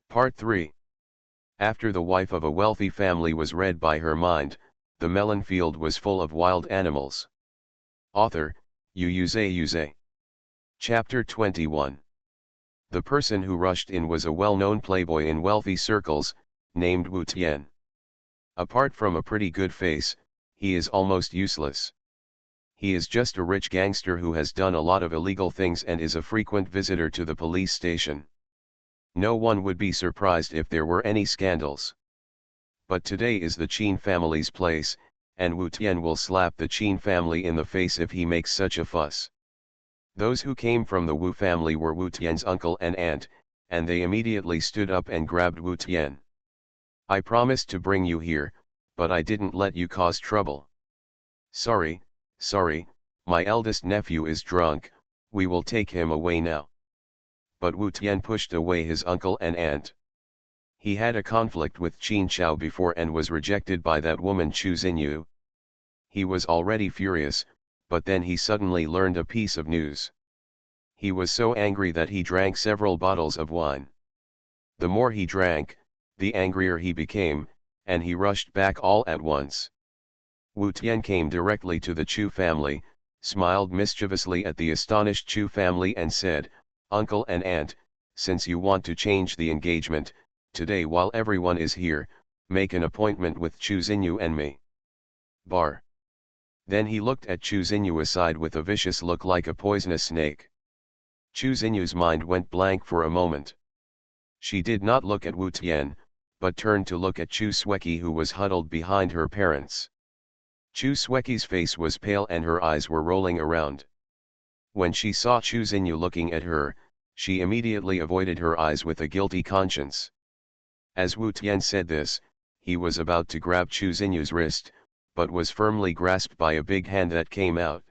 Part 3. After the wife of a wealthy family was read by her mind, the melon field was full of wild animals. Author, Xuanhuan. Chapter 21. The person who rushed in was a well-known playboy in wealthy circles, named Wu Tian. Apart from a pretty good face, he is almost useless. He is just a rich gangster who has done a lot of illegal things and is a frequent visitor to the police station. No one would be surprised if there were any scandals. But today is the Qin family's place, and Wu Tian will slap the Qin family in the face if he makes such a fuss. Those who came from the Wu family were Wu Tian's uncle and aunt, and they immediately stood up and grabbed Wu Tian. "I promised to bring you here, but I didn't let you cause trouble." Sorry, my eldest nephew is drunk, we will take him away now." But Wu Tian pushed away his uncle and aunt. He had a conflict with Qin Chao before and was rejected by that woman Chu Xinyu. He was already furious, but then he suddenly learned a piece of news. He was so angry that he drank several bottles of wine. The more he drank, the angrier he became, and he rushed back all at once. Wu Tian came directly to the Chu family, smiled mischievously at the astonished Chu family and said, "Uncle and aunt, since you want to change the engagement, today while everyone is here, make an appointment with Chu Xinyu and me." Bar. Then he looked at Chu Xinyu aside with a vicious look like a poisonous snake. Chu Xinyu's mind went blank for a moment. She did not look at Wu Tian, but turned to look at Chu Xueki who was huddled behind her parents. Chu Xueki's face was pale and her eyes were rolling around. When she saw Chu Xinyu looking at her, she immediately avoided her eyes with a guilty conscience. As Wu Tian said this, he was about to grab Chu Xinyu's wrist, but was firmly grasped by a big hand that came out.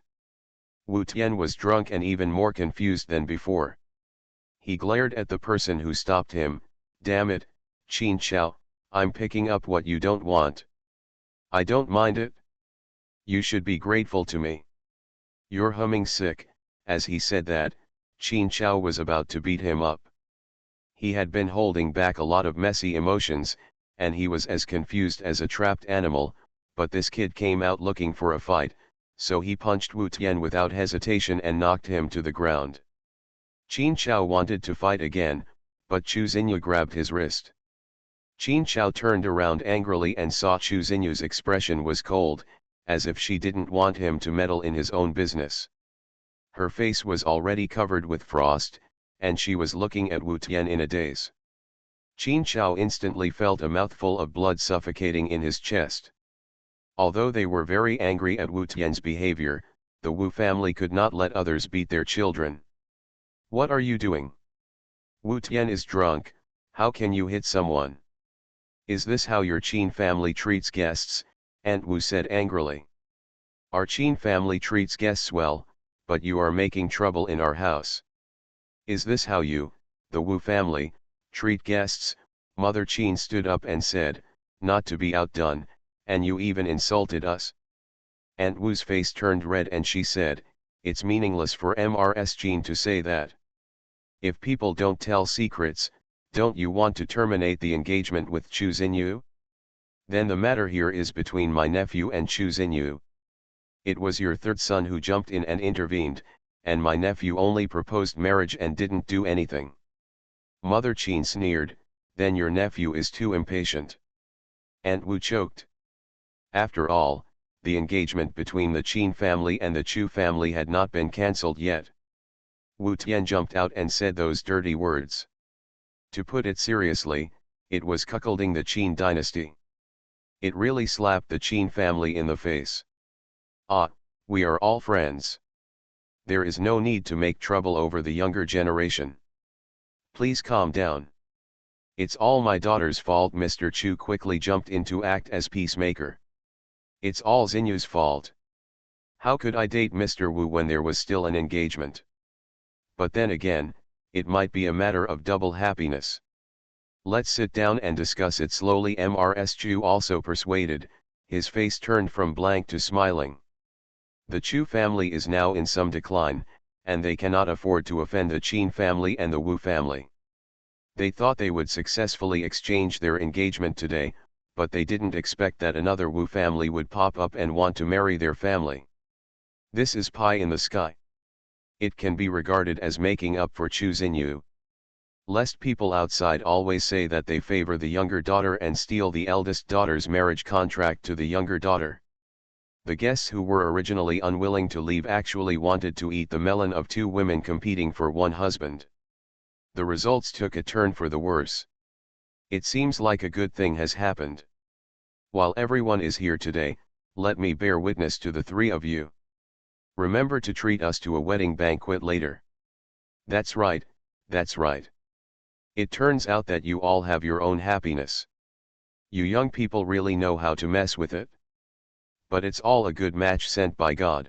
Wu Tian was drunk and even more confused than before. He glared at the person who stopped him. "Damn it, Qin Chao, I'm picking up what you don't want. I don't mind it. You should be grateful to me. You're humming sick." As he said that, Qin Chao was about to beat him up. He had been holding back a lot of messy emotions, and he was as confused as a trapped animal, but this kid came out looking for a fight, so he punched Wu Tian without hesitation and knocked him to the ground. Qin Chao wanted to fight again, but Chu Xinyu grabbed his wrist. Qin Chao turned around angrily and saw Chu Xinyu's expression was cold, as if she didn't want him to meddle in his own business. Her face was already covered with frost, and she was looking at Wu Tian in a daze. Qin Chao instantly felt a mouthful of blood suffocating in his chest. Although they were very angry at Wu Tian's behavior, the Wu family could not let others beat their children. "What are you doing? Wu Tian is drunk, how can you hit someone? Is this how your Qin family treats guests?" Aunt Wu said angrily. "Our Qin family treats guests well, but you are making trouble in our house. Is this how you, the Wu family, treat guests?" Mother Qin stood up and said, "Not to be outdone, and you even insulted us." Aunt Wu's face turned red and she said, "It's meaningless for Mrs. Qin to say that. If people don't tell secrets, don't you want to terminate the engagement with Chu Xinyu? Then the matter here is between my nephew and Chu Xinyu. It was your third son who jumped in and intervened, and my nephew only proposed marriage and didn't do anything." Mother Qin sneered, "Then your nephew is too impatient." Aunt Wu choked. After all, the engagement between the Qin family and the Chu family had not been cancelled yet. Wu Tian jumped out and said those dirty words. To put it seriously, it was cuckolding the Qin dynasty. It really slapped the Qin family in the face. "Ah, we are all friends. There is no need to make trouble over the younger generation. Please calm down. It's all my daughter's fault." Mr. Chu quickly jumped in to act as peacemaker. "It's all Xinyu's fault. How could I date Mr. Wu when there was still an engagement? But then again, it might be a matter of double happiness. Let's sit down and discuss it slowly." Mrs. Chu also persuaded, his face turned from blank to smiling. The Chu family is now in some decline, and they cannot afford to offend the Qin family and the Wu family. They thought they would successfully exchange their engagement today, but they didn't expect that another Wu family would pop up and want to marry their family. This is pie in the sky. It can be regarded as making up for Chu Xinyu. Lest people outside always say that they favor the younger daughter and steal the eldest daughter's marriage contract to the younger daughter. The guests who were originally unwilling to leave actually wanted to eat the melon of two women competing for one husband. The results took a turn for the worse. It seems like a good thing has happened. While everyone is here today, let me bear witness to the three of you. Remember to treat us to a wedding banquet later. That's right, that's right. It turns out that you all have your own happiness. You young people really know how to mess with it. But it's all a good match sent by God.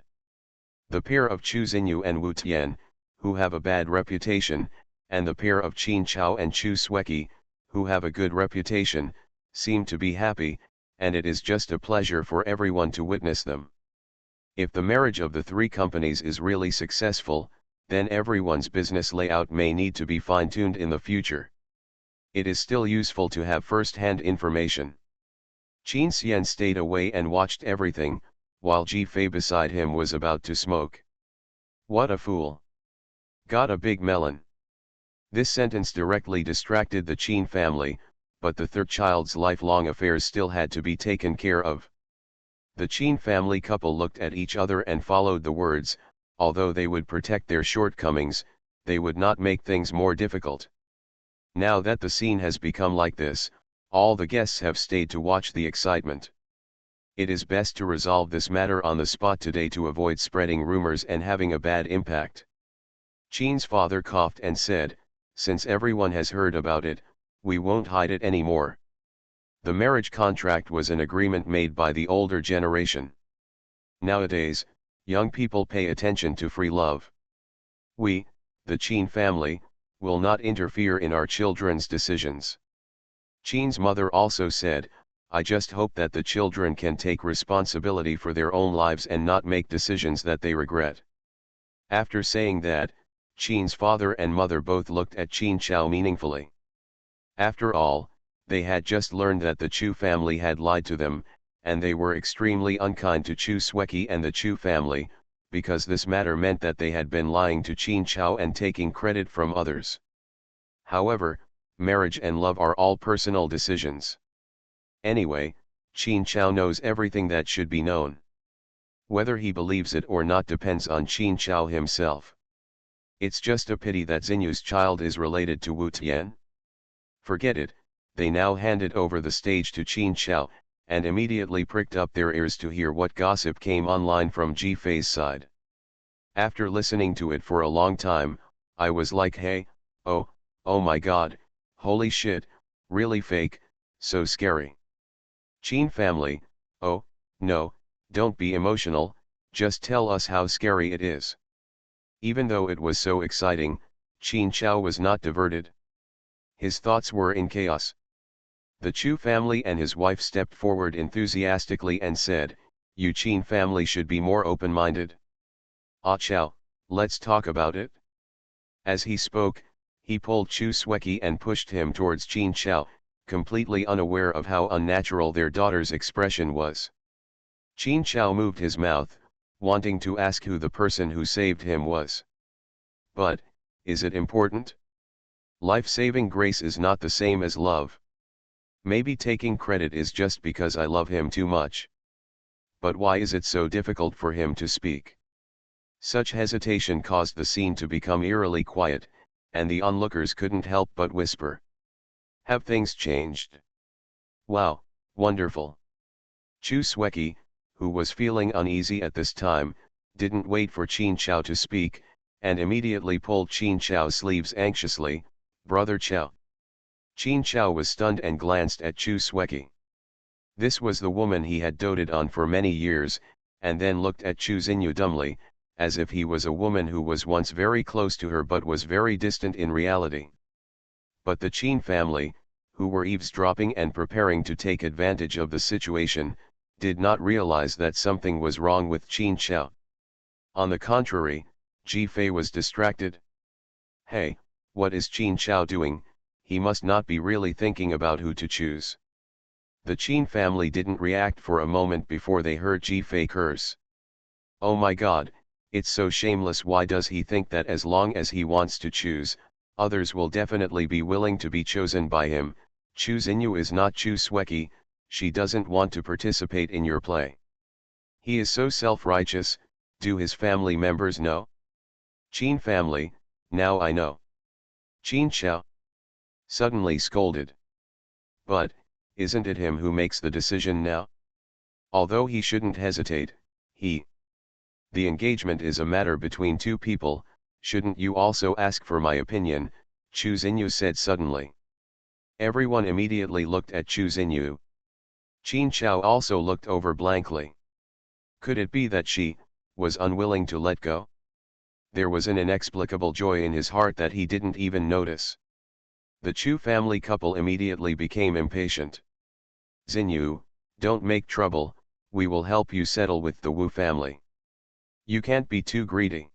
The pair of Chu Xinyu and Wu Tian, who have a bad reputation, and the pair of Qin Chao and Chu Sueki, who have a good reputation, seem to be happy, and it is just a pleasure for everyone to witness them. If the marriage of the three companies is really successful, then everyone's business layout may need to be fine-tuned in the future. It is still useful to have first-hand information. Qin Xian stayed away and watched everything, while Ji Fei beside him was about to smoke. What a fool! Got a big melon. This sentence directly distracted the Qin family, but the third child's lifelong affairs still had to be taken care of. The Qin family couple looked at each other and followed the words. Although they would protect their shortcomings, they would not make things more difficult. Now that the scene has become like this, all the guests have stayed to watch the excitement. It is best to resolve this matter on the spot today to avoid spreading rumors and having a bad impact. Qin's father coughed and said, since everyone has heard about it, we won't hide it anymore. The marriage contract was an agreement made by the older generation. Nowadays, young people pay attention to free love. We, the Qin family, will not interfere in our children's decisions. Qin's mother also said, I just hope that the children can take responsibility for their own lives and not make decisions that they regret. After saying that, Qin's father and mother both looked at Qin Chao meaningfully. After all, they had just learned that the Chu family had lied to them, and they were extremely unkind to Chu Sueki and the Chu family, because this matter meant that they had been lying to Qin Chao and taking credit from others. However, marriage and love are all personal decisions. Anyway, Qin Chao knows everything that should be known. Whether he believes it or not depends on Qin Chao himself. It's just a pity that Xinyu's child is related to Wu Tian. Forget it, they now handed over the stage to Qin Chao, and immediately pricked up their ears to hear what gossip came online from Ji Fei's side. After listening to it for a long time, I was like, hey, oh my god, holy shit, really fake, so scary. Qin family, oh, no, don't be emotional, just tell us how scary it is. Even though it was so exciting, Qin Chao was not diverted. His thoughts were in chaos. The Chu family and his wife stepped forward enthusiastically and said, you Qin family should be more open-minded. Ah Chao, let's talk about it. As he spoke, he pulled Chu Sueki and pushed him towards Qin Chao, completely unaware of how unnatural their daughter's expression was. Qin Chao moved his mouth, wanting to ask who the person who saved him was. But, is it important? Life-saving grace is not the same as love. Maybe taking credit is just because I love him too much. But why is it so difficult for him to speak? Such hesitation caused the scene to become eerily quiet, and the onlookers couldn't help but whisper. Have things changed? Wow, wonderful. Chu Sueki, who was feeling uneasy at this time, didn't wait for Qin Chao to speak, and immediately pulled Qin Chao's sleeves anxiously. Brother Chao. Qin Chao was stunned and glanced at Chu Sueki. This was the woman he had doted on for many years, and then looked at Chu Xinyu dumbly, as if he was a woman who was once very close to her but was very distant in reality. But the Qin family, who were eavesdropping and preparing to take advantage of the situation, did not realize that something was wrong with Qin Chao. On the contrary, Ji Fei was distracted. Hey, what is Qin Chao doing? he must not be really thinking about who to choose. The Qin family didn't react for a moment before they heard Ji Fei curse. Oh my god, it's so shameless. Why does he think that as long as he wants to choose, others will definitely be willing to be chosen by him? Chu Xinyu is not Chu Sueki, she doesn't want to participate in your play. He is so self-righteous. Do his family members know? Qin family, now I know. Qin Xiao suddenly scolded. But, isn't it him who makes the decision now? Although he shouldn't hesitate, the engagement is a matter between two people, shouldn't you also ask for my opinion? Chu Xinyu said suddenly. Everyone immediately looked at Chu Xinyu. Qin Xiao also looked over blankly. Could it be that she was unwilling to let go? There was an inexplicable joy in his heart that he didn't even notice. The Chu family couple immediately became impatient. Xinyu, don't make trouble, we will help you settle with the Wu family. You can't be too greedy.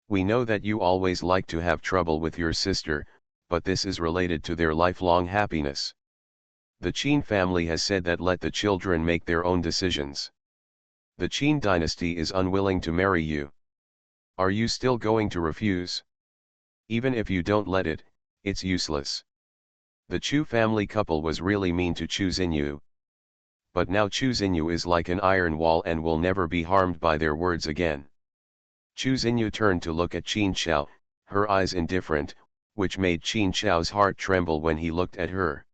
We know that you always like to have trouble with your sister, but this is related to their lifelong happiness. The Qin family has said that let the children make their own decisions. The Qin dynasty is unwilling to marry you. Are you still going to refuse? Even if you don't let it, it's useless. The Chu family couple was really mean to Chu Xinyu. But now Chu Xinyu is like an iron wall and will never be harmed by their words again. Chu Xinyu turned to look at Qin Xiao, her eyes indifferent, which made Qin Xiao's heart tremble when he looked at her.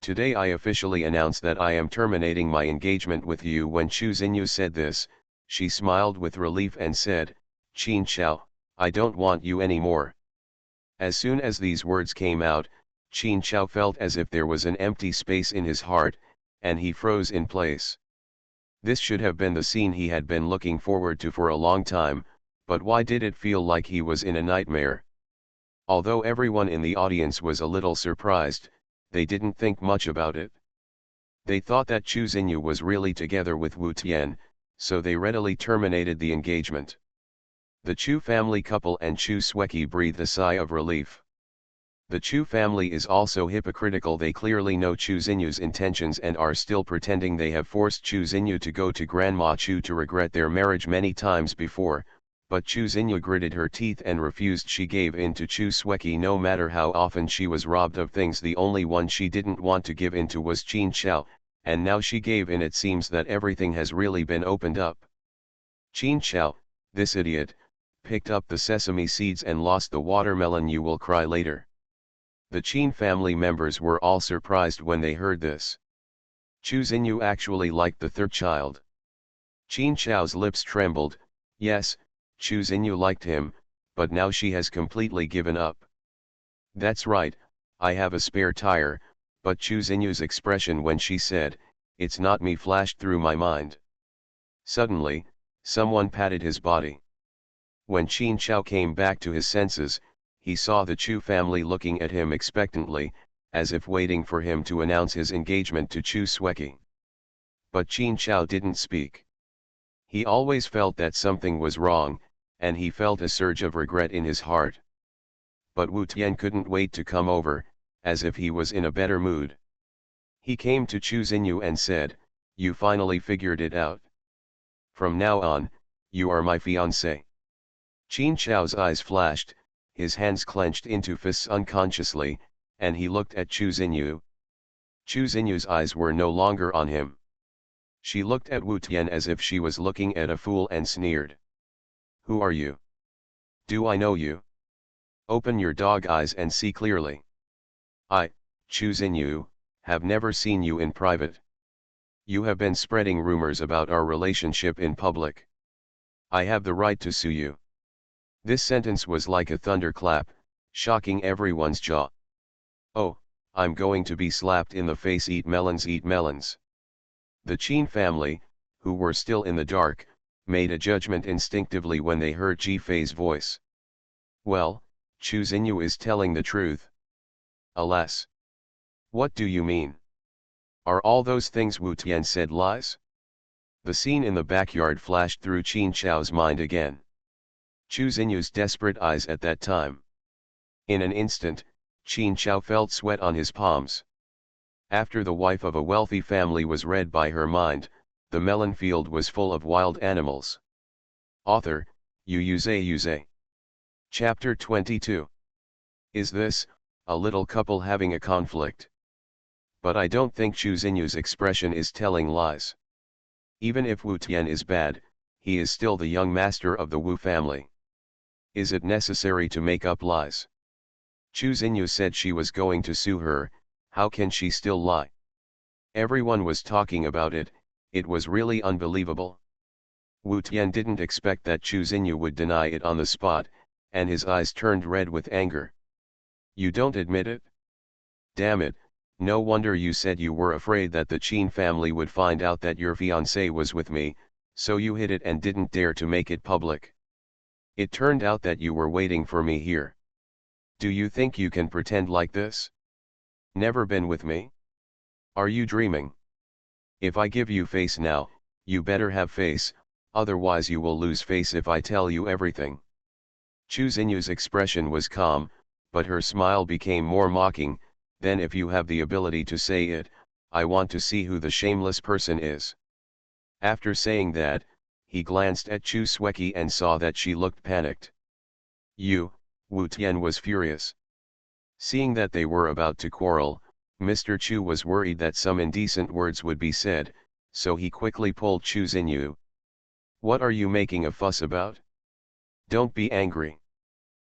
Today I officially announce that I am terminating my engagement with you. When Chu Xinyu said this, she smiled with relief and said, Qin Xiao, I don't want you anymore. As soon as these words came out, Qin Xiao felt as if there was an empty space in his heart, and he froze in place. This should have been the scene he had been looking forward to for a long time, but why did it feel like he was in a nightmare? Although everyone in the audience was a little surprised, they didn't think much about it. They thought that Chu Xinyu was really together with Wu Tian, so they readily terminated the engagement. The Chu family couple and Chu Sueki breathed a sigh of relief. The Chu family is also hypocritical. They clearly know Chu Xinyu's intentions and are still pretending they have forced Chu Xinyu to go to Grandma Chu to regret their marriage many times before, but Chu Xinyu gritted her teeth and refused. She gave in to Chu Sueki no matter how often she was robbed of things. The only one she didn't want to give in to was Qin Xiao, and now she gave in. It seems that everything has really been opened up. Qin Xiao, this idiot, picked up the sesame seeds and lost the watermelon. You will cry later. The Qin family members were all surprised when they heard this. Chu Xinyu actually liked the third child. Qin Xiao's lips trembled. Yes, Chu Xinyu liked him, but now she has completely given up. That's right, I have a spare tire, but Chu Xinyu's expression when she said, it's not me, flashed through my mind. Suddenly, someone patted his body. When Qin Xiao came back to his senses, he saw the Chu family looking at him expectantly, as if waiting for him to announce his engagement to Chu Sueki. But Qin Xiao didn't speak. He always felt that something was wrong, and he felt a surge of regret in his heart. But Wu Tian couldn't wait to come over, as if he was in a better mood. He came to Chu Xinyu and said, you finally figured it out. From now on, you are my fiancé. Qin Xiao's eyes flashed, his hands clenched into fists unconsciously, and he looked at Chu Xinyu. Chu Xinyu's eyes were no longer on him. She looked at Wu Tian as if she was looking at a fool and sneered. Who are you? Do I know you? Open your dog eyes and see clearly. I, Chu Xinyu, have never seen you in private. You have been spreading rumors about our relationship in public. I have the right to sue you. This sentence was like a thunderclap, shocking everyone's jaw. Oh, I'm going to be slapped in the face. Eat melons, eat melons. The Qin family, who were still in the dark, made a judgment instinctively when they heard Ji Fei's voice. Well, Chu Xinyu is telling the truth. Alas. What do you mean? Are all those things Wu Tian said lies? The scene in the backyard flashed through Qin Xiao's mind again. Chu Xinyu's desperate eyes at that time. In an instant, Qin Chao felt sweat on his palms. After the wife of a wealthy family was read by her mind, the melon field was full of wild animals. Author, Xuanhuan. Chapter 22. Is this, a little couple having a conflict? But I don't think Chu Xinyu's expression is telling lies. Even if Wu Tian is bad, he is still the young master of the Wu family. Is it necessary to make up lies? Chu Xinyu said she was going to sue her. How can she still lie? Everyone was talking about it. It was really unbelievable. Wu Tian didn't expect that Chu Xinyu would deny it on the spot, and his eyes turned red with anger. You don't admit it? Damn it, no wonder you said you were afraid that the Qin family would find out that your fiancé was with me, so you hid it and didn't dare to make it public. It turned out that you were waiting for me here. Do you think you can pretend like this? Never been with me? Are you dreaming? If I give you face now, you better have face, otherwise you will lose face if I tell you everything. Chu Xinyu's expression was calm, but her smile became more mocking. Then if you have the ability to say it, I want to see who the shameless person is. After saying that, he glanced at Chu Sweki and saw that she looked panicked. Wu Tian was furious. Seeing that they were about to quarrel, Mr. Chu was worried that some indecent words would be said, so he quickly pulled Chu Xinyu. What are you making a fuss about? Don't be angry.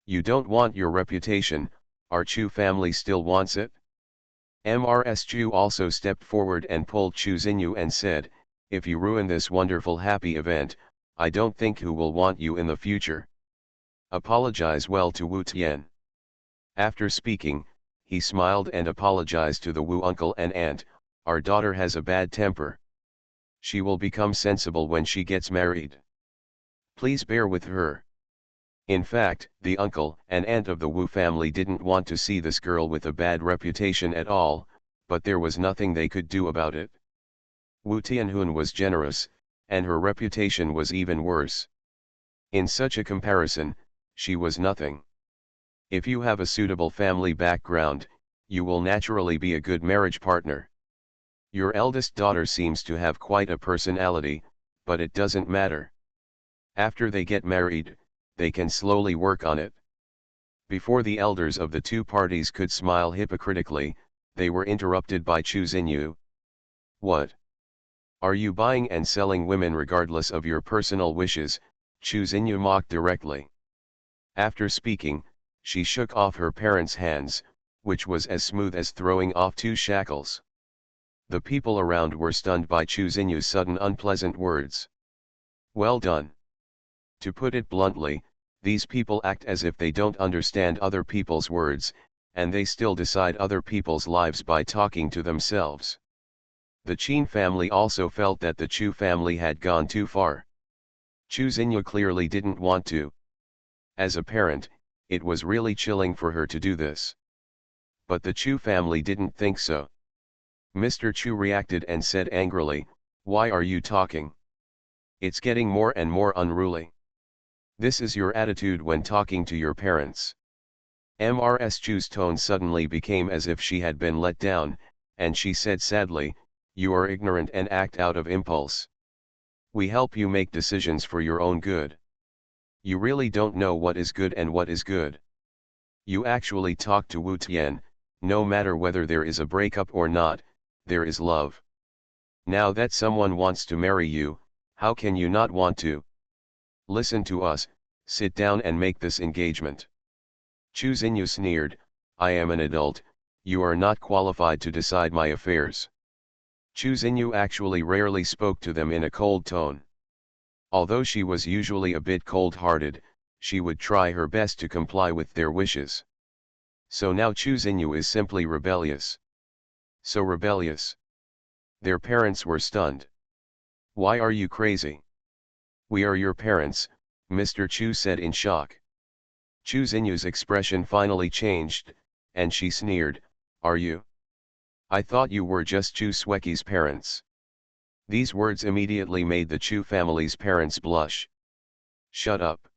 You don't want your reputation, our Chu family still wants it? Mrs. Chu also stepped forward and pulled Chu Xinyu and said, if you ruin this wonderful happy event, I don't think who will want you in the future. Apologize well to Wu Tian. After speaking, he smiled and apologized to the Wu uncle and aunt. Our daughter has a bad temper. She will become sensible when she gets married. Please bear with her. In fact, the uncle and aunt of the Wu family didn't want to see this girl with a bad reputation at all, but there was nothing they could do about it. Wu Tianhun was generous, and her reputation was even worse. In such a comparison, she was nothing. If you have a suitable family background, you will naturally be a good marriage partner. Your eldest daughter seems to have quite a personality, but it doesn't matter. After they get married, they can slowly work on it. Before the elders of the two parties could smile hypocritically, they were interrupted by Chu Xinyu. What? Are you buying and selling women regardless of your personal wishes? Chu Xinyu mocked directly. After speaking, she shook off her parents' hands, which was as smooth as throwing off two shackles. The people around were stunned by Chu Xinyu's sudden unpleasant words. Well done. To put it bluntly, these people act as if they don't understand other people's words, and they still decide other people's lives by talking to themselves. The Qin family also felt that the Chu family had gone too far. Chu Xinyu clearly didn't want to. As a parent, it was really chilling for her to do this. But the Chu family didn't think so. Mr. Chu reacted and said angrily, why are you talking? It's getting more and more unruly. This is your attitude when talking to your parents. Mrs. Chu's tone suddenly became as if she had been let down, and she said sadly, you are ignorant and act out of impulse. We help you make decisions for your own good. You really don't know what is good and what is good. You actually talk to Wu Tian, no matter whether there is a breakup or not, there is love. Now that someone wants to marry you, how can you not want to? Listen to us, sit down and make this engagement. Chu Xinyu sneered, I am an adult, you are not qualified to decide my affairs. Chu Xinyu actually rarely spoke to them in a cold tone. Although she was usually a bit cold-hearted, she would try her best to comply with their wishes. So now Chu Xinyu is simply rebellious. So rebellious. Their parents were stunned. Why are you crazy? We are your parents, Mr. Chu said in shock. Chu Xinyu's expression finally changed, and she sneered, are you? I thought you were just Chu Sweki's parents. These words immediately made the Chu family's parents blush. Shut up.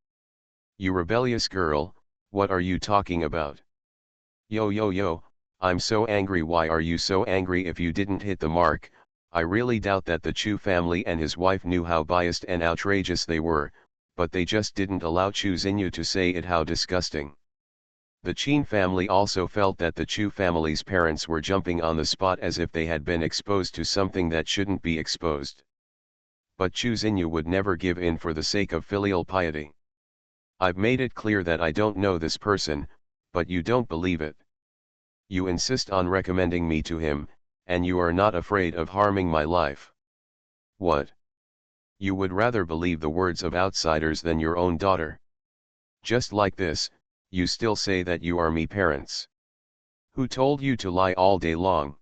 You rebellious girl, what are you talking about? Yo yo yo, I'm so angry. Why are you so angry if you didn't hit the mark? I really doubt that the Chu family and his wife knew how biased and outrageous they were, but they just didn't allow Chu Xinyu to say it. How disgusting. The Qin family also felt that the Chu family's parents were jumping on the spot as if they had been exposed to something that shouldn't be exposed. But Chu Xinyu would never give in for the sake of filial piety. I've made it clear that I don't know this person, but you don't believe it. You insist on recommending me to him, and you are not afraid of harming my life. What? You would rather believe the words of outsiders than your own daughter. Just like this, you still say that you are me parents. Who told you to lie all day long?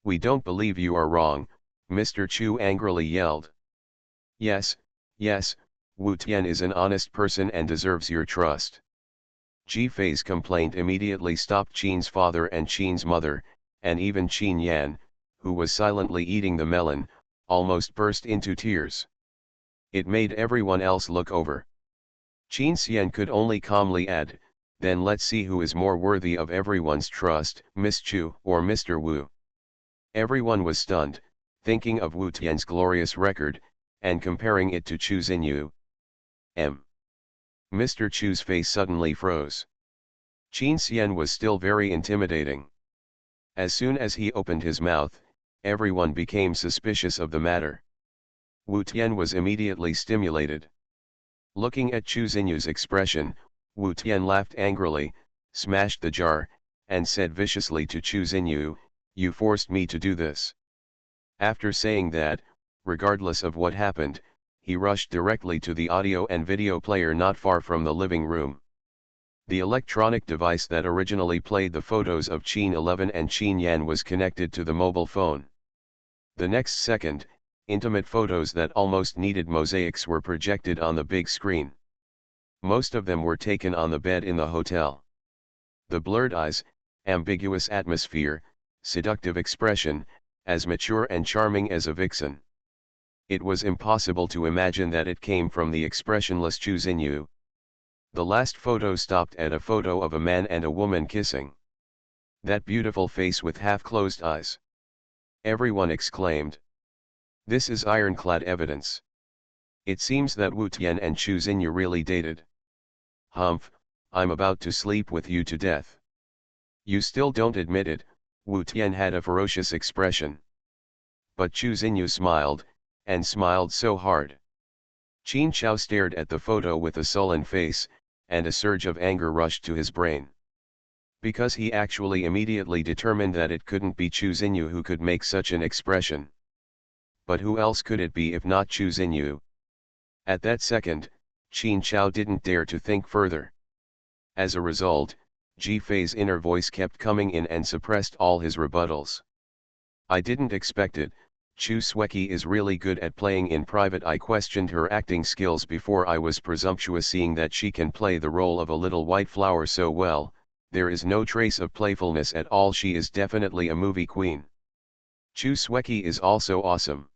We don't believe you are wrong, Mr. Chu angrily yelled. Yes, yes, Wu Tian is an honest person and deserves your trust. Ji Fei's complaint immediately stopped Qin's father and Qin's mother, and even Qin Yan, who was silently eating the melon, almost burst into tears. It made everyone else look over. Qin Xian could only calmly add, then let's see who is more worthy of everyone's trust, Miss Chu or Mr. Wu. Everyone was stunned, thinking of Wu Tian's glorious record, and comparing it to Chu Xinyu. Mr. Chu's face suddenly froze. Qin Xian was still very intimidating. As soon as he opened his mouth, everyone became suspicious of the matter. Wu Tian was immediately stimulated. Looking at Chu Xinyu's expression, Wu Tian laughed angrily, smashed the jar, and said viciously to Chu Xinyu, "You forced me to do this." After saying that, regardless of what happened, he rushed directly to the audio and video player not far from the living room. The electronic device that originally played the photos of Qin 11 and Qin Yan was connected to the mobile phone. The next second, intimate photos that almost needed mosaics were projected on the big screen. Most of them were taken on the bed in the hotel. The blurred eyes, ambiguous atmosphere, seductive expression, as mature and charming as a vixen. It was impossible to imagine that it came from the expressionless Chu Xinyu. The last photo stopped at a photo of a man and a woman kissing. That beautiful face with half-closed eyes. Everyone exclaimed. This is ironclad evidence. It seems that Wu Tian and Chu Xinyu really dated. Humph, I'm about to sleep with you to death. You still don't admit it, Wu Tian had a ferocious expression. But Chu Xinyu smiled, and smiled so hard. Qin Chao stared at the photo with a sullen face, and a surge of anger rushed to his brain. Because he actually immediately determined that it couldn't be Chu Xinyu who could make such an expression. But who else could it be if not Chu Xinyu? At that second, Qin Chao didn't dare to think further. As a result, Ji Fei's inner voice kept coming in and suppressed all his rebuttals. I didn't expect it. Chu Sueki is really good at playing in private. I questioned her acting skills before I was presumptuous, seeing that she can play the role of a little white flower so well. There is no trace of playfulness at all. She is definitely a movie queen. Chu Sueki is also awesome.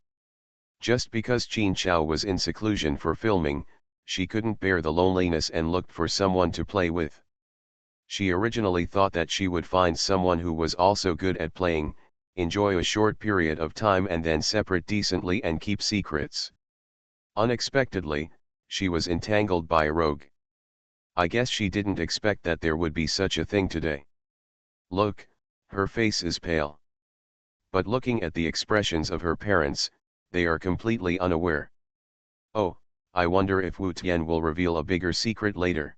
Just because Qin Chao was in seclusion for filming, she couldn't bear the loneliness and looked for someone to play with. She originally thought that she would find someone who was also good at playing, enjoy a short period of time and then separate decently and keep secrets. Unexpectedly, she was entangled by a rogue. I guess she didn't expect that there would be such a thing today. Look, her face is pale. But looking at the expressions of her parents, they are completely unaware. Oh, I wonder if Wu Tian will reveal a bigger secret later.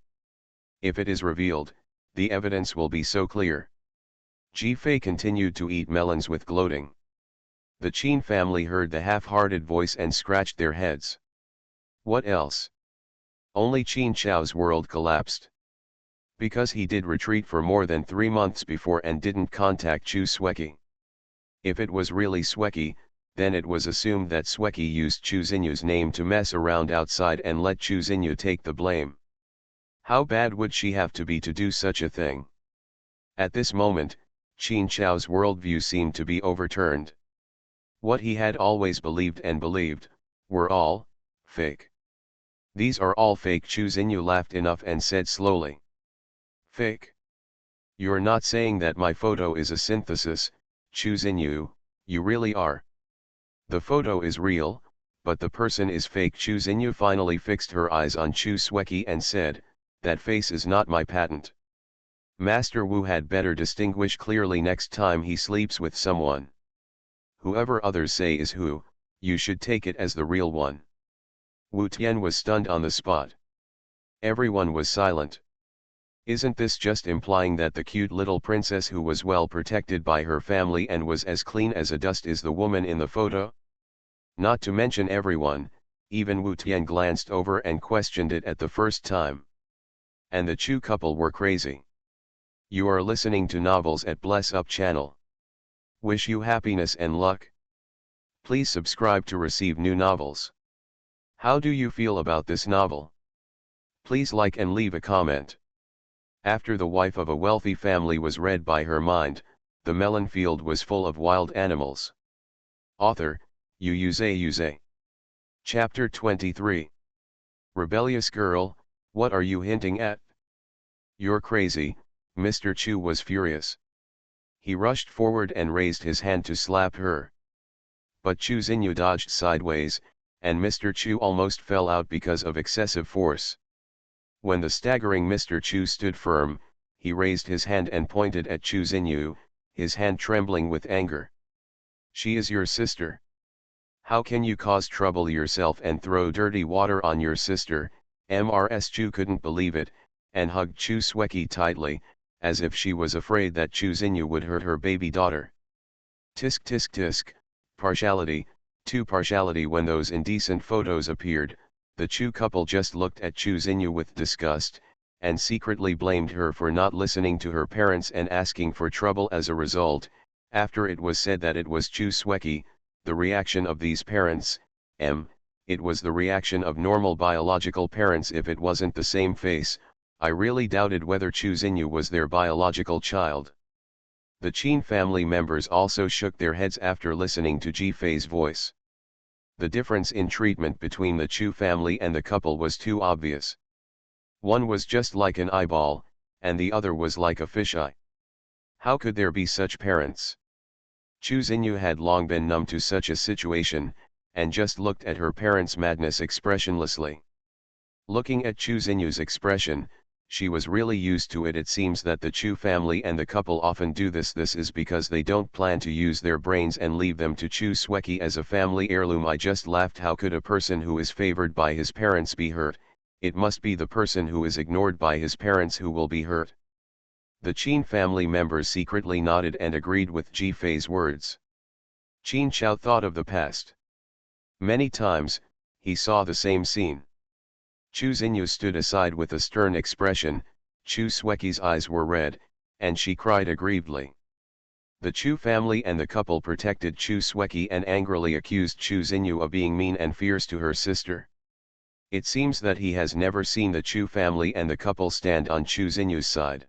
If it is revealed, the evidence will be so clear. Ji Fei continued to eat melons with gloating. The Qin family heard the half-hearted voice and scratched their heads. What else? Only Qin Chao's world collapsed. Because he did retreat for more than 3 months before and didn't contact Chu Sueki. If it was really Sueki, then it was assumed that Sueki used Chu Xinyu's name to mess around outside and let Chu Xinyu take the blame. How bad would she have to be to do such a thing? At this moment, Qin Chao's worldview seemed to be overturned. What he had always believed were all fake. These are all fake. Chu Xinyu laughed enough and said slowly. Fake? You're not saying that my photo is a synthesis, Xuanhuan, you really are. The photo is real, but the person is fake. Xuanhuan finally fixed her eyes on Xuanhuan and said, that face is not my patent. Master Wu had better distinguish clearly next time he sleeps with someone. Whoever others say is who, you should take it as the real one. Wu Tian was stunned on the spot. Everyone was silent. Isn't this just implying that the cute little princess who was well protected by her family and was as clean as a dust is the woman in the photo? Not to mention everyone, even Wu Tian glanced over and questioned it at the first time. And the Chu couple were crazy. You are listening to Novels at Bless Up channel. Wish you happiness and luck. Please subscribe to receive new novels. How do you feel about this novel? Please like and leave a comment. After The Wife of a Wealthy Family was read by her mind, the melon field was full of wild animals. Author, Yuze. Chapter 23. Rebellious girl, what are you hinting at? You're crazy, Mr. Chu was furious. He rushed forward and raised his hand to slap her. But Xuanhuan dodged sideways, and Mr. Chu almost fell out because of excessive force. When the staggering Mr. Chu stood firm, he raised his hand and pointed at Xuanhuan, his hand trembling with anger. She is your sister. How can you cause trouble yourself and throw dirty water on your sister? Ms. Chu couldn't believe it, and hugged Xuanhuan tightly, as if she was afraid that Xuanhuan would hurt her baby daughter. Tisk tisk tisk, partiality, to partiality. When those indecent photos appeared, the Chu couple just looked at Xuanhuan with disgust, and secretly blamed her for not listening to her parents and asking for trouble as a result. After it was said that it was Xuanhuan, the reaction of these parents, it was the reaction of normal biological parents. If it wasn't the same face, I really doubted whether Xuanhuan was their biological child. The Qin family members also shook their heads after listening to Jifei's voice. The difference in treatment between the Chu family and the couple was too obvious. One was just like an eyeball, and the other was like a fisheye. How could there be such parents? Xuanhuan had long been numb to such a situation, and just looked at her parents' madness expressionlessly. Looking at Xuanhuan's expression, she was really used to it. It seems that the Chu family and the couple often do this. This is because they don't plan to use their brains and leave them to Xuanhuan as a family heirloom. I just laughed. How could a person who is favored by his parents be hurt? It must be the person who is ignored by his parents who will be hurt. The Qin family members secretly nodded and agreed with Jifei's words. Qin Chao thought of the past. Many times, he saw the same scene. Xuanhuan stood aside with a stern expression. Xuanhuan's eyes were red, and she cried aggrievedly. The Chu family and the couple protected Xuanhuan and angrily accused Xuanhuan of being mean and fierce to her sister. It seems that he has never seen the Chu family and the couple stand on Xuanhuan's side.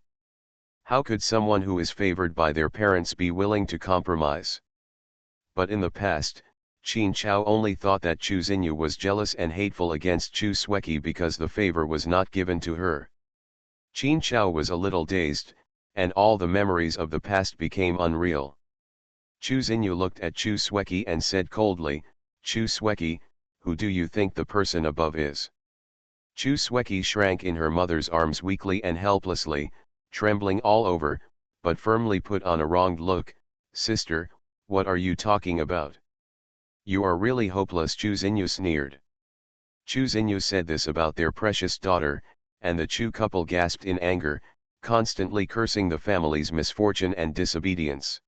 How could someone who is favored by their parents be willing to compromise? But in the past, Qin Chao only thought that Xuanhuan was jealous and hateful against Xuanhuan because the favor was not given to her. Qin Chao was a little dazed, and all the memories of the past became unreal. Xuanhuan looked at Xuanhuan and said coldly, Xuanhuan, who do you think the person above is? Xuanhuan shrank in her mother's arms weakly and helplessly, trembling all over, but firmly put on a wronged look. Sister, what are you talking about? You are really hopeless, Xuanhuan sneered. Xuanhuan said this about their precious daughter, and the Chu couple gasped in anger, constantly cursing the family's misfortune and disobedience.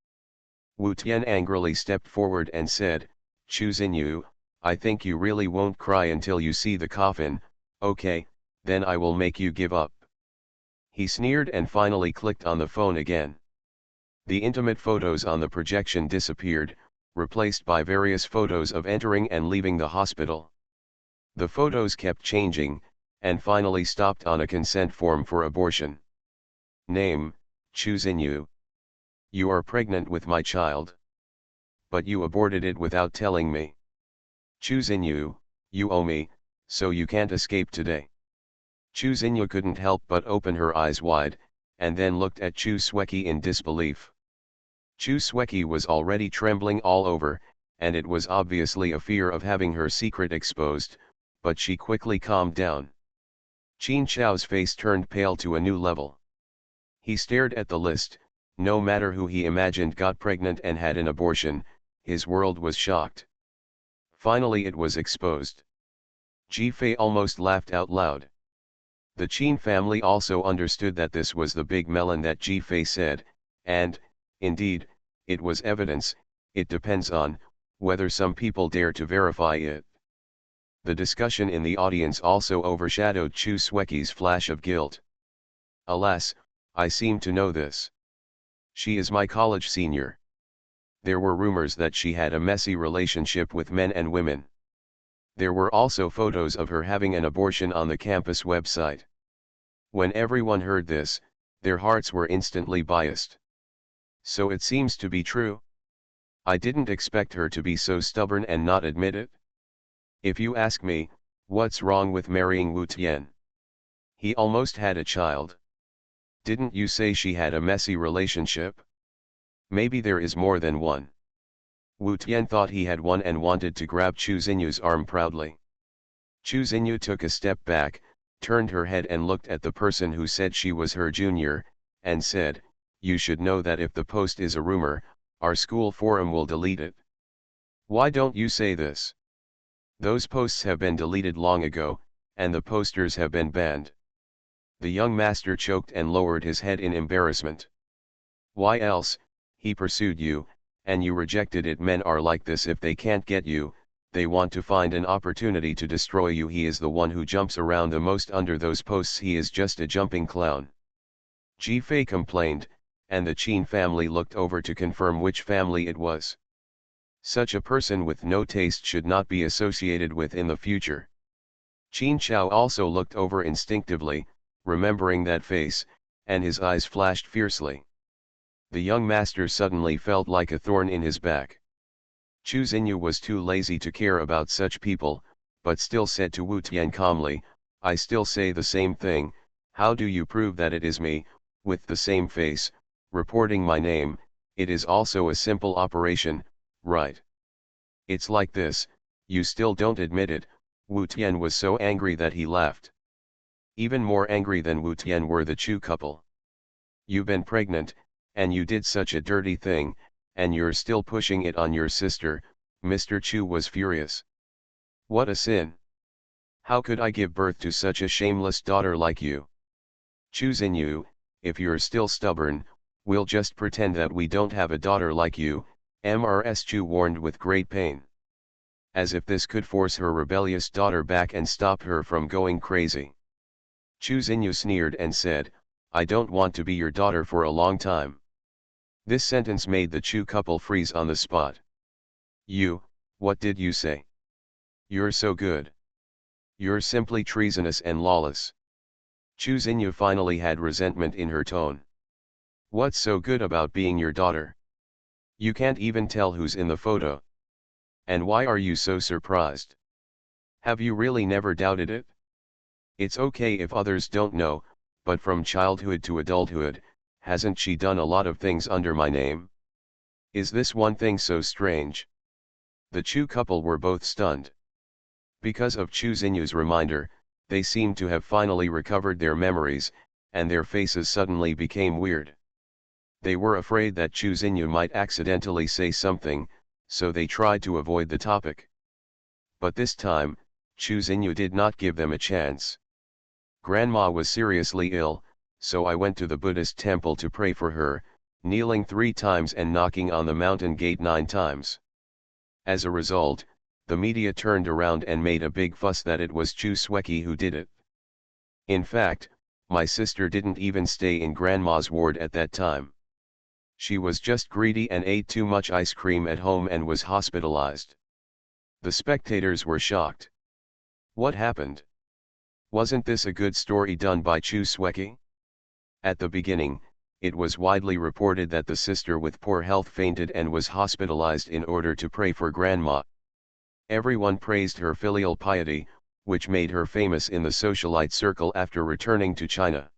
Wu Tian angrily stepped forward and said, Xuanhuan, I think you really won't cry until you see the coffin. Okay, then I will make you give up. He sneered and finally clicked on the phone again. The intimate photos on the projection disappeared, replaced by various photos of entering and leaving the hospital. The photos kept changing, and finally stopped on a consent form for abortion. Name, Xuanhuan. You are pregnant with my child. But you aborted it without telling me. Xuanhuan, you owe me, so you can't escape today. Xuanhuan couldn't help but open her eyes wide, and then looked at Chu Sweki in disbelief. Chu Sweki was already trembling all over, and it was obviously a fear of having her secret exposed, but she quickly calmed down. Qin Xiao's face turned pale to a new level. He stared at the list. No matter who he imagined got pregnant and had an abortion, his world was shocked. Finally it was exposed. Ji Fei almost laughed out loud. The Qin family also understood that this was the big melon that Ji Fei said, and, indeed, it was evidence. It depends on whether some people dare to verify it. The discussion in the audience also overshadowed Chu Sweki's flash of guilt. Alas, I seem to know this. She is my college senior. There were rumors that she had a messy relationship with men and women. There were also photos of her having an abortion on the campus website. When everyone heard this, their hearts were instantly biased. So it seems to be true? I didn't expect her to be so stubborn and not admit it. If you ask me, what's wrong with marrying Wu Tian? He almost had a child. Didn't you say she had a messy relationship? Maybe there is more than one. Wu Tian thought he had one and wanted to grab Chu Xinyu's arm proudly. Chu Xinyu took a step back, turned her head and looked at the person who said she was her junior, and said, "You should know that if the post is a rumor, our school forum will delete it. Why don't you say this? Those posts have been deleted long ago, and the posters have been banned." The young master choked and lowered his head in embarrassment. "Why else," he pursued, and you rejected it. Men are like this. If they can't get you, they want to find an opportunity to destroy you. He is the one who jumps around the most under those posts. He is just a jumping clown." Ji Fei complained, and the Qin family looked over to confirm which family it was. Such a person with no taste should not be associated with in the future. Qin Xiao also looked over instinctively, remembering that face, and his eyes flashed fiercely. The young master suddenly felt like a thorn in his back. Chu Xinyu was too lazy to care about such people, but still said to Wu Tian calmly, "I still say the same thing. How do you prove that it is me, with the same face, reporting my name? It is also a simple operation, right? It's like this, you still don't admit it." Wu Tian was so angry that he laughed. Even more angry than Wu Tian were the Chu couple. "You've been pregnant, and you did such a dirty thing, and you're still pushing it on your sister." Mr. Chu was furious. "What a sin! How could I give birth to such a shameless daughter like you? Chu Xinyu, if you're still stubborn, we'll just pretend that we don't have a daughter like you," Mrs. Chu warned with great pain. As if this could force her rebellious daughter back and stop her from going crazy. Chu Xinyu sneered and said, "I don't want to be your daughter for a long time." This sentence made the Chu couple freeze on the spot. What did you say? You're so good. You're simply treasonous and lawless." Chu Xinyu finally had resentment in her tone. "What's so good about being your daughter? You can't even tell who's in the photo. And why are you so surprised? Have you really never doubted it? It's okay if others don't know, but from childhood to adulthood, hasn't she done a lot of things under my name? Is this one thing so strange?" The Chu couple were both stunned. Because of Chu Xinyu's reminder, they seemed to have finally recovered their memories, and their faces suddenly became weird. They were afraid that Chu Xinyu might accidentally say something, so they tried to avoid the topic. But this time, Chu Xinyu did not give them a chance. "Grandma was seriously ill, so I went to the Buddhist temple to pray for her, kneeling 3 times and knocking on the mountain gate 9 times. As a result, the media turned around and made a big fuss that it was Chu Sweki who did it. In fact, my sister didn't even stay in Grandma's ward at that time. She was just greedy and ate too much ice cream at home and was hospitalized." The spectators were shocked. What happened? Wasn't this a good story done by Chu Sweki? At the beginning, it was widely reported that the sister with poor health fainted and was hospitalized in order to pray for Grandma. Everyone praised her filial piety, which made her famous in the socialite circle after returning to China.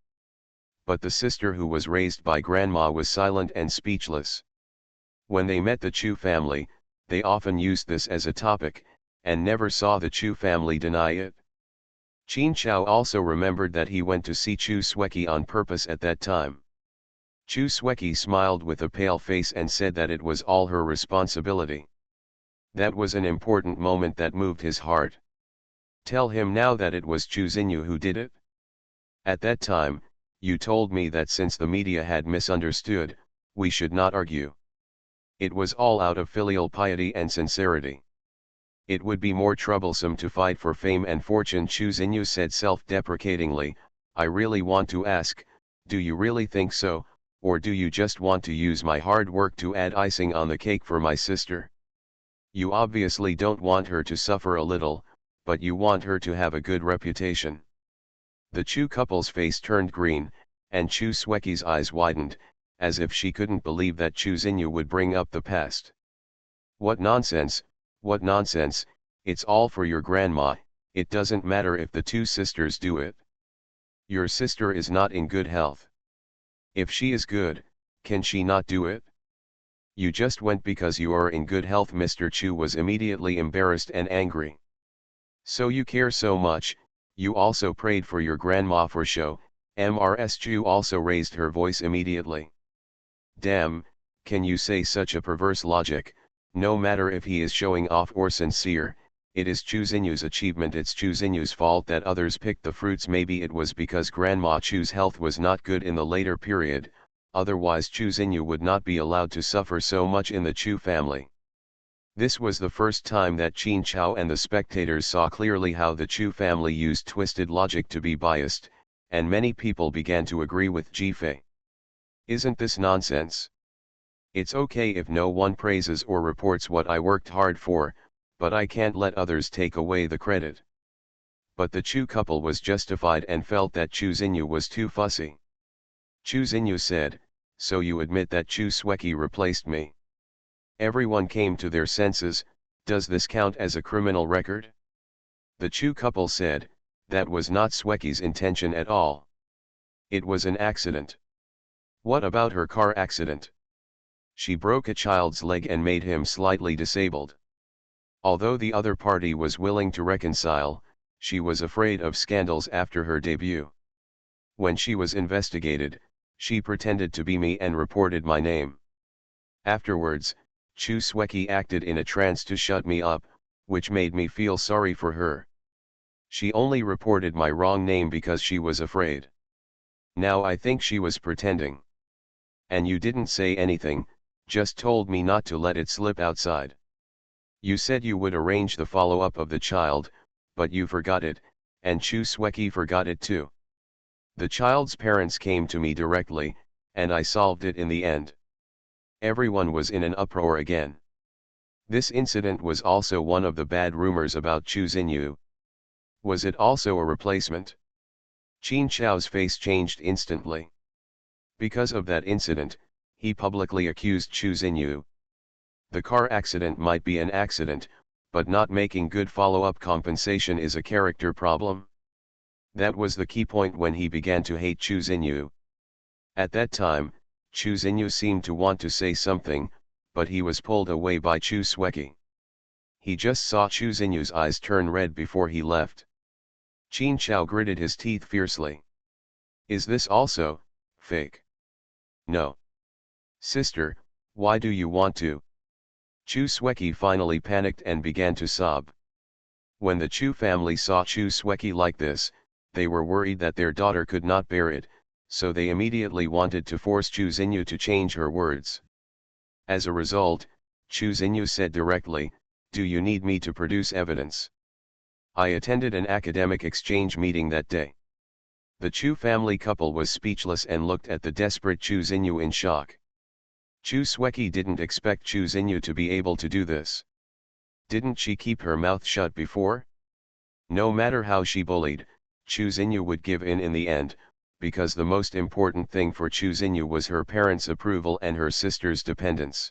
But the sister who was raised by grandma was silent and speechless. When they met the Chu family, they often used this as a topic, and never saw the Chu family deny it. Qin Chao also remembered that he went to see Chu Sueki on purpose at that time. Chu Sueki smiled with a pale face and said that it was all her responsibility. That was an important moment that moved his heart. Tell him now that it was Chu Xinyu who did it? At that time, you told me that since the media had misunderstood, we should not argue. It was all out of filial piety and sincerity. It would be more troublesome to fight for fame and fortune, Chu Xinyu said self-deprecatingly. I really want to ask, do you really think so, or do you just want to use my hard work to add icing on the cake for my sister? You obviously don't want her to suffer a little, but you want her to have a good reputation. The Chu couple's face turned green, and Chu Sueki's eyes widened, as if she couldn't believe that Chu Xinyu would bring up the past. What nonsense, it's all for your grandma, it doesn't matter if the two sisters do it. Your sister is not in good health. If she is good, can she not do it? You just went because you are in good health. Mr. Chu was immediately embarrassed and angry. So you care so much, you also prayed for your grandma for show. Ms. Chu also raised her voice immediately. Damn, can you say such a perverse logic? No matter if he is showing off or sincere, it is Chu Xinyu's achievement. It's Chu Xinyu's fault that others picked the fruits. Maybe it was because Grandma Chu's health was not good in the later period, otherwise Chu Xinyu would not be allowed to suffer so much in the Chu family. This was the first time that Qin Chao and the spectators saw clearly how the Chu family used twisted logic to be biased, and many people began to agree with Jifei. Isn't this nonsense? It's okay if no one praises or reports what I worked hard for, but I can't let others take away the credit. But the Chu couple was justified and felt that Chu Xinyu was too fussy. Chu Xinyu said, so you admit that Chu Sueki replaced me? Everyone came to their senses. Does this count as a criminal record? The Chu couple said, that was not Sueki's intention at all. It was an accident. What about her car accident? She broke a child's leg and made him slightly disabled. Although the other party was willing to reconcile, she was afraid of scandals after her debut. When she was investigated, she pretended to be me and reported my name. Afterwards, Chu Sueki acted in a trance to shut me up, which made me feel sorry for her. She only reported my wrong name because she was afraid. Now I think she was pretending. And you didn't say anything, just told me not to let it slip outside. You said you would arrange the follow-up of the child, but you forgot it, and Chu Sueki forgot it too. The child's parents came to me directly, and I solved it in the end. Everyone was in an uproar again. This incident was also one of the bad rumors about Chu Xinyu. Was it also a replacement? Qin Chao's face changed instantly. Because of that incident, he publicly accused Chu Xinyu. The car accident might be an accident, but not making good follow-up compensation is a character problem. That was the key point when he began to hate Chu Xinyu. At that time, Chu Xinyu seemed to want to say something, but he was pulled away by Chu Sueki. He just saw Chu Xinyu's eyes turn red before he left. Qin Chao gritted his teeth fiercely. Is this also fake? No. Sister, why do you want to? Chu Sueki finally panicked and began to sob. When the Chu family saw Chu Sueki like this, they were worried that their daughter could not bear it, so they immediately wanted to force Chu Xinyu to change her words. As a result, Chu Xinyu said directly, do you need me to produce evidence? I attended an academic exchange meeting that day. The Chu family couple was speechless and looked at the desperate Chu Xinyu in shock. Chu Sueki didn't expect Chu Xinyu to be able to do this. Didn't she keep her mouth shut before? No matter how she bullied, Chu Xinyu would give in the end, because the most important thing for Chu Xinyu was her parents' approval and her sister's dependence.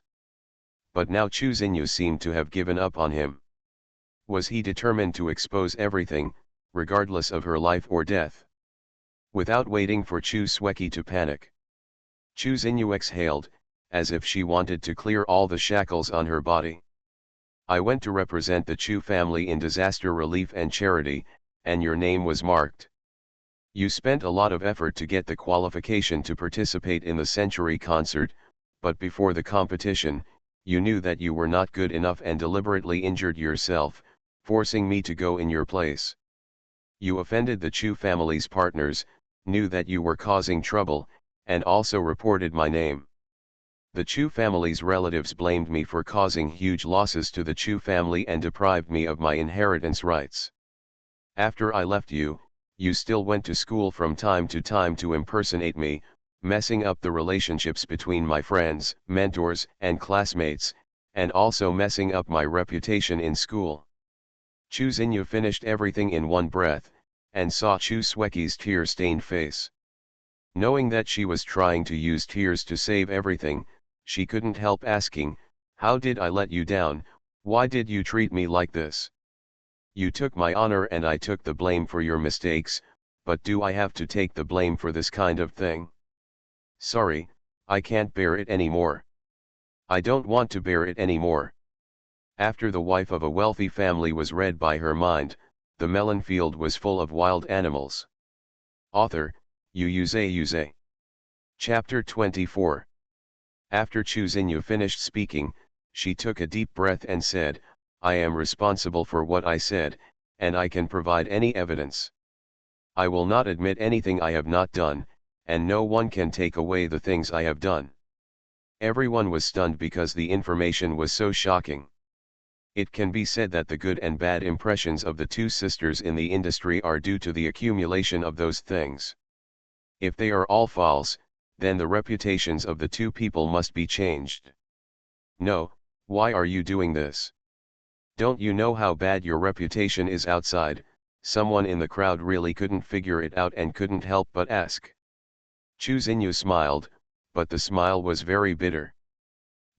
But now Chu Xinyu seemed to have given up on him. Was he determined to expose everything, regardless of her life or death? Without waiting for Chu Sweki to panic, Chu Xinyu exhaled, as if she wanted to clear all the shackles on her body. I went to represent the Chu family in disaster relief and charity, and your name was marked. You spent a lot of effort to get the qualification to participate in the Century concert, but before the competition, you knew that you were not good enough and deliberately injured yourself, forcing me to go in your place. You offended the Chu family's partners, knew that you were causing trouble, and also reported my name. The Chu family's relatives blamed me for causing huge losses to the Chu family and deprived me of my inheritance rights. After I left you, you still went to school from time to time to impersonate me, messing up the relationships between my friends, mentors, and classmates, and also messing up my reputation in school. Chu Xinyu finished everything in one breath, and saw Chu Sweki's tear-stained face. Knowing that she was trying to use tears to save everything, she couldn't help asking, "How did I let you down? Why did you treat me like this? You took my honor and I took the blame for your mistakes, but do I have to take the blame for this kind of thing? Sorry, I can't bear it anymore. I don't want to bear it anymore." After The Wife of a Wealthy Family was read by her mind, the melon field was full of wild animals. Author, Yuze. Chapter 24. After Chu Xinyu finished speaking, she took a deep breath and said, "I am responsible for what I said, and I can provide any evidence. I will not admit anything I have not done, and no one can take away the things I have done." Everyone was stunned because the information was so shocking. It can be said that the good and bad impressions of the two sisters in the industry are due to the accumulation of those things. If they are all false, then the reputations of the two people must be changed. No, why are you doing this? Don't you know how bad your reputation is outside? Someone in the crowd really couldn't figure it out and couldn't help but ask. Chu Xinyu smiled, but the smile was very bitter.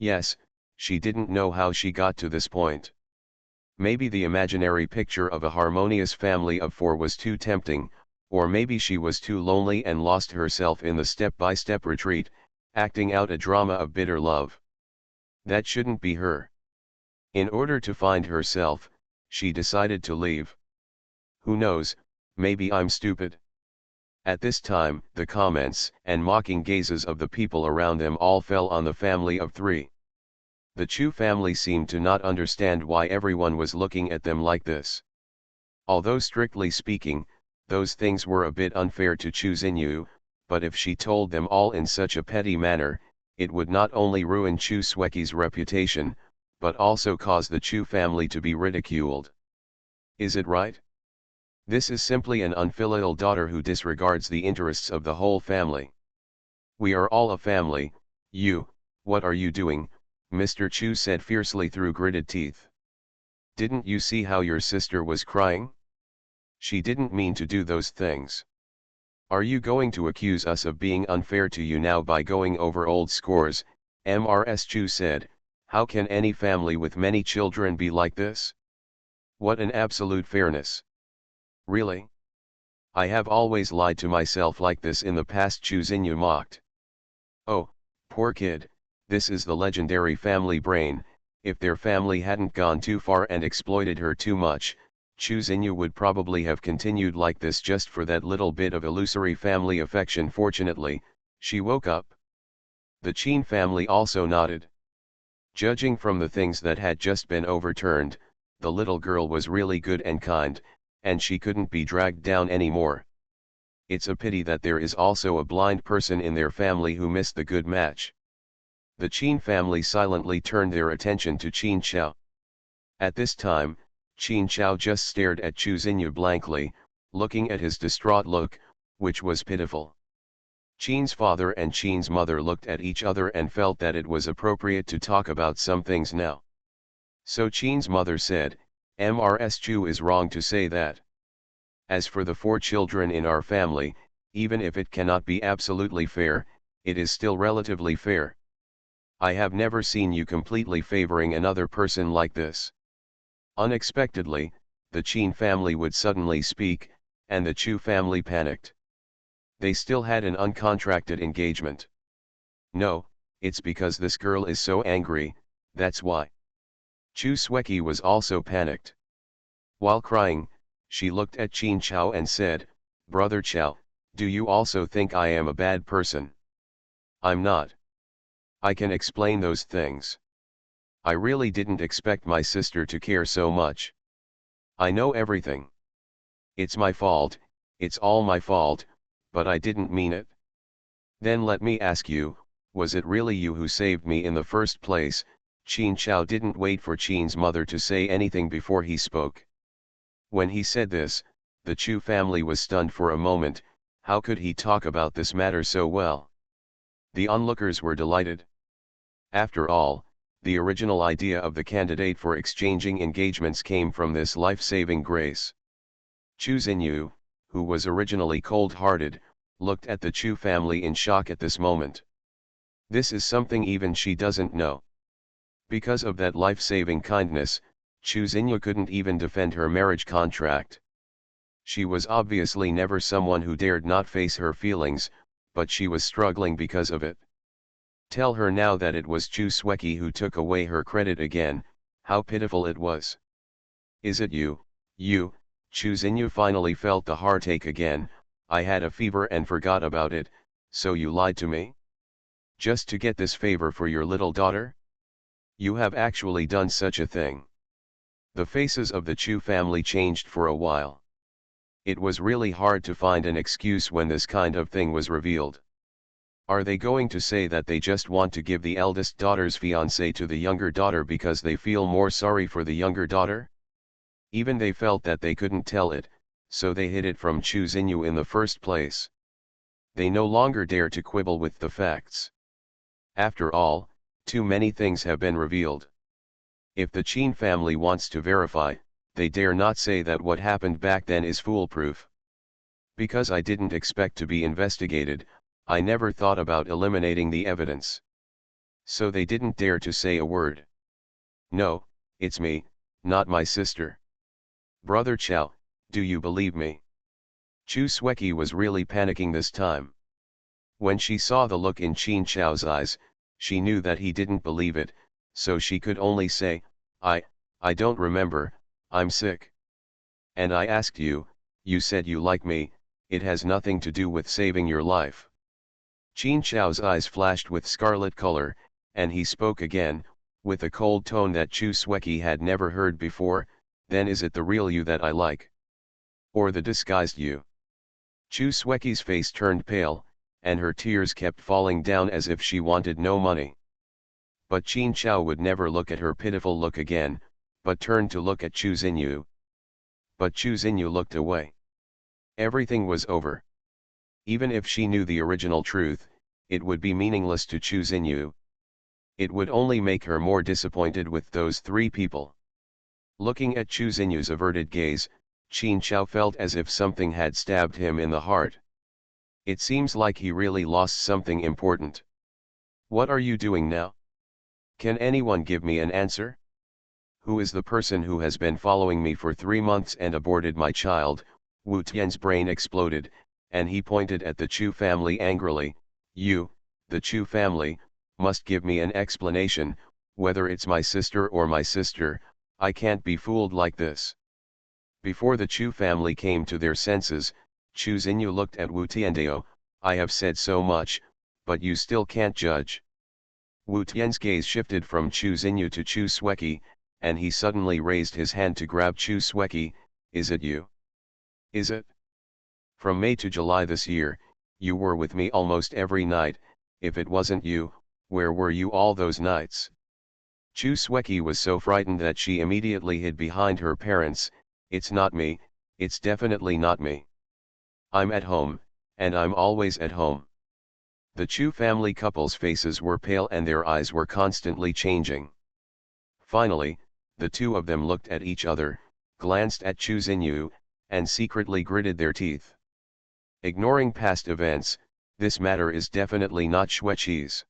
Yes, she didn't know how she got to this point. Maybe the imaginary picture of a harmonious family of four was too tempting, or maybe she was too lonely and lost herself in the step-by-step retreat, acting out a drama of bitter love. That shouldn't be her. In order to find herself, she decided to leave. Who knows, maybe I'm stupid. At this time, the comments and mocking gazes of the people around them all fell on the family of three. The Chu family seemed to not understand why everyone was looking at them like this. Although strictly speaking, those things were a bit unfair to Chu Xinyu, but if she told them all in such a petty manner, it would not only ruin Chu Sweki's reputation, but also cause the Chu family to be ridiculed. Is it right? This is simply an unfilial daughter who disregards the interests of the whole family. We are all a family. What are you doing? Mr. Chu said fiercely through gritted teeth. Didn't you see how your sister was crying? She didn't mean to do those things. Are you going to accuse us of being unfair to you now by going over old scores? Mrs. Chu said, how can any family with many children be like this? What an absolute fairness. Really? I have always lied to myself like this in the past, Chu Xinyu mocked. Oh, poor kid, this is the legendary family brain. If their family hadn't gone too far and exploited her too much, Chu Xinyu would probably have continued like this just for that little bit of illusory family affection. Fortunately, she woke up. The Qin family also nodded. Judging from the things that had just been overturned, the little girl was really good and kind, and she couldn't be dragged down anymore. It's a pity that there is also a blind person in their family who missed the good match. The Qin family silently turned their attention to Qin Xiao. At this time, Qin Xiao just stared at Chu Xinyu blankly, looking at his distraught look, which was pitiful. Qin's father and Qin's mother looked at each other and felt that it was appropriate to talk about some things now. So Qin's mother said, Mrs. Chu is wrong to say that. As for the 4 children in our family, even if it cannot be absolutely fair, it is still relatively fair. I have never seen you completely favoring another person like this. Unexpectedly, the Qin family would suddenly speak, and the Chu family panicked. They still had an uncontracted engagement. No, it's because this girl is so angry, that's why. Chu Sueki was also panicked. While crying, she looked at Qin Chao and said, "Brother Chao, do you also think I am a bad person?" "I'm not. I can explain those things. I really didn't expect my sister to care so much. I know everything. It's my fault, it's all my fault, but I didn't mean it." "Then let me ask you, was it really you who saved me in the first place?" Qin Chao didn't wait for Qin's mother to say anything before he spoke. When he said this, the Chu family was stunned for a moment. How could he talk about this matter so well? The onlookers were delighted. After all, the original idea of the candidate for exchanging engagements came from this life-saving grace. Chu Xinyu, who was originally cold-hearted, looked at the Chu family in shock at this moment. This is something even she doesn't know. Because of that life-saving kindness, Chu Xinyu couldn't even defend her marriage contract. She was obviously never someone who dared not face her feelings, but she was struggling because of it. Tell her now that it was Chu Sueki who took away her credit again, how pitiful it was. "Is it you, you?" Chu Xinyu finally felt the heartache again. "I had a fever and forgot about it, so you lied to me? Just to get this favor for your little daughter? You have actually done such a thing." The faces of the Chu family changed for a while. It was really hard to find an excuse when this kind of thing was revealed. Are they going to say that they just want to give the eldest daughter's fiancé to the younger daughter because they feel more sorry for the younger daughter? Even they felt that they couldn't tell it, so they hid it from Chu Xinyu in the first place. They no longer dare to quibble with the facts. After all, too many things have been revealed. If the Qin family wants to verify, they dare not say that what happened back then is foolproof. "Because I didn't expect to be investigated, I never thought about eliminating the evidence." So they didn't dare to say a word. "No, it's me, not my sister. Brother Chao, do you believe me?" Chu Sueki was really panicking this time. When she saw the look in Qin Chao's eyes, she knew that he didn't believe it, so she could only say, I don't remember, I'm sick. And I asked you, you said you like me, it has nothing to do with saving your life." Qin Chao's eyes flashed with scarlet color, and he spoke again, with a cold tone that Chu Sueki had never heard before. "Then is it the real you that I like? Or the disguised you?" Chu Sueki's face turned pale, and her tears kept falling down as if she wanted no money. But Qin Chao would never look at her pitiful look again, but turned to look at Chu Xinyu. But Chu Xinyu looked away. Everything was over. Even if she knew the original truth, it would be meaningless to Chu Xinyu. It would only make her more disappointed with those three people. Looking at Chu Xinyu's averted gaze, Qin Chao felt as if something had stabbed him in the heart. It seems like he really lost something important. "What are you doing now? Can anyone give me an answer? Who is the person who has been following me for 3 months and aborted my child?" Wu Tian's brain exploded, and he pointed at the Chu family angrily. "You, the Chu family, must give me an explanation, whether it's my sister or my sister. I can't be fooled like this." Before the Chu family came to their senses, Chu Xinyu looked at Wu Tiandao. "I have said so much, but you still can't judge." Wu Tian's gaze shifted from Chu Xinyu to Chu Sueki, and he suddenly raised his hand to grab Chu Sueki. "Is it you? Is it? From May to July this year, you were with me almost every night. If it wasn't you, where were you all those nights?" Chu Sueki was so frightened that she immediately hid behind her parents. "It's not me, it's definitely not me. I'm at home, and I'm always at home." The Chu family couple's faces were pale and their eyes were constantly changing. Finally, the two of them looked at each other, glanced at Chu Xinyu, and secretly gritted their teeth. Ignoring past events, this matter is definitely not Xueqi's.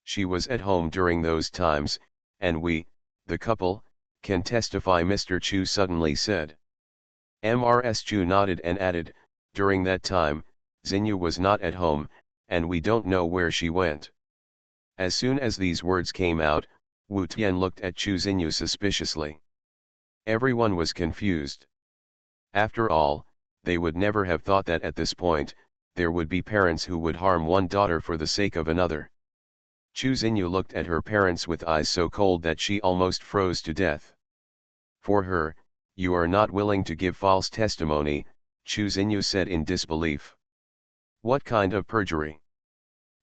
She was at home during those times, and we, the couple, can testify, Mr. Chu suddenly said. Mrs. Chu nodded and added, "During that time, Xinyu was not at home, and we don't know where she went. As soon as these words came out, Wu Tian looked at Chu Xinyu suspiciously. Everyone was confused. After all, they would never have thought that at this point, there would be parents who would harm one daughter for the sake of another. Chu Xinyu looked at her parents with eyes so cold that she almost froze to death. For her, "You are not willing to give false testimony," Chu Xinyu said in disbelief. "What kind of perjury?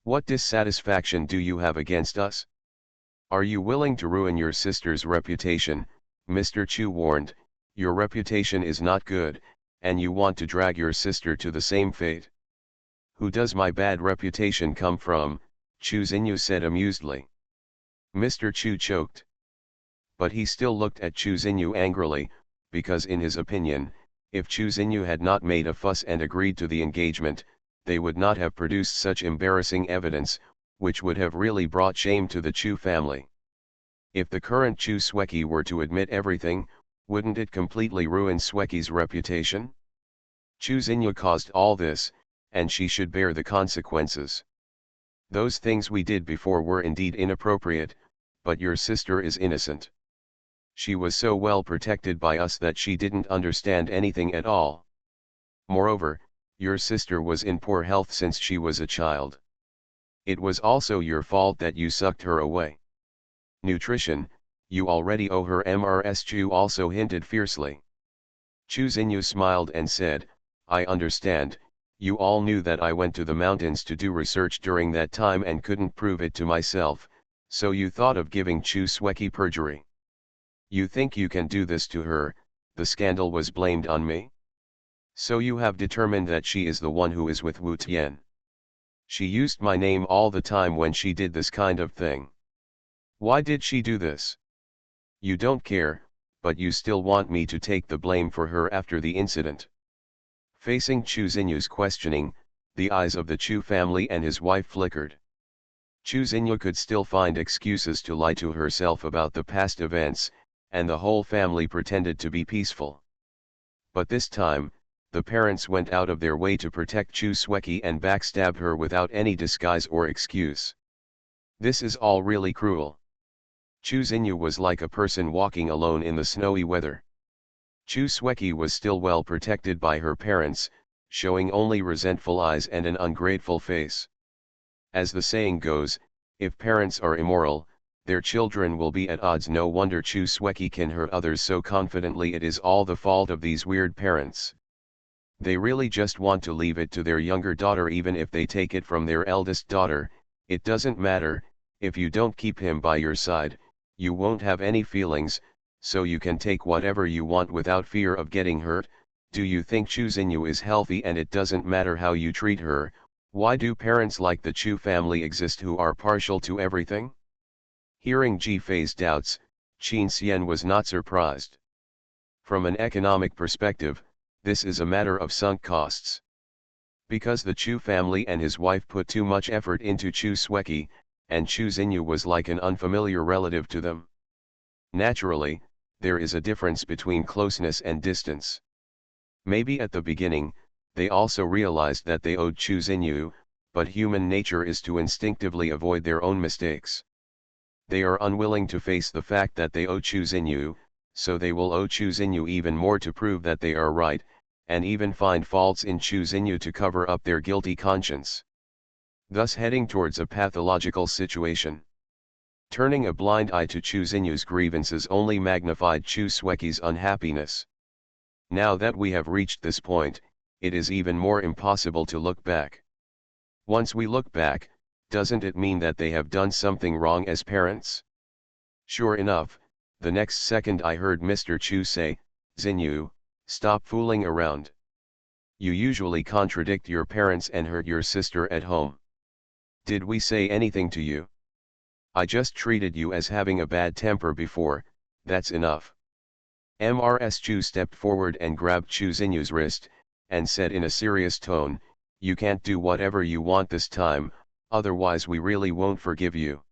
What dissatisfaction do you have against us? Are you willing to ruin your sister's reputation?" Mr. Chu warned. "Your reputation is not good, and you want to drag your sister to the same fate." "Who does my bad reputation come from?" Chu Xinyu said amusedly. Mr. Chu choked. But he still looked at Chu Xinyu angrily, because in his opinion, if Chu Xinyu had not made a fuss and agreed to the engagement, they would not have produced such embarrassing evidence, which would have really brought shame to the Chu family. If the current Chu Xueki were to admit everything, wouldn't it completely ruin Xueki's reputation? Chu Xinyu caused all this, and she should bear the consequences. Those things we did before were indeed inappropriate, but your sister is innocent. She was so well protected by us that she didn't understand anything at all. Moreover, your sister was in poor health since she was a child. It was also your fault that you sucked her away. Nutrition, you already owe her. Mrs. Chu also hinted fiercely. Chu Xinyu smiled and said, "I understand. You all knew that I went to the mountains to do research during that time and couldn't prove it to myself, so you thought of giving Chu Xueki perjury. You think you can do this to her, the scandal was blamed on me? So you have determined that she is the one who is with Wu Tian. She used my name all the time when she did this kind of thing. Why did she do this? You don't care, but you still want me to take the blame for her after the incident." Facing Chu Xinyu's questioning, the eyes of the Chu family and his wife flickered. Chu Xinyu could still find excuses to lie to herself about the past events, and the whole family pretended to be peaceful. But this time, the parents went out of their way to protect Chu Xueki and backstab her without any disguise or excuse. This is all really cruel. Chu Xinyu was like a person walking alone in the snowy weather. Chu Xueki was still well protected by her parents, showing only resentful eyes and an ungrateful face. As the saying goes, if parents are immoral, their children will be at odds. No wonder Chu Xueki can hurt others so confidently. It is all the fault of these weird parents. They really just want to leave it to their younger daughter. Even if they take it from their eldest daughter, it doesn't matter. If you don't keep him by your side, you won't have any feelings, so you can take whatever you want without fear of getting hurt. Do you think Chu Xinyu is healthy and it doesn't matter how you treat her? Why do parents like the Chu family exist who are partial to everything? Hearing Ji Fei's doubts, Qin Xian was not surprised. From an economic perspective, this is a matter of sunk costs. Because the Chu family and his wife put too much effort into Chu Xueki, and Chu Xinyu was like an unfamiliar relative to them. Naturally, there is a difference between closeness and distance. Maybe at the beginning, they also realized that they owed Chu Xinyu, but human nature is to instinctively avoid their own mistakes. They are unwilling to face the fact that they owe Chu Xinyu, so they will owe Chu Xinyu even more to prove that they are right, and even find faults in Chu Xinyu to cover up their guilty conscience. Thus heading towards a pathological situation. Turning a blind eye to Chu Xinyu's grievances only magnified Chu Xueki's unhappiness. Now that we have reached this point, it is even more impossible to look back. Once we look back, doesn't it mean that they have done something wrong as parents? Sure enough, the next second I heard Mr. Chu say, "Xinyu, stop fooling around. You usually contradict your parents and hurt your sister at home. Did we say anything to you? I just treated you as having a bad temper before, that's enough." Mrs. Chu stepped forward and grabbed Chu Xinyu's wrist, and said in a serious tone, "You can't do whatever you want this time, otherwise we really won't forgive you.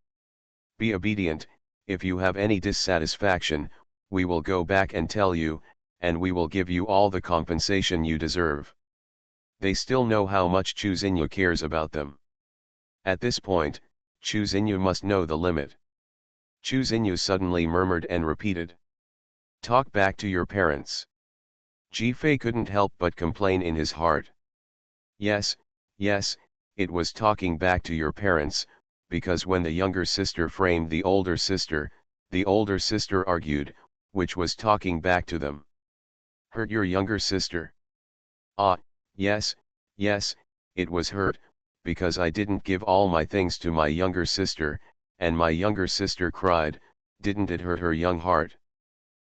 Be obedient. If you have any dissatisfaction, we will go back and tell you, and we will give you all the compensation you deserve." They still know how much Chu Xinyu cares about them. At this point, Chu Xinyu must know the limit. Chu Xinyu suddenly murmured and repeated. Talk back to your parents. Ji Fei couldn't help but complain in his heart. Yes, yes, it was talking back to your parents, because when the younger sister framed the older sister argued, which was talking back to them. Hurt your younger sister? Ah, yes, yes, it was hurt, because I didn't give all my things to my younger sister, and my younger sister cried. Didn't it hurt her young heart?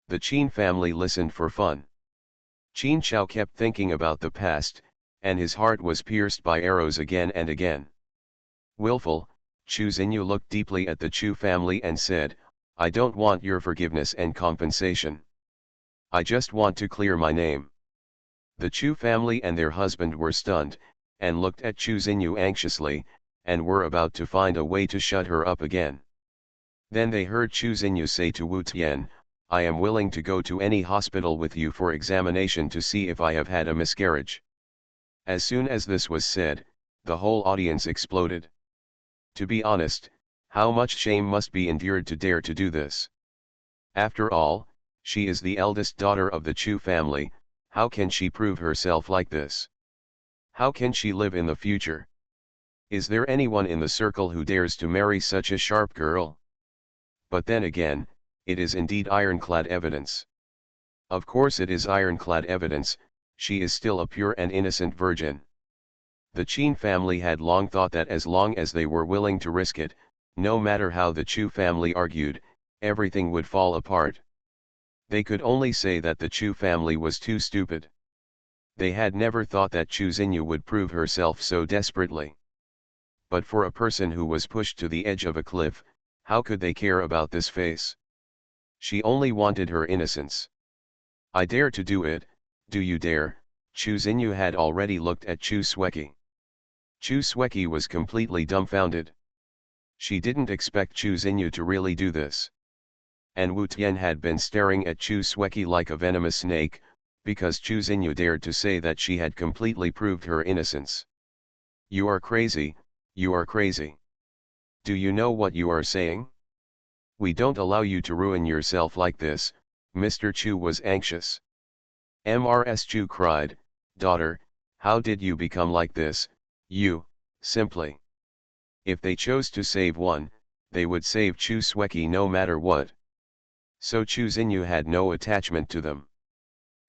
The Qin family listened for fun. Qin Chao kept thinking about the past, and his heart was pierced by arrows again and again. Willful, Chu Xinyu looked deeply at the Chu family and said, I don't want your forgiveness and compensation. I just want to clear my name. The Chu family and their husband were stunned, and looked at Chu Xinyu anxiously, and were about to find a way to shut her up again. Then they heard Chu Xinyu say to Wu Tian, I am willing to go to any hospital with you for examination to see if I have had a miscarriage. As soon as this was said, the whole audience exploded. To be honest, how much shame must be endured to dare to do this? After all, she is the eldest daughter of the Chu family. How can she prove herself like this? How can she live in the future? Is there anyone in the circle who dares to marry such a sharp girl? But then again, it is indeed ironclad evidence. Of course it is ironclad evidence, she is still a pure and innocent virgin. The Qin family had long thought that as long as they were willing to risk it, no matter how the Chu family argued, everything would fall apart. They could only say that the Chu family was too stupid. They had never thought that Chu Xinyu would prove herself so desperately. But for a person who was pushed to the edge of a cliff, how could they care about this face? She only wanted her innocence. I dare to do it, do you dare? Chu Xinyu had already looked at Chu Xueki. Chu Xueki was completely dumbfounded. She didn't expect Chu Xinyu to really do this. And Wu Tian had been staring at Chu Xueki like a venomous snake, because Chu Xinyu dared to say that she had completely proved her innocence. You are crazy, you are crazy. Do you know what you are saying? We don't allow you to ruin yourself like this. Mr. Chu was anxious. Mrs. Chu cried, daughter, how did you become like this? You, simply. If they chose to save one, they would save Chu Xueki no matter what. So Chu Xinyu had no attachment to them.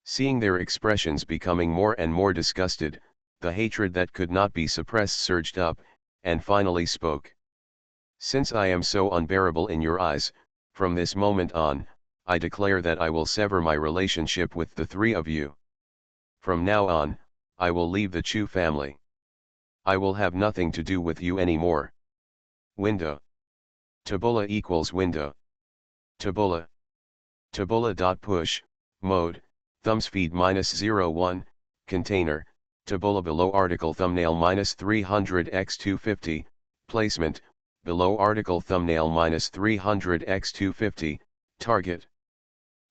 Seeing their expressions becoming more and more disgusted, the hatred that could not be suppressed surged up, and finally spoke. Since I am so unbearable in your eyes, from this moment on, I declare that I will sever my relationship with the three of you. From now on, I will leave the Chu family. I will have nothing to do with you anymore. Window. Tabula equals window. Tabula. Tabula.push, mode, thumbspeed -01, container, tabula below article thumbnail -300x250, placement, below article thumbnail -300x250, target.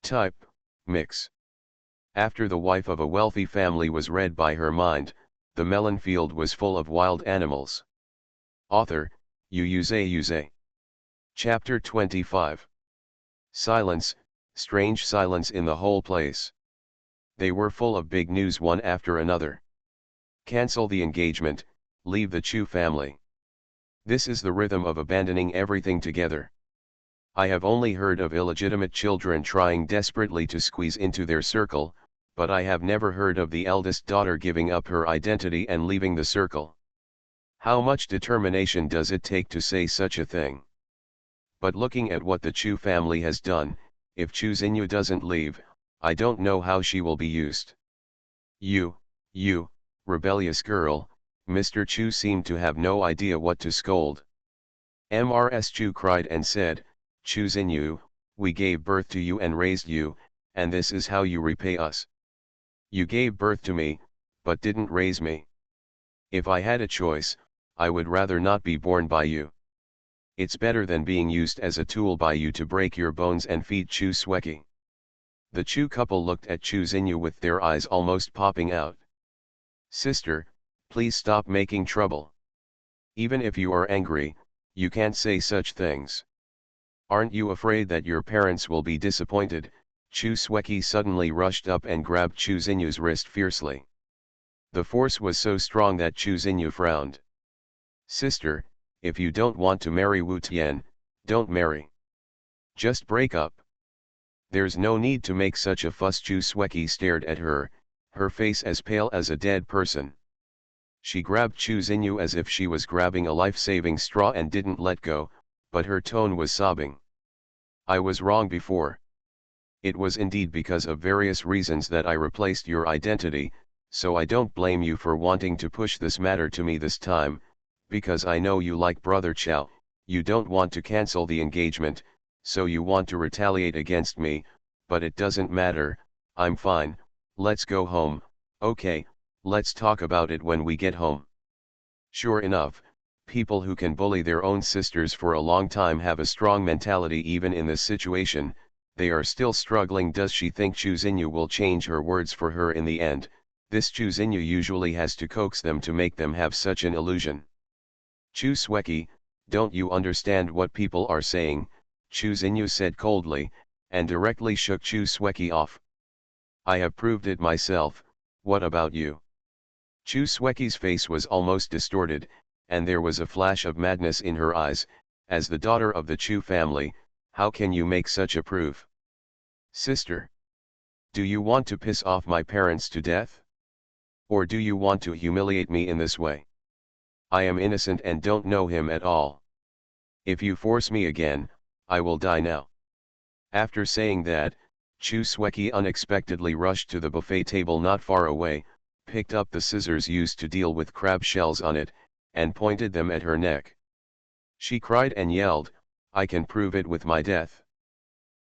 Type, mix. After the wife of a wealthy family was read by her mind, the melon field was full of wild animals. Author, Yu. Chapter 25. Silence, strange silence in the whole place. They were full of big news one after another. Cancel the engagement, leave the Chu family. This is the rhythm of abandoning everything together. I have only heard of illegitimate children trying desperately to squeeze into their circle, but I have never heard of the eldest daughter giving up her identity and leaving the circle. How much determination does it take to say such a thing? But looking at what the Chu family has done, if Chu Xinyu doesn't leave, I don't know how she will be used. You, rebellious girl, Mr. Chu seemed to have no idea what to scold. Mrs. Chu cried and said, Chu Xinyu, we gave birth to you and raised you, and this is how you repay us. You gave birth to me, but didn't raise me. If I had a choice, I would rather not be born by you. It's better than being used as a tool by you to break your bones and feed Chu Xueki. The Chu couple looked at Chu Xinyu with their eyes almost popping out. Sister, please stop making trouble. Even if you are angry, you can't say such things. Aren't you afraid that your parents will be disappointed? Chu Sweki suddenly rushed up and grabbed Chu Xinyu's wrist fiercely. The force was so strong that Chu Xinyu frowned. Sister, if you don't want to marry Wu Tian, don't marry. Just break up. There's no need to make such a fuss. Chu Sweki stared at her, her face as pale as a dead person. She grabbed Chu Xinyu as if she was grabbing a life-saving straw and didn't let go, but her tone was sobbing. I was wrong before. It was indeed because of various reasons that I replaced your identity, so I don't blame you for wanting to push this matter to me this time, because I know you like Brother Chao, you don't want to cancel the engagement, so you want to retaliate against me, but it doesn't matter, I'm fine, let's go home, okay, let's talk about it when we get home. Sure enough, people who can bully their own sisters for a long time have a strong mentality. Even in this situation, they are still struggling. Does she think Chu Xinyu will change her words for her in the end? This Chu Xinyu usually has to coax them to make them have such an illusion. Chu Sweki, don't you understand what people are saying? Chu Xinyu said coldly, and directly shook Chu Sweki off. I have proved it myself, what about you? Chu Sweki's face was almost distorted, and there was a flash of madness in her eyes. As the daughter of the Chu family, how can you make such a proof? Sister, do you want to piss off my parents to death? Or do you want to humiliate me in this way? I am innocent and don't know him at all. If you force me again, I will die now. After saying that, Chu Sweki unexpectedly rushed to the buffet table not far away, picked up the scissors used to deal with crab shells on it, and pointed them at her neck. She cried and yelled, I can prove it with my death.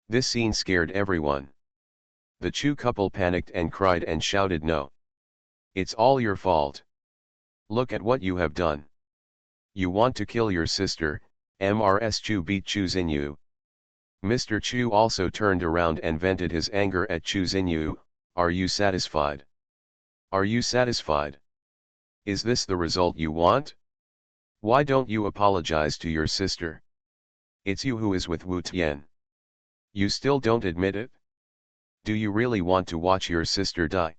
This scene scared everyone. The Chu couple panicked and cried and shouted, no. It's all your fault. Look at what you have done. You want to kill your sister. Mrs. Chu beat Chu Xinyu. Mr. Chu also turned around and vented his anger at Chu Xinyu. Are you satisfied? Are you satisfied? Is this the result you want? Why don't you apologize to your sister? It's you who is with Wu Tian. You still don't admit it? Do you really want to watch your sister die?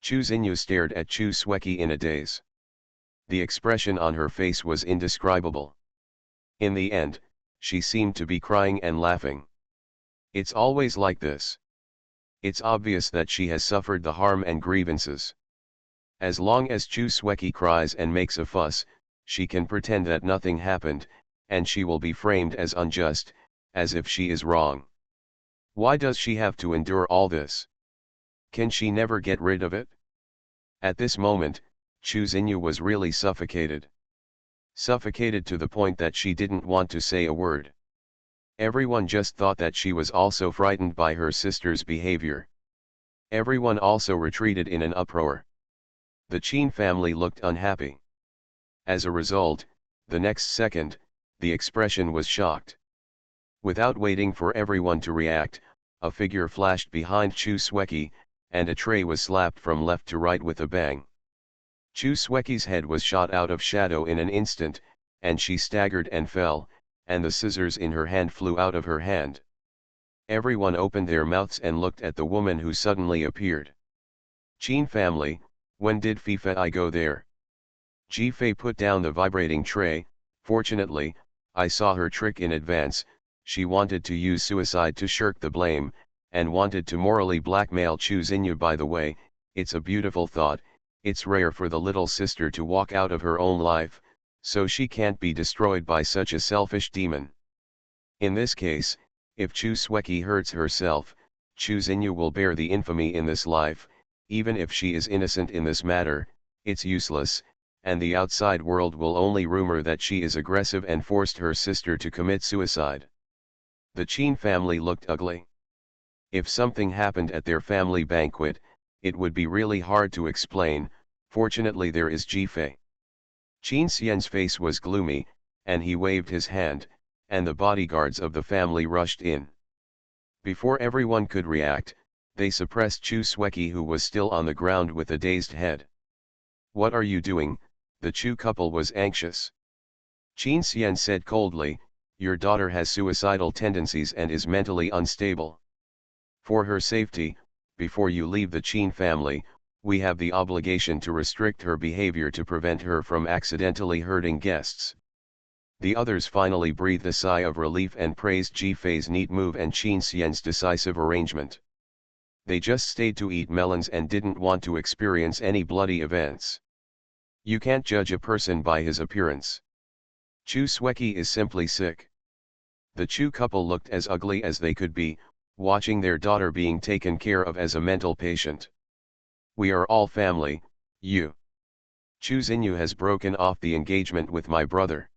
Chu Xinyu stared at Chu Sweki in a daze. The expression on her face was indescribable. In the end, she seemed to be crying and laughing. It's always like this. It's obvious that she has suffered the harm and grievances. As long as Chu Sweki cries and makes a fuss, she can pretend that nothing happened, and she will be framed as unjust, as if she is wrong. Why does she have to endure all this? Can she never get rid of it? At this moment, Chu Xinyu was really suffocated. Suffocated to the point that she didn't want to say a word. Everyone just thought that she was also frightened by her sister's behavior. Everyone also retreated in an uproar. The Qin family looked unhappy. As a result, the next second, the expression was shocked. Without waiting for everyone to react, a figure flashed behind Chu Sweki, and a tray was slapped from left to right with a bang. Chu Sweki's head was shot out of shadow in an instant, and she staggered and fell, and the scissors in her hand flew out of her hand. Everyone opened their mouths and looked at the woman who suddenly appeared. Qin family, when did Fei go there? Ji Fei put down the vibrating tray. Fortunately, I saw her trick in advance. She wanted to use suicide to shirk the blame, and wanted to morally blackmail Chu Xinyu. By the way, it's a beautiful thought. It's rare for the little sister to walk out of her own life, so she can't be destroyed by such a selfish demon. In this case, if Chu Sweki hurts herself, Chu Xinyu will bear the infamy in this life. Even if she is innocent in this matter, it's useless, and the outside world will only rumor that she is aggressive and forced her sister to commit suicide. The Qin family looked ugly. If something happened at their family banquet, it would be really hard to explain. Fortunately there is Ji Fei. Qin Xian's face was gloomy, and he waved his hand, and the bodyguards of the family rushed in. Before everyone could react, they suppressed Chu Sweki, who was still on the ground with a dazed head. What are you doing? The Chu couple was anxious. Qin Xian said coldly, your daughter has suicidal tendencies and is mentally unstable. For her safety, before you leave the Qin family, we have the obligation to restrict her behavior to prevent her from accidentally hurting guests. The others finally breathed a sigh of relief and praised Ji Fei's neat move and Qin Xian's decisive arrangement. They just stayed to eat melons and didn't want to experience any bloody events. You can't judge a person by his appearance. Chu Sueki is simply sick. The Chu couple looked as ugly as they could be, watching their daughter being taken care of as a mental patient. We are all family, you. Chu Xinyu has broken off the engagement with my brother.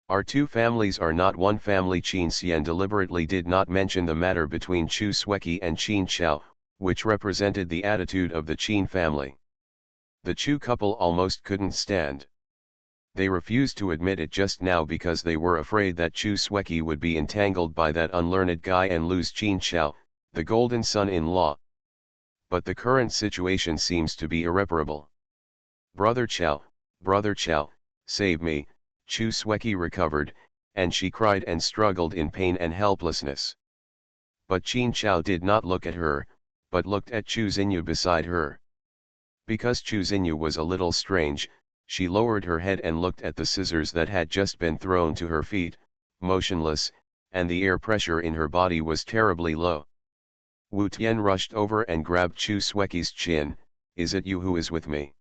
Our two families are not one family. Qin Xian deliberately did not mention the matter between Chu Sueki and Qin Xiao, which represented the attitude of the Qin family. The Chu couple almost couldn't stand. They refused to admit it just now because they were afraid that Chu Sueki would be entangled by that unlearned guy and lose Qin Xiao, the golden son-in-law. But the current situation seems to be irreparable. Brother Xiao, save me. Chu Sueki recovered, and she cried and struggled in pain and helplessness. But Qin Xiao did not look at her, but looked at Chu Xinyu beside her. Because Chu Xinyu was a little strange, she lowered her head and looked at the scissors that had just been thrown to her feet, motionless, and the air pressure in her body was terribly low. Wu Tian rushed over and grabbed Chu Sueki's chin. Is it you who is with me?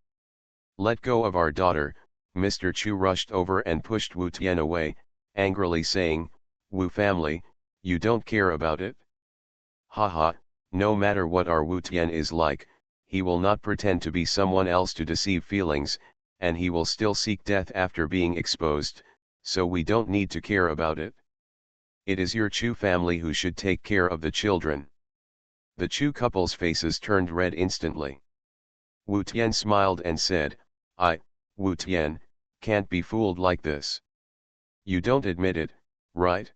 Let go of our daughter. Mr. Chu rushed over and pushed Wu Tian away, angrily saying, Wu family, you don't care about it? Haha, no matter what our Wu Tian is like, he will not pretend to be someone else to deceive feelings, and he will still seek death after being exposed, so we don't need to care about it. It is your Chu family who should take care of the children. The Chu couple's faces turned red instantly. Wu Tian smiled and said, Wu Tian, can't be fooled like this. You don't admit it, right?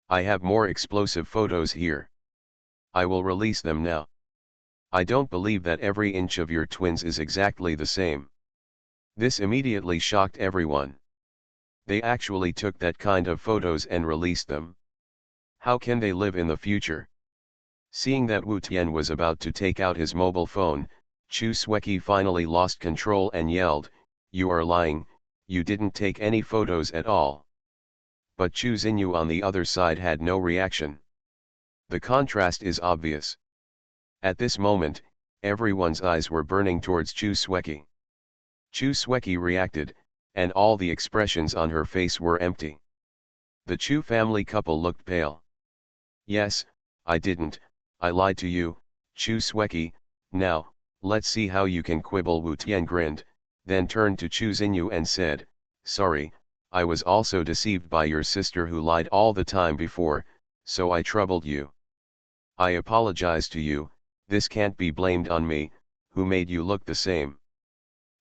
I have more explosive photos here. I will release them now. I don't believe that every inch of your twins is exactly the same. This immediately shocked everyone. They actually took that kind of photos and released them. How can they live in the future? Seeing that Wu Tian was about to take out his mobile phone, Chu Sueki finally lost control and yelled, You are lying, you didn't take any photos at all. But Chu Xinyu on the other side had no reaction. The contrast is obvious. At this moment, everyone's eyes were burning towards Chu Sueki. Chu Sueki reacted, and all the expressions on her face were empty. The Chu family couple looked pale. Yes, I didn't, I lied to you, Chu Sueki. Now, let's see how you can quibble. Wu Tian grinned, then turned to Chu Xinyu and said, Sorry, I was also deceived by your sister who lied all the time before, so I troubled you. I apologize to you, this can't be blamed on me, who made you look the same.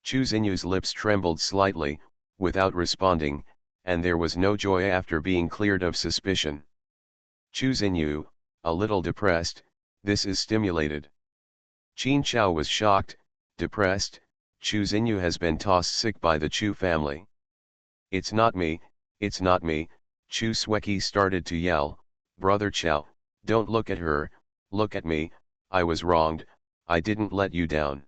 Chu Xinyu's lips trembled slightly, without responding, and there was no joy after being cleared of suspicion. Chu Xinyu, a little depressed, this is stimulated. Qin Xiao was shocked, depressed, Chu Xinyu has been tossed sick by the Chu family. It's not me, Chu Sueki started to yell, Brother Xiao, don't look at her, look at me, I was wronged, I didn't let you down.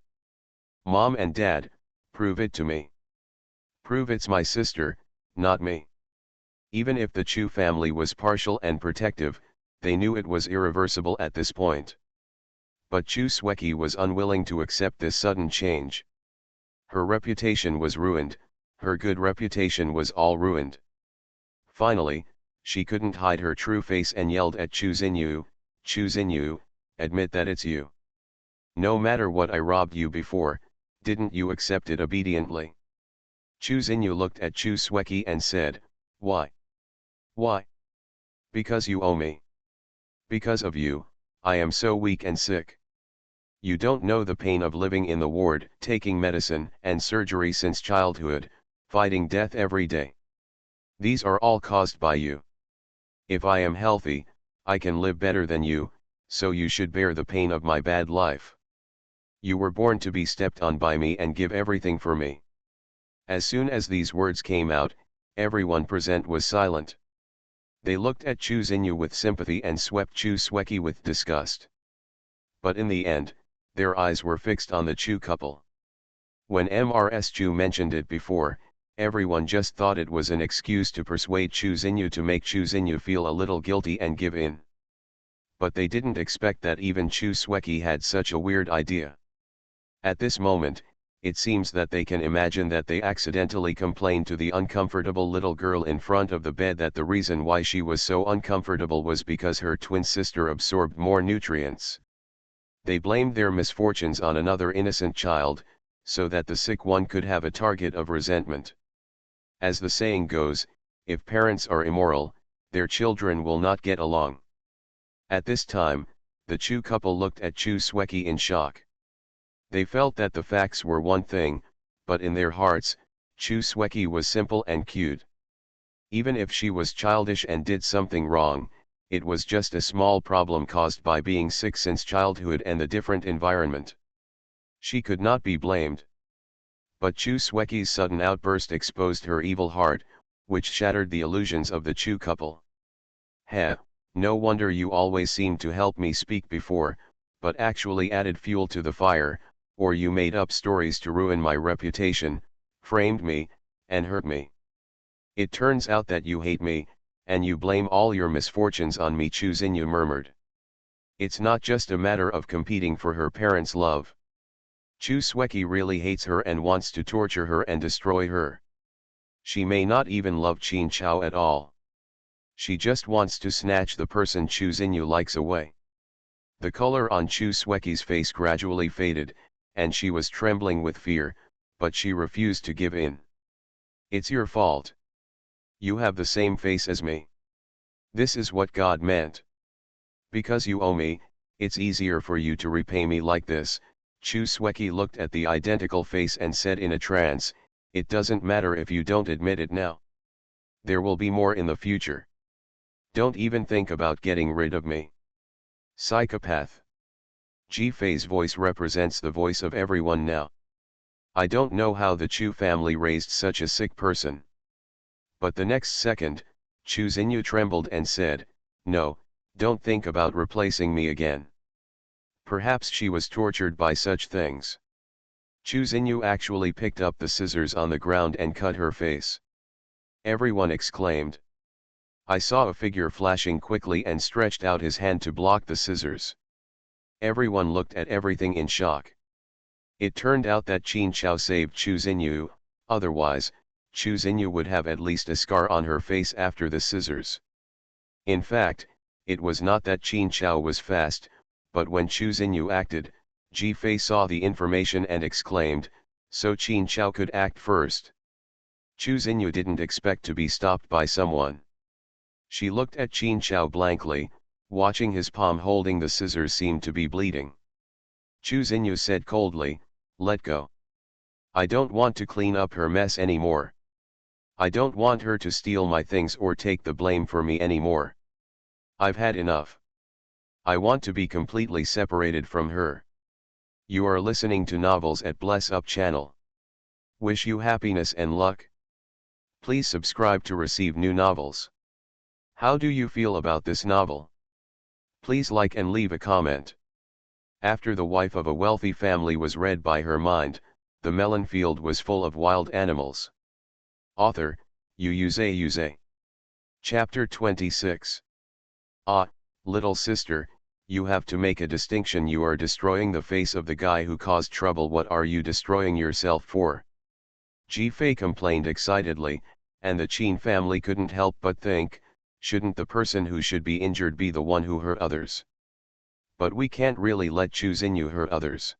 Mom and Dad, prove it to me. Prove it's my sister, not me. Even if the Chu family was partial and protective, they knew it was irreversible at this point. But Chu Sueki was unwilling to accept this sudden change. Her reputation was ruined, her good reputation was all ruined. Finally, she couldn't hide her true face and yelled at Chu Xinyu, admit that it's you. No matter what I robbed you before, didn't you accept it obediently? Chu Xinyu looked at Chu Sueki and said, Why? Why? Because you owe me. Because of you, I am so weak and sick. You don't know the pain of living in the ward, taking medicine and surgery since childhood, fighting death every day. These are all caused by you. If I am healthy, I can live better than you, so you should bear the pain of my bad life. You were born to be stepped on by me and give everything for me. As soon as these words came out, everyone present was silent. They looked at Chu Xinyu with sympathy and swept Chu Sueki with disgust. But in the end, their eyes were fixed on the Chu couple. When Mrs. Chu mentioned it before, everyone just thought it was an excuse to persuade Chu Xinyu to make Chu Xinyu feel a little guilty and give in. But they didn't expect that even Chu Sueki had such a weird idea. At this moment, it seems that they can imagine that they accidentally complained to the uncomfortable little girl in front of the bed that the reason why she was so uncomfortable was because her twin sister absorbed more nutrients. They blamed their misfortunes on another innocent child, so that the sick one could have a target of resentment. As the saying goes, if parents are immoral, their children will not get along. At this time, the Chu couple looked at Chu Sueki in shock. They felt that the facts were one thing, but in their hearts, Chu Sueki was simple and cute. Even if she was childish and did something wrong, it was just a small problem caused by being sick since childhood and the different environment. She could not be blamed. But Chu Sueki's sudden outburst exposed her evil heart, which shattered the illusions of the Chu couple. Heh, no wonder you always seemed to help me speak before, but actually added fuel to the fire, or you made up stories to ruin my reputation, framed me, and hurt me. It turns out that you hate me, and you blame all your misfortunes on me, Chu Xinyu murmured. It's not just a matter of competing for her parents' love. Chu Sueki really hates her and wants to torture her and destroy her. She may not even love Qin Chao at all. She just wants to snatch the person Chu Xinyu likes away. The color on Chu Sueki's face gradually faded, and she was trembling with fear, but she refused to give in. It's your fault. You have the same face as me. This is what God meant. Because you owe me, it's easier for you to repay me like this. Chu Sueki looked at the identical face and said in a trance, it doesn't matter if you don't admit it now. There will be more in the future. Don't even think about getting rid of me. Psychopath. Ji Fei's voice represents the voice of everyone now. I don't know how the Chu family raised such a sick person. But the next second, Chu Xinyu trembled and said, no, don't think about replacing me again. Perhaps she was tortured by such things. Chu Xinyu actually picked up the scissors on the ground and cut her face. Everyone exclaimed. I saw a figure flashing quickly and stretched out his hand to block the scissors. Everyone looked at everything in shock. It turned out that Qin Chao saved Chu Xinyu, otherwise, Chu Xinyu would have at least a scar on her face after the scissors. In fact, it was not that Qin Chao was fast, but when Chu Xinyu acted, Ji Fei saw the information and exclaimed, so Qin Chao could act first. Chu Xinyu didn't expect to be stopped by someone. She looked at Qin Chao blankly, watching his palm holding the scissors seemed to be bleeding. Chu Xinyu said coldly, let go. I don't want to clean up her mess anymore. I don't want her to steal my things or take the blame for me anymore. I've had enough. I want to be completely separated from her. You are listening to Novels at Bless Up channel. Wish you happiness and luck. Please subscribe to receive new novels. How do you feel about this novel? Please like and leave a comment. After the wife of a wealthy family was read by her mind, the melon field was full of wild animals. Author, Xuanhuan. Chapter 26. Ah, little sister, you have to make a distinction. You are destroying the face of the guy who caused trouble. What are you destroying yourself for? Ji Fei complained excitedly, and the Qin family couldn't help but think, shouldn't the person who should be injured be the one who hurt others? But we can't really let Chu Xinyu hurt others.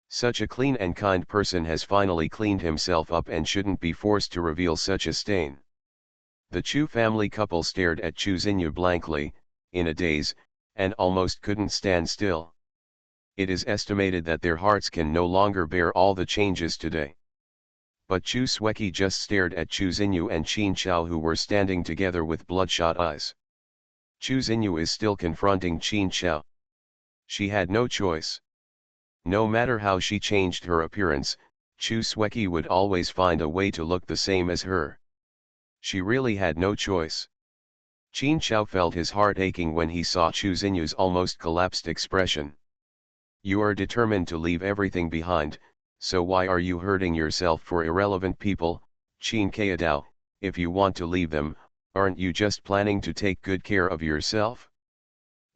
Such a clean and kind person has finally cleaned himself up and shouldn't be forced to reveal such a stain. The Chu family couple stared at Chu Xinyu blankly, in a daze, and almost couldn't stand still. It is estimated that their hearts can no longer bear all the changes today. But Chu Sueki just stared at Chu Xinyu and Qin Chao, who were standing together with bloodshot eyes. Chu Xinyu is still confronting Qin Chao. She had no choice. No matter how she changed her appearance, Chu Sweki would always find a way to look the same as her. She really had no choice. Qin Chao felt his heart aching when he saw Chu Xinyu's almost collapsed expression. You are determined to leave everything behind, so why are you hurting yourself for irrelevant people, Qin Kaidao? If you want to leave them, aren't you just planning to take good care of yourself?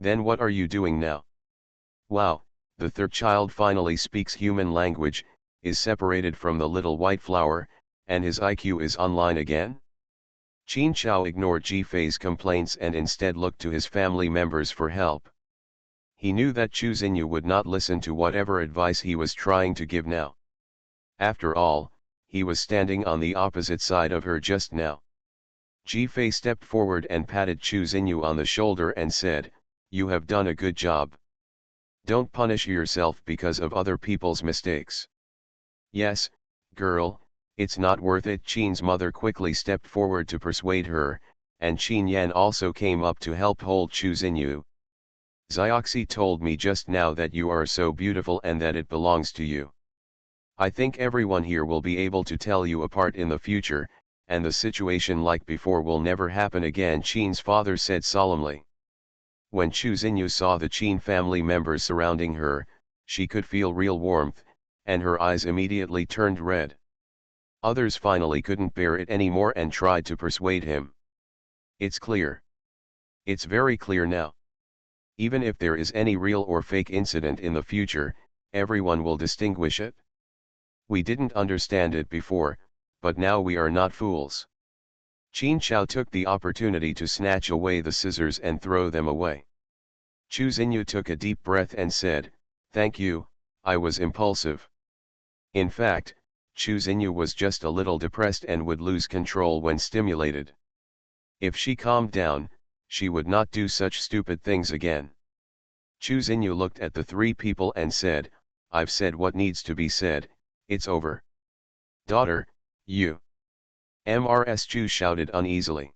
Then what are you doing now? Wow, the third child finally speaks human language, is separated from the little white flower, and his IQ is online again? Qin Chao ignored Ji Fei's complaints and instead looked to his family members for help. He knew that Chu Xinyu would not listen to whatever advice he was trying to give now. After all, he was standing on the opposite side of her just now. Ji Fei stepped forward and patted Chu Xinyu on the shoulder and said, "You have done a good job. Don't punish yourself because of other people's mistakes." "Yes, girl, it's not worth it." Qin's mother quickly stepped forward to persuade her, and Qin Yan also came up to help hold Chu Xinyu. "Zioxi told me just now that you are so beautiful and that it belongs to you. I think everyone here will be able to tell you apart in the future, and the situation like before will never happen again," Qin's father said solemnly. When Chu Xinyu saw the Qin family members surrounding her, she could feel real warmth, and her eyes immediately turned red. Others finally couldn't bear it anymore and tried to persuade him. "It's clear. It's very clear now. Even if there is any real or fake incident in the future, everyone will distinguish it. We didn't understand it before, but now we are not fools." Qin Chao took the opportunity to snatch away the scissors and throw them away. Chu Xinyu took a deep breath and said, "Thank you, I was impulsive." In fact, Chu Xinyu was just a little depressed and would lose control when stimulated. If she calmed down, she would not do such stupid things again. Chu Xinyu looked at the three people and said, "I've said what needs to be said, it's over." "Daughter, you." Mrs. Chu shouted uneasily.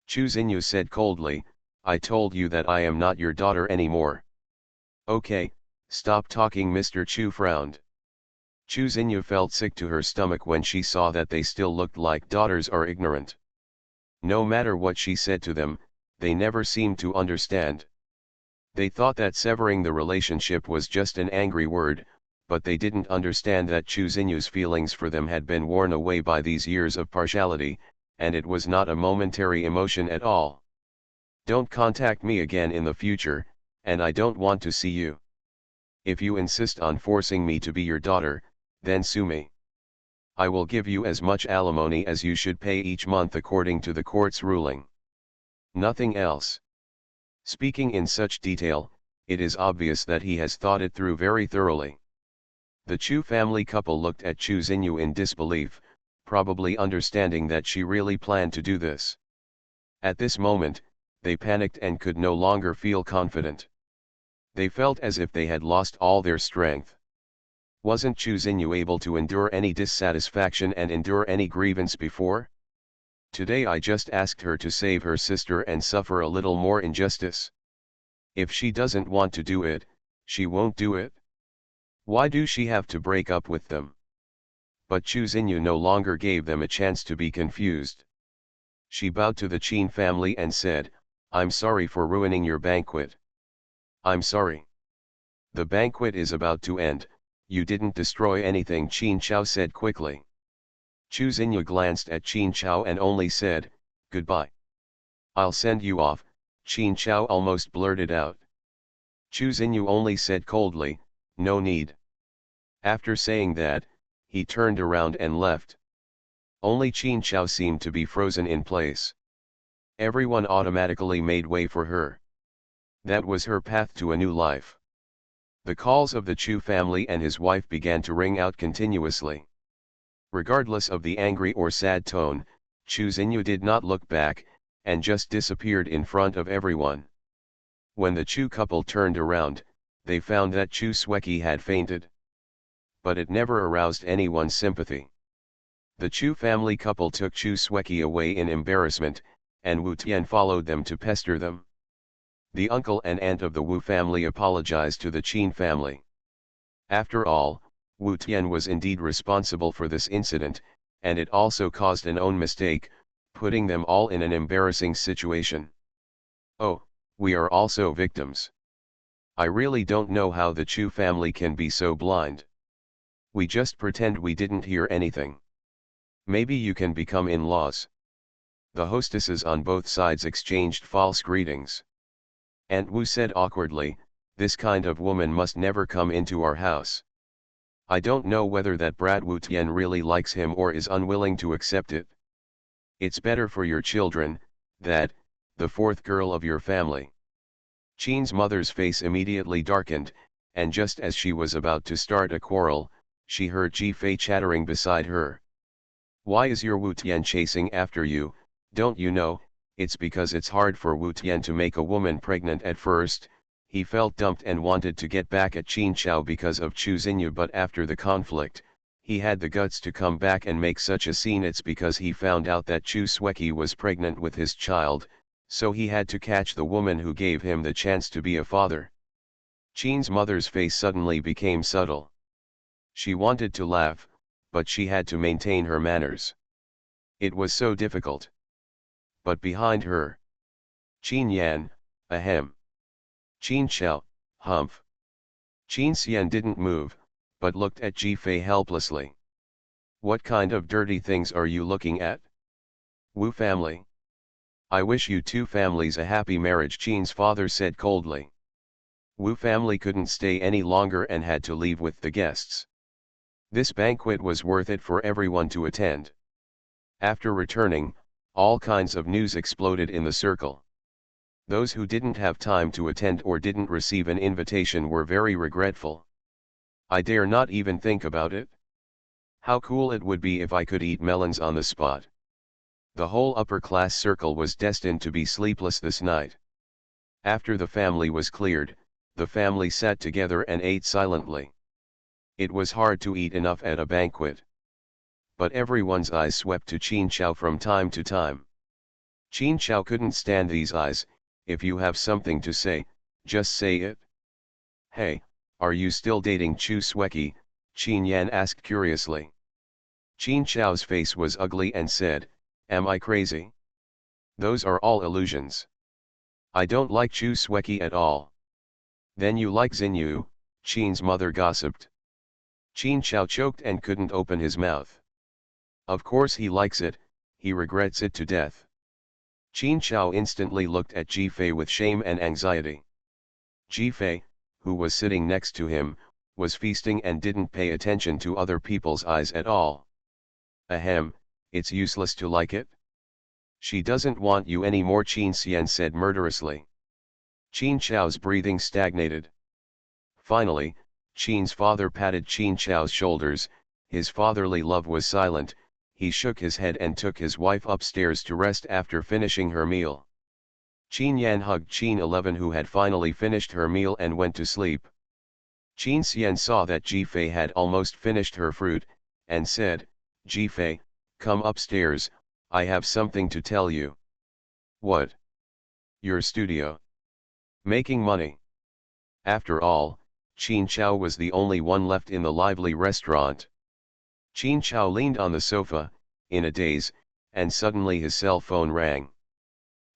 Chu Xinyu said coldly, "I told you that I am not your daughter anymore." "Okay, stop talking." Mr. Chu frowned. Chu Xinyu felt sick to her stomach when she saw that they still looked like daughters are ignorant. No matter what she said to them, they never seemed to understand. They thought that severing the relationship was just an angry word, but they didn't understand that Chu Xinyu's feelings for them had been worn away by these years of partiality, and it was not a momentary emotion at all. "Don't contact me again in the future, and I don't want to see you. If you insist on forcing me to be your daughter, then sue me. I will give you as much alimony as you should pay each month according to the court's ruling. Nothing else." Speaking in such detail, it is obvious that he has thought it through very thoroughly. The Chu family couple looked at Chu Xinyu in disbelief, probably understanding that she really planned to do this. At this moment, they panicked and could no longer feel confident. They felt as if they had lost all their strength. Wasn't Chu Xinyu able to endure any dissatisfaction and endure any grievance before? Today I just asked her to save her sister and suffer a little more injustice. If she doesn't want to do it, she won't do it. Why do she have to break up with them? But Chu Xinyu no longer gave them a chance to be confused. She bowed to the Qin family and said, "I'm sorry for ruining your banquet." "I'm sorry. The banquet is about to end, you didn't destroy anything," Qin Chao said quickly. Chu Xinyu glanced at Qin Chao and only said, "Goodbye." "I'll send you off," Qin Chao almost blurted out. Chu Xinyu only said coldly, "No need." After saying that, he turned around and left. Only Qin Chao seemed to be frozen in place. Everyone automatically made way for her. That was her path to a new life. The calls of the Chu family and his wife began to ring out continuously. Regardless of the angry or sad tone, Chu Xinyu did not look back, and just disappeared in front of everyone. When the Chu couple turned around, they found that Chu Sweki had fainted. But it never aroused anyone's sympathy. The Chu family couple took Chu Sweki away in embarrassment, and Wu Tian followed them to pester them. The uncle and aunt of the Wu family apologized to the Qin family. After all, Wu Tian was indeed responsible for this incident, and it also caused an own mistake, putting them all in an embarrassing situation. Oh, we are also victims. I really don't know how the Chu family can be so blind. We just pretend we didn't hear anything. Maybe you can become in-laws. The hostesses on both sides exchanged false greetings. Aunt Wu said awkwardly, "This kind of woman must never come into our house. I don't know whether that brat Wu Tian really likes him or is unwilling to accept it. It's better for your children, that, the fourth girl of your family." Qin's mother's face immediately darkened, and just as she was about to start a quarrel, she heard Ji Fei chattering beside her. "Why is your Wu Tian chasing after you? Don't you know, it's because it's hard for Wu Tian to make a woman pregnant at first. He felt dumped and wanted to get back at Qin Chao because of Chu Xinyu, but after the conflict, he had the guts to come back and make such a scene. It's because he found out that Chu Sueki was pregnant with his child, so he had to catch the woman who gave him the chance to be a father." Qin's mother's face suddenly became subtle. She wanted to laugh, but she had to maintain her manners. It was so difficult. But behind her, Qin Yan, ahem. Qin Chao, humph. Qin Xian didn't move, but looked at Ji Fei helplessly. "What kind of dirty things are you looking at? Wu family. I wish you two families a happy marriage," Qin's father said coldly. Wu family couldn't stay any longer and had to leave with the guests. This banquet was worth it for everyone to attend. After returning, all kinds of news exploded in the circle. Those who didn't have time to attend or didn't receive an invitation were very regretful. "I dare not even think about it. How cool it would be if I could eat melons on the spot." The whole upper-class circle was destined to be sleepless this night. After the family was cleared, the family sat together and ate silently. It was hard to eat enough at a banquet. But everyone's eyes swept to Qin Chao from time to time. Qin Chao couldn't stand these eyes. "If you have something to say, just say it." "Hey, are you still dating Chu Sueki?" Qin Yan asked curiously. Qin Chao's face was ugly and said, "Am I crazy? Those are all illusions. I don't like Chu Sueki at all." "Then you like Xinyu?" Qin's mother gossiped. Qin Chao choked and couldn't open his mouth. "Of course he likes it, he regrets it to death." Qin Chao instantly looked at Ji Fei with shame and anxiety. Ji Fei, who was sitting next to him, was feasting and didn't pay attention to other people's eyes at all. "Ahem, it's useless to like it. She doesn't want you anymore," Qin Xian said murderously. Qin Chao's breathing stagnated. Finally, Qin's father patted Qin Chao's shoulders. His fatherly love was silent. He shook his head and took his wife upstairs to rest after finishing her meal. Qin Yan hugged Qin 11, who had finally finished her meal and went to sleep. Qin Xian saw that Ji Fei had almost finished her fruit, and said, "Ji Fei, come upstairs, I have something to tell you." "What?" "Your studio. Making money." After all, Qin Chao was the only one left in the lively restaurant. Qin Chao leaned on the sofa, in a daze, and suddenly his cell phone rang.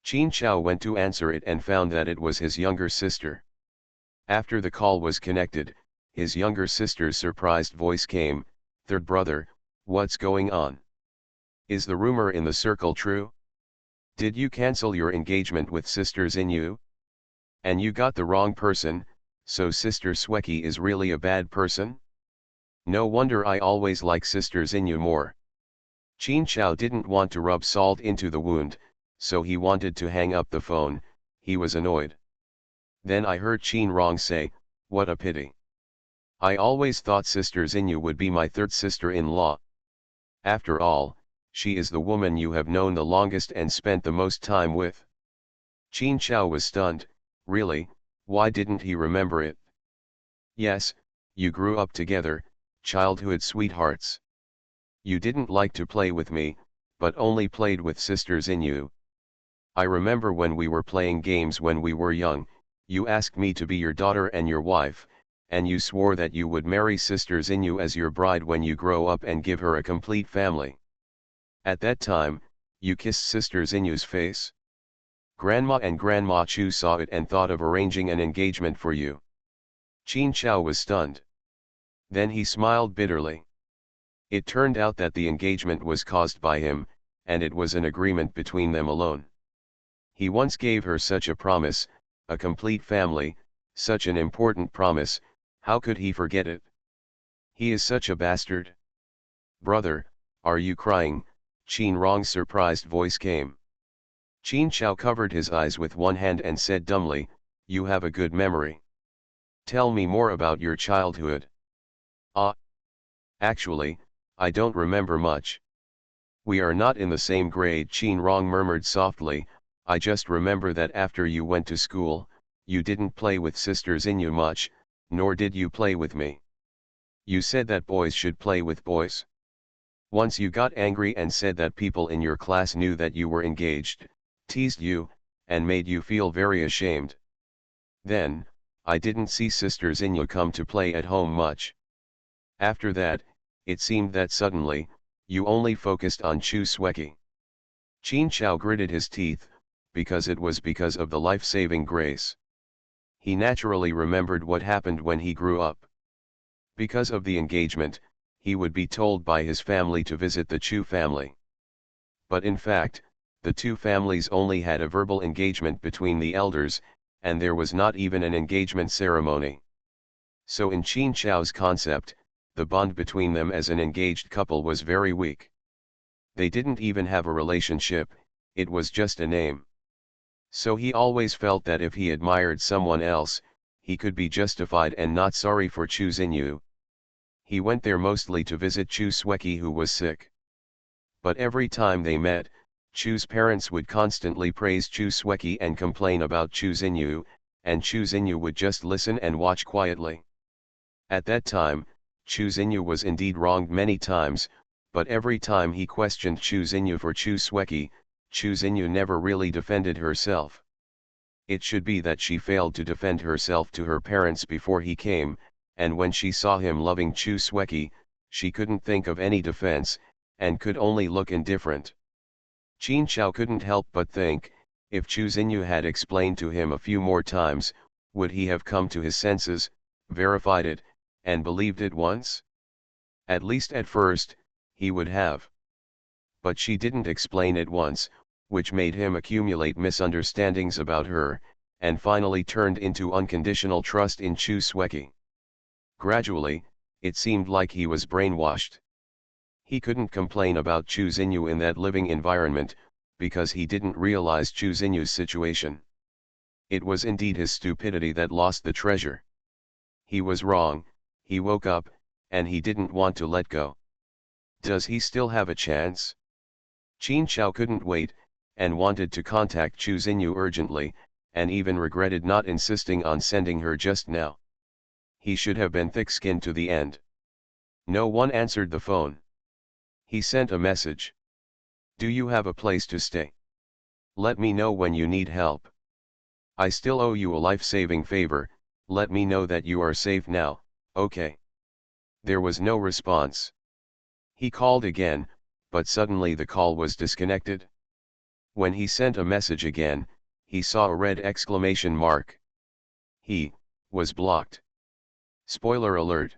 Qin Chao went to answer it and found that it was his younger sister. After the call was connected, his younger sister's surprised voice came, "Third brother, what's going on? Is the rumor in the circle true? Did you cancel your engagement with Sister Xinyu? And you got the wrong person, so Sister Sueki is really a bad person? No wonder I always like Sister Xinyu more." Qin Chao didn't want to rub salt into the wound, so he wanted to hang up the phone. He was annoyed. Then I heard Qin Rong say, "What a pity. I always thought Sister Xinyu would be my third sister-in-law. After all, she is the woman you have known the longest and spent the most time with." Qin Chao was stunned. Really, why didn't he remember it? "Yes, you grew up together, childhood sweethearts. You didn't like to play with me, but only played with Sister Xinyu. I remember when we were playing games when we were young, you asked me to be your daughter and your wife, and you swore that you would marry Sister Xinyu as your bride when you grow up and give her a complete family. At that time, you kissed Sister Xinyu's face. Grandma and Grandma Chu saw it and thought of arranging an engagement for you. Qin Chao was stunned. Then he smiled bitterly. It turned out that the engagement was caused by him, and it was an agreement between them alone. He once gave her such a promise, a complete family, such an important promise, how could he forget it? He is such a bastard. Brother, are you crying? Qin Rong's surprised voice came. Qin Chao covered his eyes with one hand and said dumbly, you have a good memory. Tell me more about your childhood. Actually, I don't remember much. We are not in the same grade, Qin Rong murmured softly. I just remember that after you went to school, you didn't play with Sister Xinyu much, nor did you play with me. You said that boys should play with boys. Once you got angry and said that people in your class knew that you were engaged, teased you, and made you feel very ashamed. Then, I didn't see Sister Xinyu come to play at home much. After that, it seemed that suddenly, you only focused on Chu Sweki. Qin Chao gritted his teeth, because it was because of the life-saving grace. He naturally remembered what happened when he grew up. Because of the engagement, he would be told by his family to visit the Chu family. But in fact, the two families only had a verbal engagement between the elders, and there was not even an engagement ceremony. So in Qin Chao's concept, the bond between them as an engaged couple was very weak. They didn't even have a relationship, it was just a name. So he always felt that if he admired someone else, he could be justified and not sorry for Chu Xinyu. He went there mostly to visit Chu Sweki, who was sick. But every time they met, Chu's parents would constantly praise Chu Sweki and complain about Chu Xinyu, and Chu Xinyu would just listen and watch quietly. At that time, Chu Xinyu was indeed wronged many times, but every time he questioned Chu Xinyu for Chu Sweki, Chu Xinyu never really defended herself. It should be that she failed to defend herself to her parents before he came, and when she saw him loving Chu Sweki, she couldn't think of any defense, and could only look indifferent. Qin Chao couldn't help but think, if Chu Xinyu had explained to him a few more times, would he have come to his senses, verified it, and believed it once? At least at first, he would have. But she didn't explain it once, which made him accumulate misunderstandings about her, and finally turned into unconditional trust in Chu Sweki. Gradually, it seemed like he was brainwashed. He couldn't complain about Chu Xinyu in that living environment, because he didn't realize Chu Xinyu's situation. It was indeed his stupidity that lost the treasure. He was wrong, he woke up, and he didn't want to let go. Does he still have a chance? Qin Chao couldn't wait, and wanted to contact Chu Xinyu urgently, and even regretted not insisting on sending her just now. He should have been thick-skinned to the end. No one answered the phone. He sent a message. Do you have a place to stay? Let me know when you need help. I still owe you a life-saving favor, let me know that you are safe now, okay? There was no response. He called again, but suddenly the call was disconnected. When he sent a message again, he saw a red exclamation mark. He was blocked. Spoiler alert.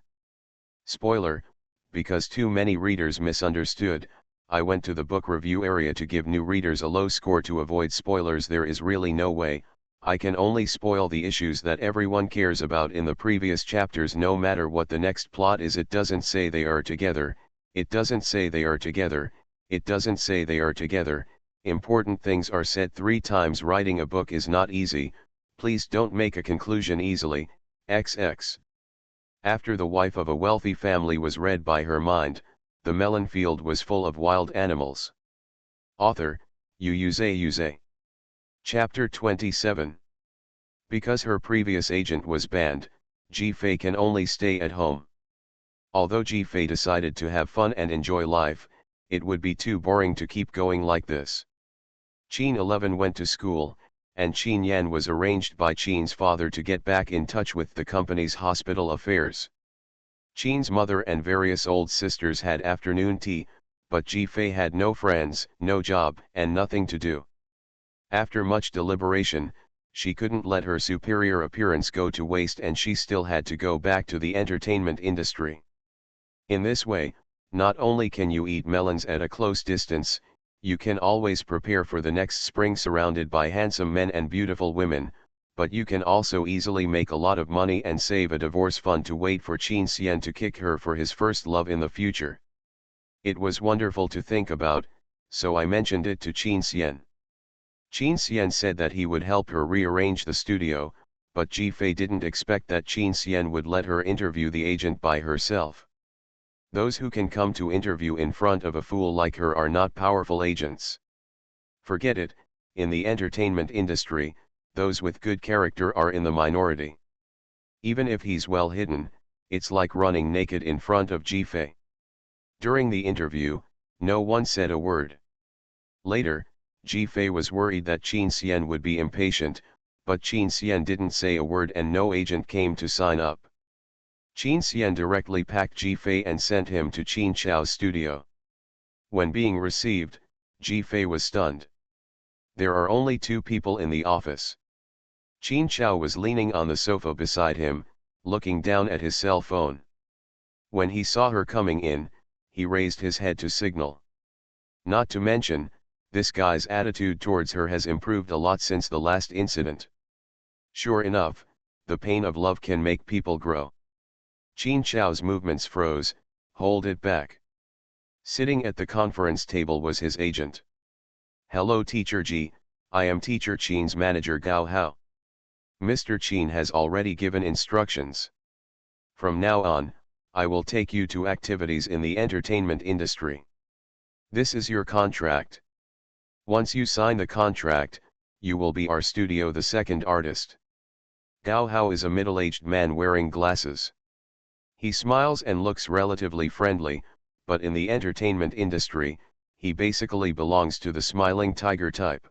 Spoiler, because too many readers misunderstood, I went to the book review area to give new readers a low score to avoid spoilers. There is really no way, I can only spoil the issues that everyone cares about in the previous chapters. No matter what the next plot is, it doesn't say they are together, it doesn't say they are together, it doesn't say they are together. Important things are said 3 times. Writing a book is not easy, please don't make a conclusion easily, XX. After The Wife of a Wealthy Family was read by her mind, the melon field was full of wild animals. Author, Yuze. Chapter 27. Because her previous agent was banned, Ji Fei can only stay at home. Although Ji Fei decided to have fun and enjoy life, it would be too boring to keep going like this. Qin 11 went to school, and Qin Yan was arranged by Qin's father to get back in touch with the company's hospital affairs. Qin's mother and various old sisters had afternoon tea, but Ji-Fei had no friends, no job, and nothing to do. After much deliberation, she couldn't let her superior appearance go to waste and she still had to go back to the entertainment industry. In this way, not only can you eat melons at a close distance, you can always prepare for the next spring surrounded by handsome men and beautiful women, but you can also easily make a lot of money and save a divorce fund to wait for Qin Xian to kick her for his first love in the future. It was wonderful to think about, so I mentioned it to Qin Xian. Qin Xian said that he would help her rearrange the studio, but Ji-Fei didn't expect that Qin Xian would let her interview the agent by herself. Those who can come to interview in front of a fool like her are not powerful agents. Forget it, in the entertainment industry, those with good character are in the minority. Even if he's well hidden, it's like running naked in front of Ji-Fei. During the interview, no one said a word. Later, Ji-Fei was worried that Qin Xian would be impatient, but Qin Xian didn't say a word and no agent came to sign up. Qin Xian directly packed Ji-Fei and sent him to Qin Chao's studio. When being received, Ji-Fei was stunned. There are only two people in the office. Qin Chao was leaning on the sofa beside him, looking down at his cell phone. When he saw her coming in, he raised his head to signal. Not to mention, this guy's attitude towards her has improved a lot since the last incident. Sure enough, the pain of love can make people grow. Qin Chao's movements froze. Hold it back. Sitting at the conference table was his agent. Hello Teacher Ji, I am Teacher Qin's manager Gao Hao. Mr. Qin has already given instructions. From now on, I will take you to activities in the entertainment industry. This is your contract. Once you sign the contract, you will be our studio the second artist. Gao Hao is a middle-aged man wearing glasses. He smiles and looks relatively friendly, but in the entertainment industry, he basically belongs to the smiling tiger type.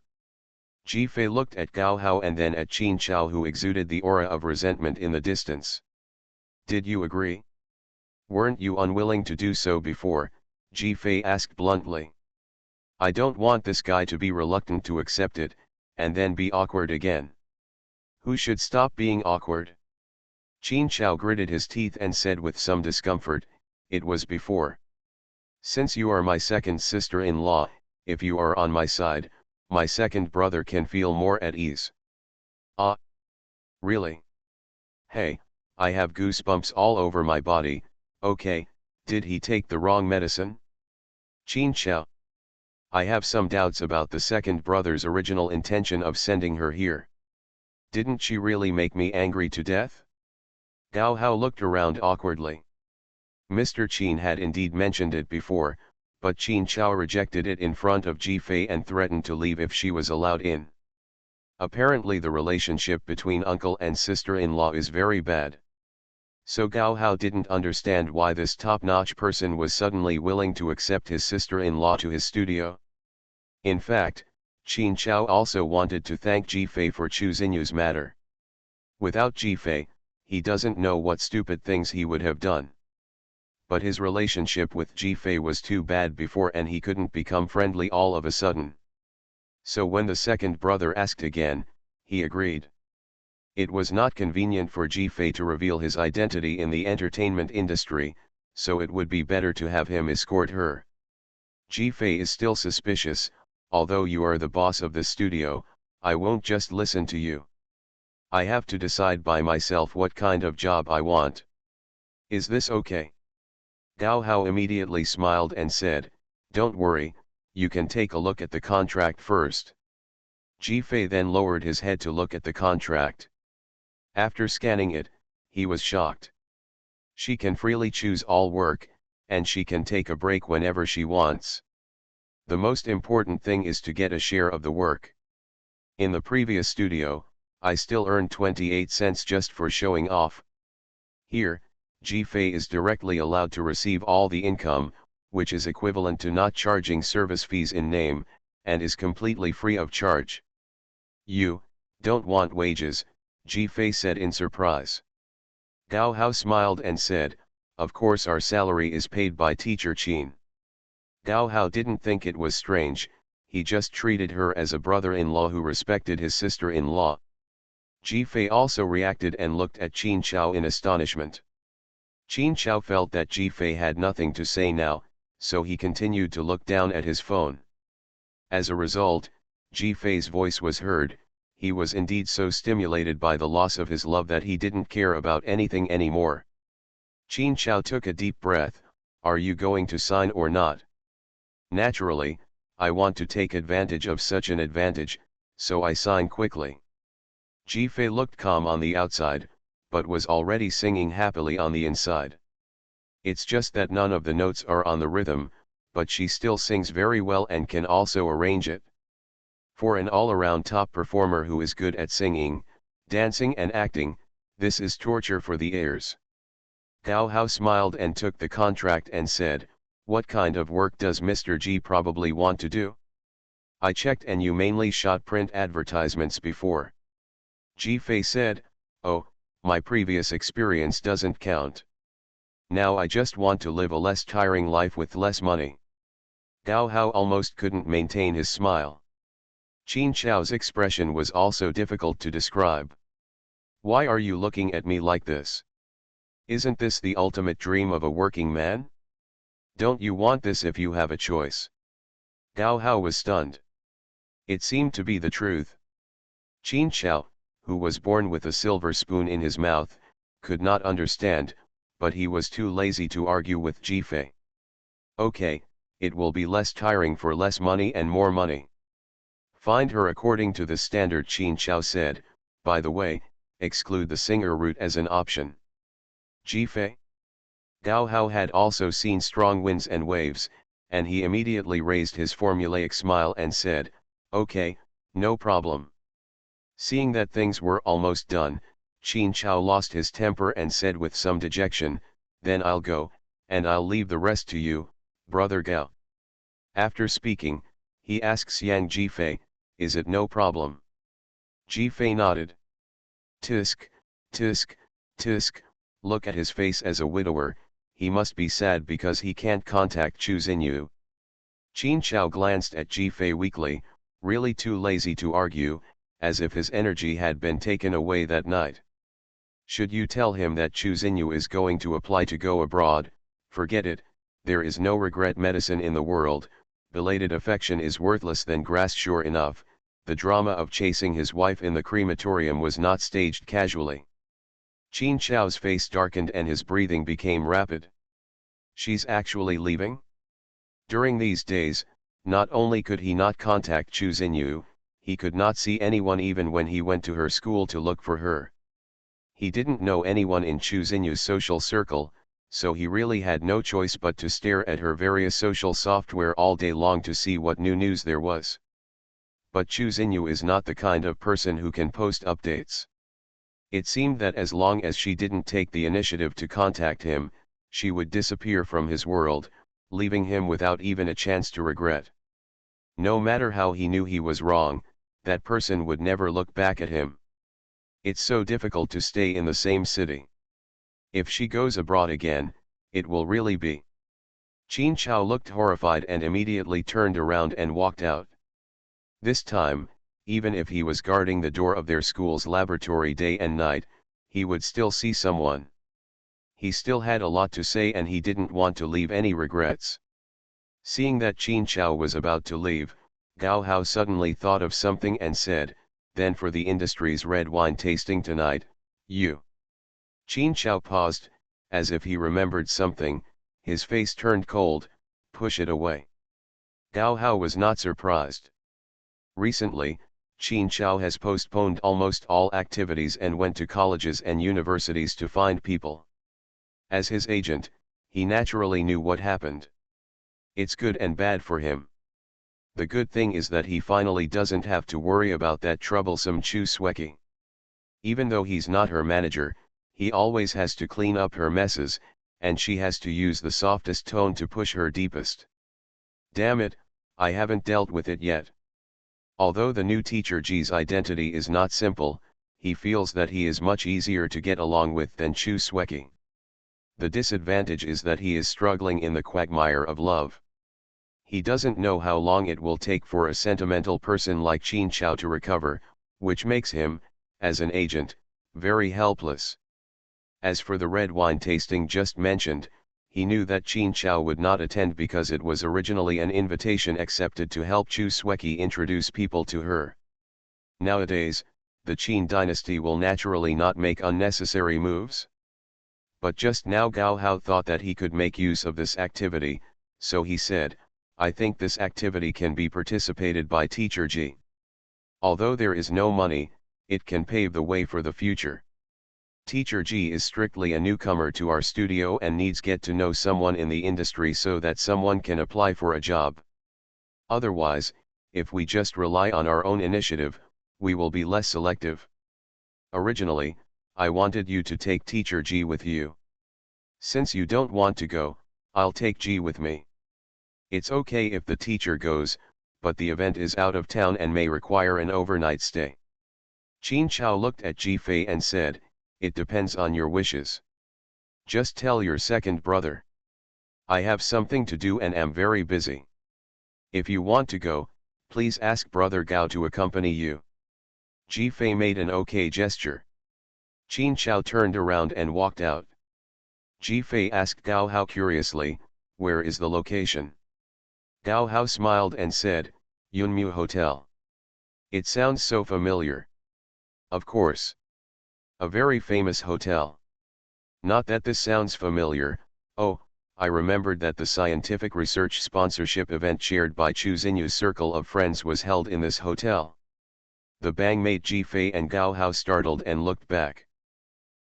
Ji-Fei looked at Gao Hao and then at Qin Chao, who exuded the aura of resentment in the distance. Did you agree? Weren't you unwilling to do so before? Ji-Fei asked bluntly. I don't want this guy to be reluctant to accept it, and then be awkward again. Who should stop being awkward? Qin Chao gritted his teeth and said with some discomfort, it was before. Since you are my second sister-in-law, if you are on my side, my second brother can feel more at ease. Ah. Really? Hey, I have goosebumps all over my body. Okay, did he take the wrong medicine? Qin Chao. I have some doubts about the second brother's original intention of sending her here. Didn't she really make me angry to death? Gao Hao looked around awkwardly. Mr. Qin had indeed mentioned it before, but Qin Chao rejected it in front of Ji-Fei and threatened to leave if she was allowed in. Apparently the relationship between uncle and sister-in-law is very bad. So Gao Hao didn't understand why this top-notch person was suddenly willing to accept his sister-in-law to his studio. In fact, Qin Chao also wanted to thank Ji-Fei for choosing Yu's matter. Without Ji-Fei, he doesn't know what stupid things he would have done. But his relationship with Ji-Fei was too bad before and he couldn't become friendly all of a sudden. So when the second brother asked again, he agreed. It was not convenient for Ji-Fei to reveal his identity in the entertainment industry, so it would be better to have him escort her. Ji-Fei is still suspicious. Although you are the boss of the studio, I won't just listen to you. I have to decide by myself what kind of job I want. Is this okay? Gao Hao immediately smiled and said, don't worry, you can take a look at the contract first. Ji-Fei then lowered his head to look at the contract. After scanning it, he was shocked. She can freely choose all work, and she can take a break whenever she wants. The most important thing is to get a share of the work. In the previous studio, I still earned 28 cents just for showing off. Here, Ji-Fei is directly allowed to receive all the income, which is equivalent to not charging service fees in name, and is completely free of charge. You, Don't want wages, Ji-fei said in surprise. Gao Hao smiled and said, of course our salary is paid by teacher Qin. Gao Hao didn't think it was strange, he just treated her as a brother-in-law who respected his sister-in-law. Ji-fei also reacted and looked at Qin Chao in astonishment. Qin Chao felt that Ji-fei had nothing to say now, so he continued to look down at his phone. As a result, Ji-fei's voice was heard. He was indeed so stimulated by the loss of his love that he didn't care about anything anymore. Qin Chao took a deep breath. Are you going to sign or not? Naturally, I want to take advantage of such an advantage, so I sign quickly. Ji-fei looked calm on the outside, but was already singing happily on the inside. It's just that none of the notes are on the rhythm, but she still sings very well and can also arrange it. For an all-around top performer who is good at singing, dancing and acting, this is torture for the ears. Gao Hao smiled and took the contract and said, what kind of work does Mr. G probably want to do? I checked and you mainly shot print advertisements before. Ji-fei said, oh, my previous experience doesn't count. Now I just want to live a less tiring life with less money. Gao Hao almost couldn't maintain his smile. Qin Chao's expression was also difficult to describe. Why are you looking at me like this? Isn't this the ultimate dream of a working man? Don't you want this if you have a choice? Gao Hao was stunned. It seemed to be the truth. Qin Chao, who was born with a silver spoon in his mouth, could not understand, but he was too lazy to argue with Ji-fei. Okay, it will be less tiring for less money and more money. Find her according to the standard, Qin Chao said. By the way, exclude the singer route as an option. Ji-fei? Gao Hao had also seen strong winds and waves, and he immediately raised his formulaic smile and said, okay, no problem. Seeing that things were almost done, Qin Chao lost his temper and said with some dejection, then I'll go, and I'll leave the rest to you, brother Gao. After speaking, he asks Yang Ji-fei, is it no problem? Ji-fei nodded. Tisk, tisk, tisk, look at his face as a widower, he must be sad because he can't contact Chu Xinyu. Qin Chao glanced at Ji-fei weakly, really too lazy to argue, as if his energy had been taken away that night. Should you tell him that Chu Xinyu is going to apply to go abroad, forget it, there is no regret medicine in the world, belated affection is worthless than grass. Sure enough, the drama of chasing his wife in the crematorium was not staged casually. Qin Chao's face darkened and his breathing became rapid. She's actually leaving? During these days, not only could he not contact Chu Xinyu, he could not see anyone even when he went to her school to look for her. He didn't know anyone in Chu Xinyu's social circle, so he really had no choice but to stare at her various social software all day long to see what new news there was. But Chu Xinyu is not the kind of person who can post updates. It seemed that as long as she didn't take the initiative to contact him, she would disappear from his world, leaving him without even a chance to regret. No matter how he knew he was wrong, that person would never look back at him. It's so difficult to stay in the same city. If she goes abroad again, it will really be. Qin Chao looked horrified and immediately turned around and walked out. This time, even if he was guarding the door of their school's laboratory day and night, he would still see someone. He still had a lot to say and he didn't want to leave any regrets. Seeing that Qin Chao was about to leave, Gao Hao suddenly thought of something and said, then for the industry's red wine tasting tonight, you. Qin Chao paused, as if he remembered something, his face turned cold. Push it away. Gao Hao was not surprised. Recently, Qin Chao has postponed almost all activities and went to colleges and universities to find people. As his agent, he naturally knew what happened. It's good and bad for him. The good thing is that he finally doesn't have to worry about that troublesome Chu Sueki. Even though he's not her manager, he always has to clean up her messes, and she has to use the softest tone to push her deepest. Damn it, I haven't dealt with it yet. Although the new teacher Ji's identity is not simple, he feels that he is much easier to get along with than Chu Sueki. The disadvantage is that he is struggling in the quagmire of love. He doesn't know how long it will take for a sentimental person like Qin Chao to recover, which makes him, as an agent, very helpless. As for the red wine tasting just mentioned, he knew that Qin Chao would not attend because it was originally an invitation accepted to help Chu Sueki introduce people to her. Nowadays, the Qin dynasty will naturally not make unnecessary moves. But just now Gao Hao thought that he could make use of this activity, so he said, I think this activity can be participated by Teacher Ji. Although there is no money, it can pave the way for the future. Teacher Ji is strictly a newcomer to our studio and needs get to know someone in the industry so that someone can apply for a job. Otherwise, if we just rely on our own initiative, we will be less selective. Originally, I wanted you to take Teacher Ji with you. Since you don't want to go, I'll take Ji with me. It's okay if the teacher goes, but the event is out of town and may require an overnight stay. Qin Chao looked at Ji Fei and said, it depends on your wishes. Just tell your second brother. I have something to do and am very busy. If you want to go, please ask brother Gao to accompany you. Ji Fei made an okay gesture. Qin Chao turned around and walked out. Ji Fei asked Gao Hao curiously, where is the location? Gao Hao smiled and said, Yunmu Hotel. It sounds so familiar. Of course. A very famous hotel. Not that this sounds familiar, oh, I remembered that the scientific research sponsorship event shared by Chu Xinyu's circle of friends was held in this hotel. The bang made Ji Fei and Gao Hao startled and looked back.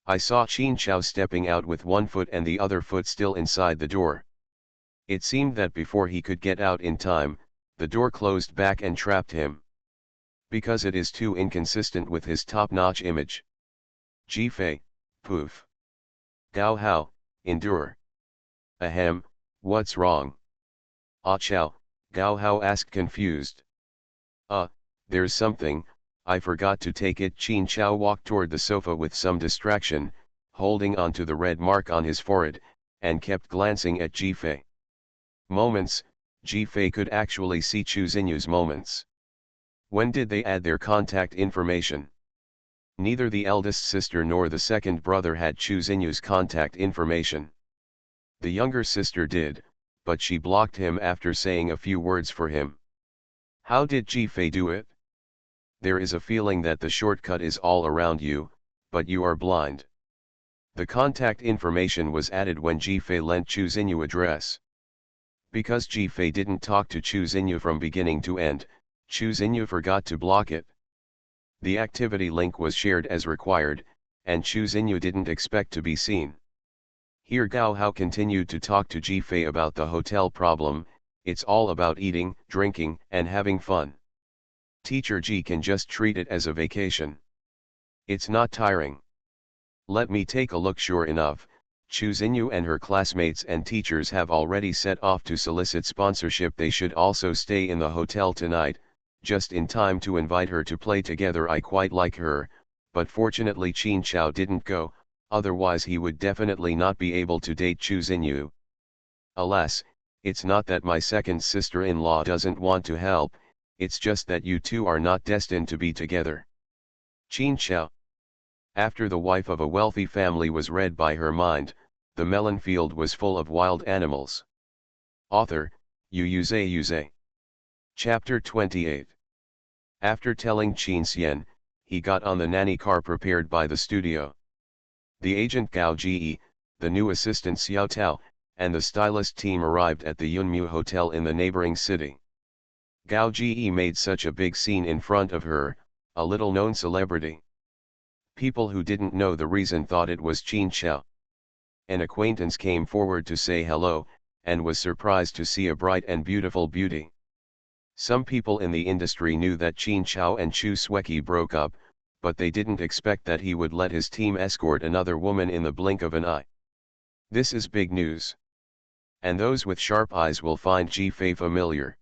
I saw Qin Chao stepping out with one foot and the other foot still inside the door. It seemed that before he could get out in time, the door closed back and trapped him. Because it is too inconsistent with his top-notch image. Ji Fei, poof. Gao Hao, endure. Ahem, what's wrong? Ah Chao, Gao Hao asked confused. There's something, I forgot to take it. Qin Chao walked toward the sofa with some distraction, holding on to the red mark on his forehead, and kept glancing at Ji Fei. Moments, Ji Fei could actually see Chu Xinyu's moments. When did they add their contact information? Neither the eldest sister nor the second brother had Chu Xinyu's contact information. The younger sister did, but she blocked him after saying a few words for him. How did Ji Fei do it? There is a feeling that the shortcut is all around you, but you are blind. The contact information was added when Ji Fei lent Chu Xinyu address. Because Ji Fei didn't talk to Chu Xinyu from beginning to end, Chu Xinyu forgot to block it. The activity link was shared as required, and Chu Xinyu didn't expect to be seen. Here Gao Hao continued to talk to Ji Fei about the hotel problem. It's all about eating, drinking, and having fun. Teacher Ji can just treat it as a vacation. It's not tiring. Let me take a look. Sure enough, Chu Xinyu and her classmates and teachers have already set off to solicit sponsorship. They should also stay in the hotel tonight, just in time to invite her to play together. I quite like her, but fortunately Qin Chao didn't go, otherwise he would definitely not be able to date Chu Xinyu. Alas, it's not that my second sister-in-law doesn't want to help, it's just that you two are not destined to be together. Qin Chao. After the wife of a wealthy family was read by her mind, the melon field was full of wild animals. Author, Yuze. Chapter 28. After telling Qin Xian, he got on the nanny car prepared by the studio. The agent Gao Ji, the new assistant Xiao Tao, and the stylist team arrived at the Yunmu Hotel in the neighboring city. Gao Ji made such a big scene in front of her, a little-known celebrity. People who didn't know the reason thought it was Qin Chao. An acquaintance came forward to say hello, and was surprised to see a bright and beautiful beauty. Some people in the industry knew that Qin Chao and Chu Sueki broke up, but they didn't expect that he would let his team escort another woman in the blink of an eye. This is big news. And those with sharp eyes will find Ji Fei familiar.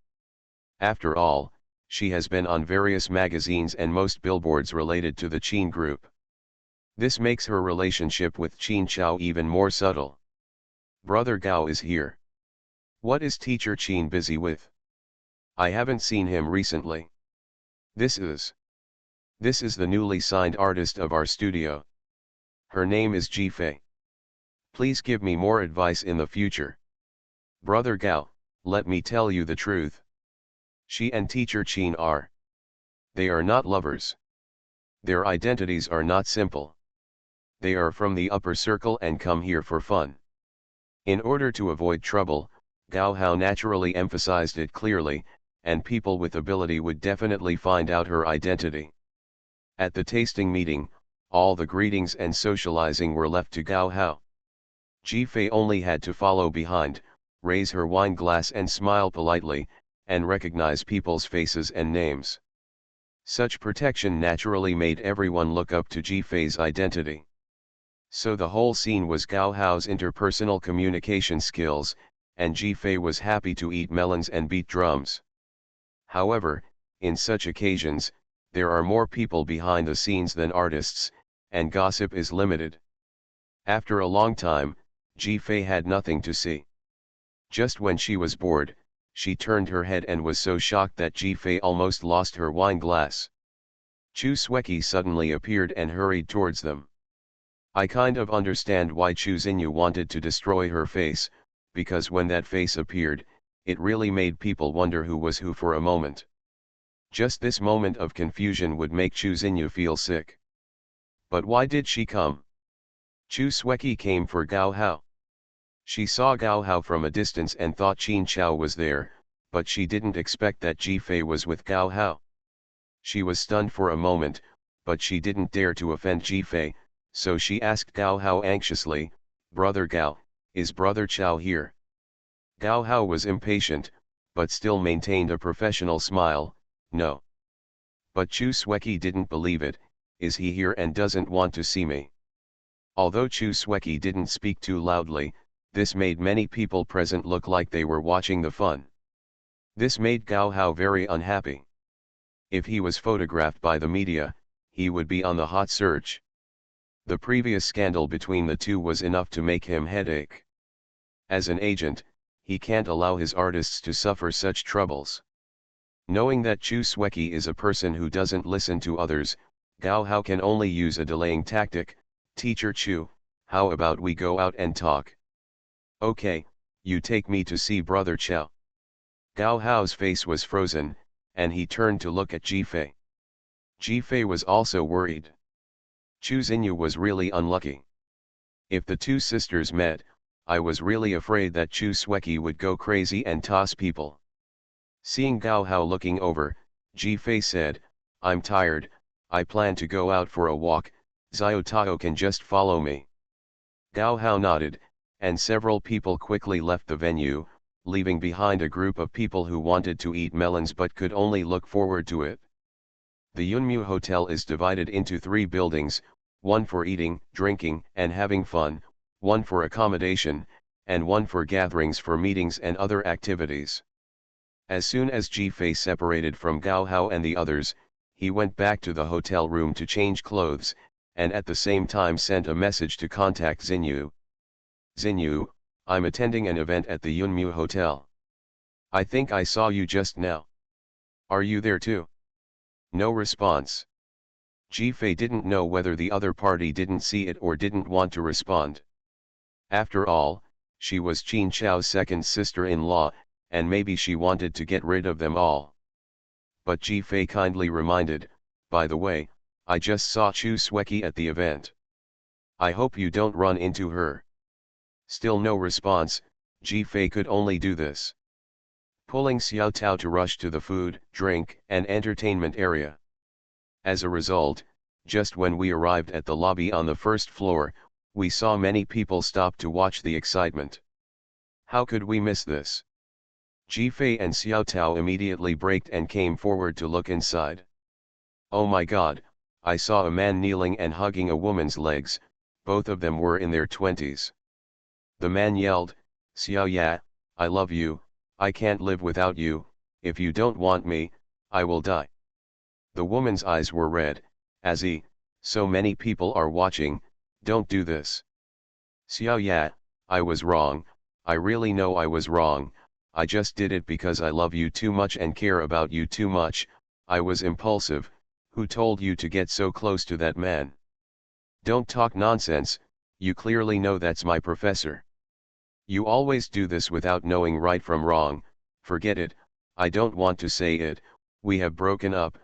After all, She has been on various magazines and most billboards related to the Qin group. This makes her relationship with Qin Chao even more subtle. Brother Gao is here. What is teacher Qin busy with? I haven't seen him recently. This is the newly signed artist of our studio. Her name is Jifei. Please give me more advice in the future. Brother Gao, let me tell you the truth. She and teacher Qin they are not lovers. Their identities are not simple. They are from the upper circle and come here for fun. In order to avoid trouble, Gao Hao naturally emphasized it clearly, and people with ability would definitely find out her identity. At the tasting meeting, all the greetings and socializing were left to Gao Hao. Jifei only had to follow behind, raise her wine glass and smile politely, and recognize people's faces and names. Such protection naturally made everyone look up to Jifei's identity. So the whole scene was Gao Hao's interpersonal communication skills, and Jifei was happy to eat melons and beat drums. However, in such occasions, there are more people behind the scenes than artists, and gossip is limited. After a long time, Jifei had nothing to see. Just when she was bored, she turned her head and was so shocked that Jifei almost lost her wine glass. Chu Sueki suddenly appeared and hurried towards them. I kind of understand why Chu Xinyu wanted to destroy her face, because when that face appeared, it really made people wonder who was who for a moment. Just this moment of confusion would make Chu Xinyu feel sick. But why did she come? Chu Sueki came for Gao Hao. She saw Gao Hao from a distance and thought Qin Chao was there, but she didn't expect that Jifei was with Gao Hao. She was stunned for a moment, but she didn't dare to offend Jifei, so she asked Gao Hao anxiously, "Brother Gao, is Brother Chao here?" Gao Hao was impatient, but still maintained a professional smile, "No." But Chu Sueki didn't believe it, "Is he here and doesn't want to see me?" Although Chu Sueki didn't speak too loudly, this made many people present look like they were watching the fun. This made Gao Hao very unhappy. If he was photographed by the media, he would be on the hot search. The previous scandal between the two was enough to make him headache. As an agent, he can't allow his artists to suffer such troubles. Knowing that Chu Sueki is a person who doesn't listen to others, Gao Hao can only use a delaying tactic. "Teacher Chu, how about we go out and talk?" "Okay, you take me to see Brother Chao." Gao Hao's face was frozen, and he turned to look at Jifei. Jifei was also worried. Chu Xinyu was really unlucky. If the two sisters met, I was really afraid that Chu Sueki would go crazy and toss people. Seeing Gao Hao looking over, Jifei said, "I'm tired, I plan to go out for a walk, Xiao Tao can just follow me." Gao Hao nodded, and several people quickly left the venue, leaving behind a group of people who wanted to eat melons but could only look forward to it. The Yunmu Hotel is divided into 3 buildings, one for eating, drinking, and having fun, one for accommodation, and one for gatherings for meetings and other activities. As soon as Jifei separated from Gao Hao and the others, he went back to the hotel room to change clothes, and at the same time sent a message to contact Xinyu. "Xinyu, I'm attending an event at the Yunmu Hotel. I think I saw you just now. Are you there too?" No response. Jifei didn't know whether the other party didn't see it or didn't want to respond. After all, she was Qin Chao's second sister-in-law, and maybe she wanted to get rid of them all. But Jifei kindly reminded, "By the way, I just saw Chu Sueki at the event. I hope you don't run into her." Still no response. Jifei could only do this, pulling Xiao Tao to rush to the food, drink, and entertainment area. As a result, just when we arrived at the lobby on the first floor, we saw many people stop to watch the excitement. How could we miss this? Jifei and Xiao Tao immediately braked and came forward to look inside. Oh my god, I saw a man kneeling and hugging a woman's legs, both of them were in their 20s. The man yelled, "Xiao Ya, I love you, I can't live without you, if you don't want me, I will die. The woman's eyes were red, so many people are watching, don't do this. Xiao, I was wrong, I really know I was wrong, I just did it because I love you too much and care about you too much, I was impulsive, who told you to get so close to that man? Don't talk nonsense, you clearly know that's my professor. You always do this without knowing right from wrong, forget it, I don't want to say it, we have broken up,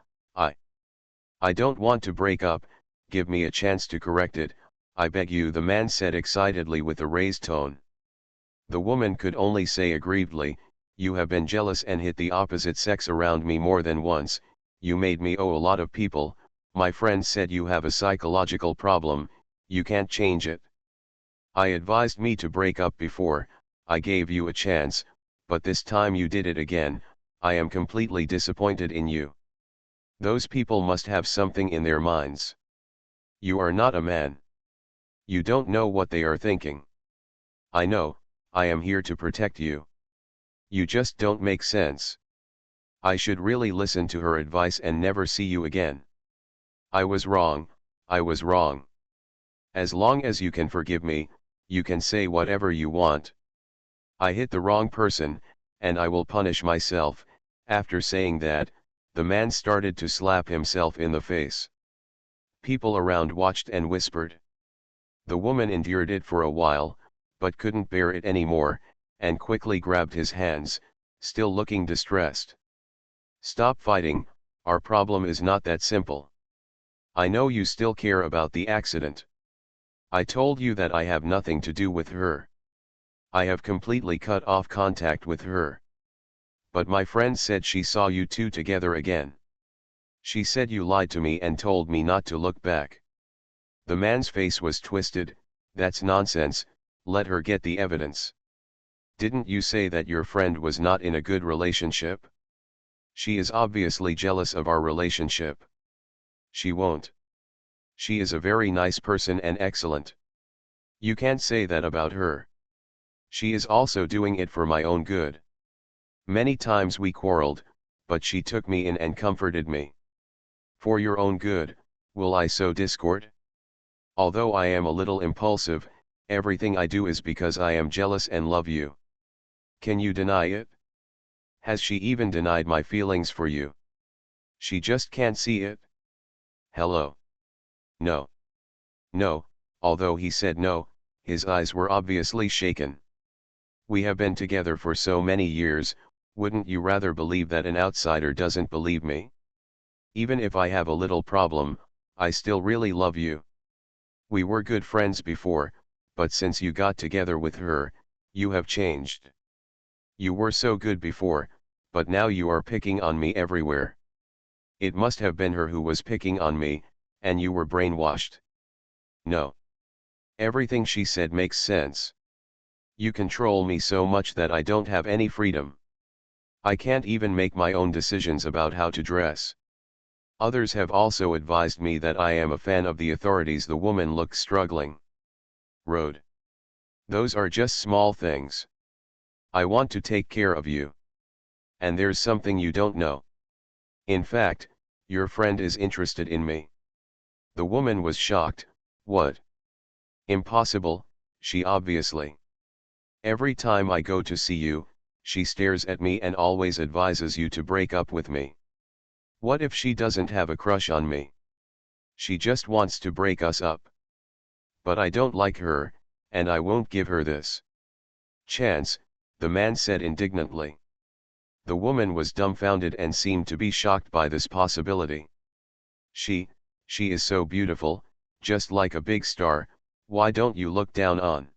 I don't want to break up, give me a chance to correct it, I beg you, the man said excitedly with a raised tone. The woman could only say aggrievedly, you have been jealous and hit the opposite sex around me more than once, you made me owe a lot of people, my friend said you have a psychological problem, you can't change it. I advised me to break up before, I gave you a chance, but this time you did it again, I am completely disappointed in you. Those people must have something in their minds. You are not a man. You don't know what they are thinking. I know, I am here to protect you. You just don't make sense. I should really listen to her advice and never see you again. I was wrong, I was wrong. As long as you can forgive me, you can say whatever you want. I hit the wrong person, and I will punish myself. After saying that, the man started to slap himself in the face. People around watched and whispered. The woman endured it for a while, but couldn't bear it anymore, and quickly grabbed his hands, still looking distressed. Stop fighting, our problem is not that simple. I know you still care about the accident. I told you that I have nothing to do with her. I have completely cut off contact with her. But my friend said she saw you two together again. She said you lied to me and told me not to look back. The man's face was twisted, that's nonsense, let her get the evidence. Didn't you say that your friend was not in a good relationship? She is obviously jealous of our relationship. She won't. She is a very nice person and excellent. You can't say that about her. She is also doing it for my own good. Many times we quarreled, but she took me in and comforted me. For your own good, will I sow discord? Although I am a little impulsive, everything I do is because I am jealous and love you. Can you deny it? Has she even denied my feelings for you? She just can't see it? Hello? No. No, although he said no, his eyes were obviously shaken. We have been together for so many years, wouldn't you rather believe that an outsider doesn't believe me? Even if I have a little problem, I still really love you. We were good friends before, but since you got together with her, you have changed. You were so good before, but now you are picking on me everywhere. It must have been her who was picking on me, and you were brainwashed. No. Everything she said makes sense. You control me so much that I don't have any freedom. I can't even make my own decisions about how to dress. Others have also advised me that I am a fan of the authorities. The woman looked struggling. Road. Those are just small things. I want to take care of you. And there's something you don't know. In fact, your friend is interested in me. The woman was shocked. What? Impossible, she obviously. Every time I go to see you, she stares at me and always advises you to break up with me. What if she doesn't have a crush on me? She just wants to break us up. But I don't like her, and I won't give her this chance, the man said indignantly. The woman was dumbfounded and seemed to be shocked by this possibility. She is so beautiful, just like a big star, why don't you look down on?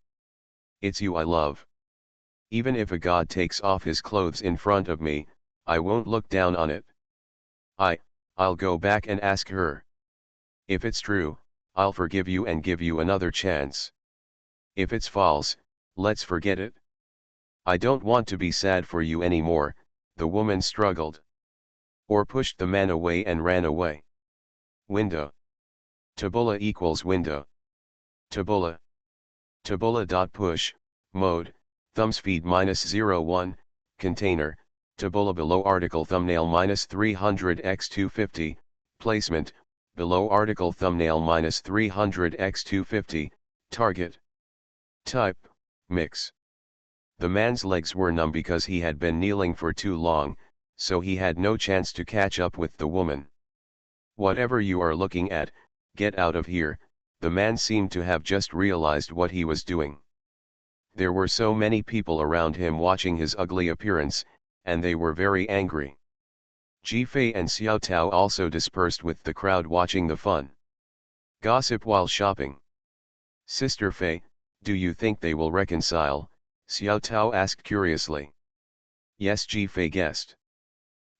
It's you I love. Even if a god takes off his clothes in front of me, I won't look down on it. I'll go back and ask her. If it's true, I'll forgive you and give you another chance. If it's false, let's forget it. I don't want to be sad for you anymore, the woman struggled. Or pushed the man away and ran away. Window. Tabula equals window. Tabula. Tabula.push, mode, thumbspeed -01, container, Tabula below article thumbnail -300x250, placement, below article thumbnail -300x250, target. Type, mix. The man's legs were numb because he had been kneeling for too long, so he had no chance to catch up with the woman. Whatever you are looking at, get out of here, the man seemed to have just realized what he was doing. There were so many people around him watching his ugly appearance, and they were very angry. Jifei and Xiao Tao also dispersed with the crowd watching the fun. Gossip while shopping. Sister Fei, do you think they will reconcile? Xiao Tao asked curiously. Yes, Jifei guessed.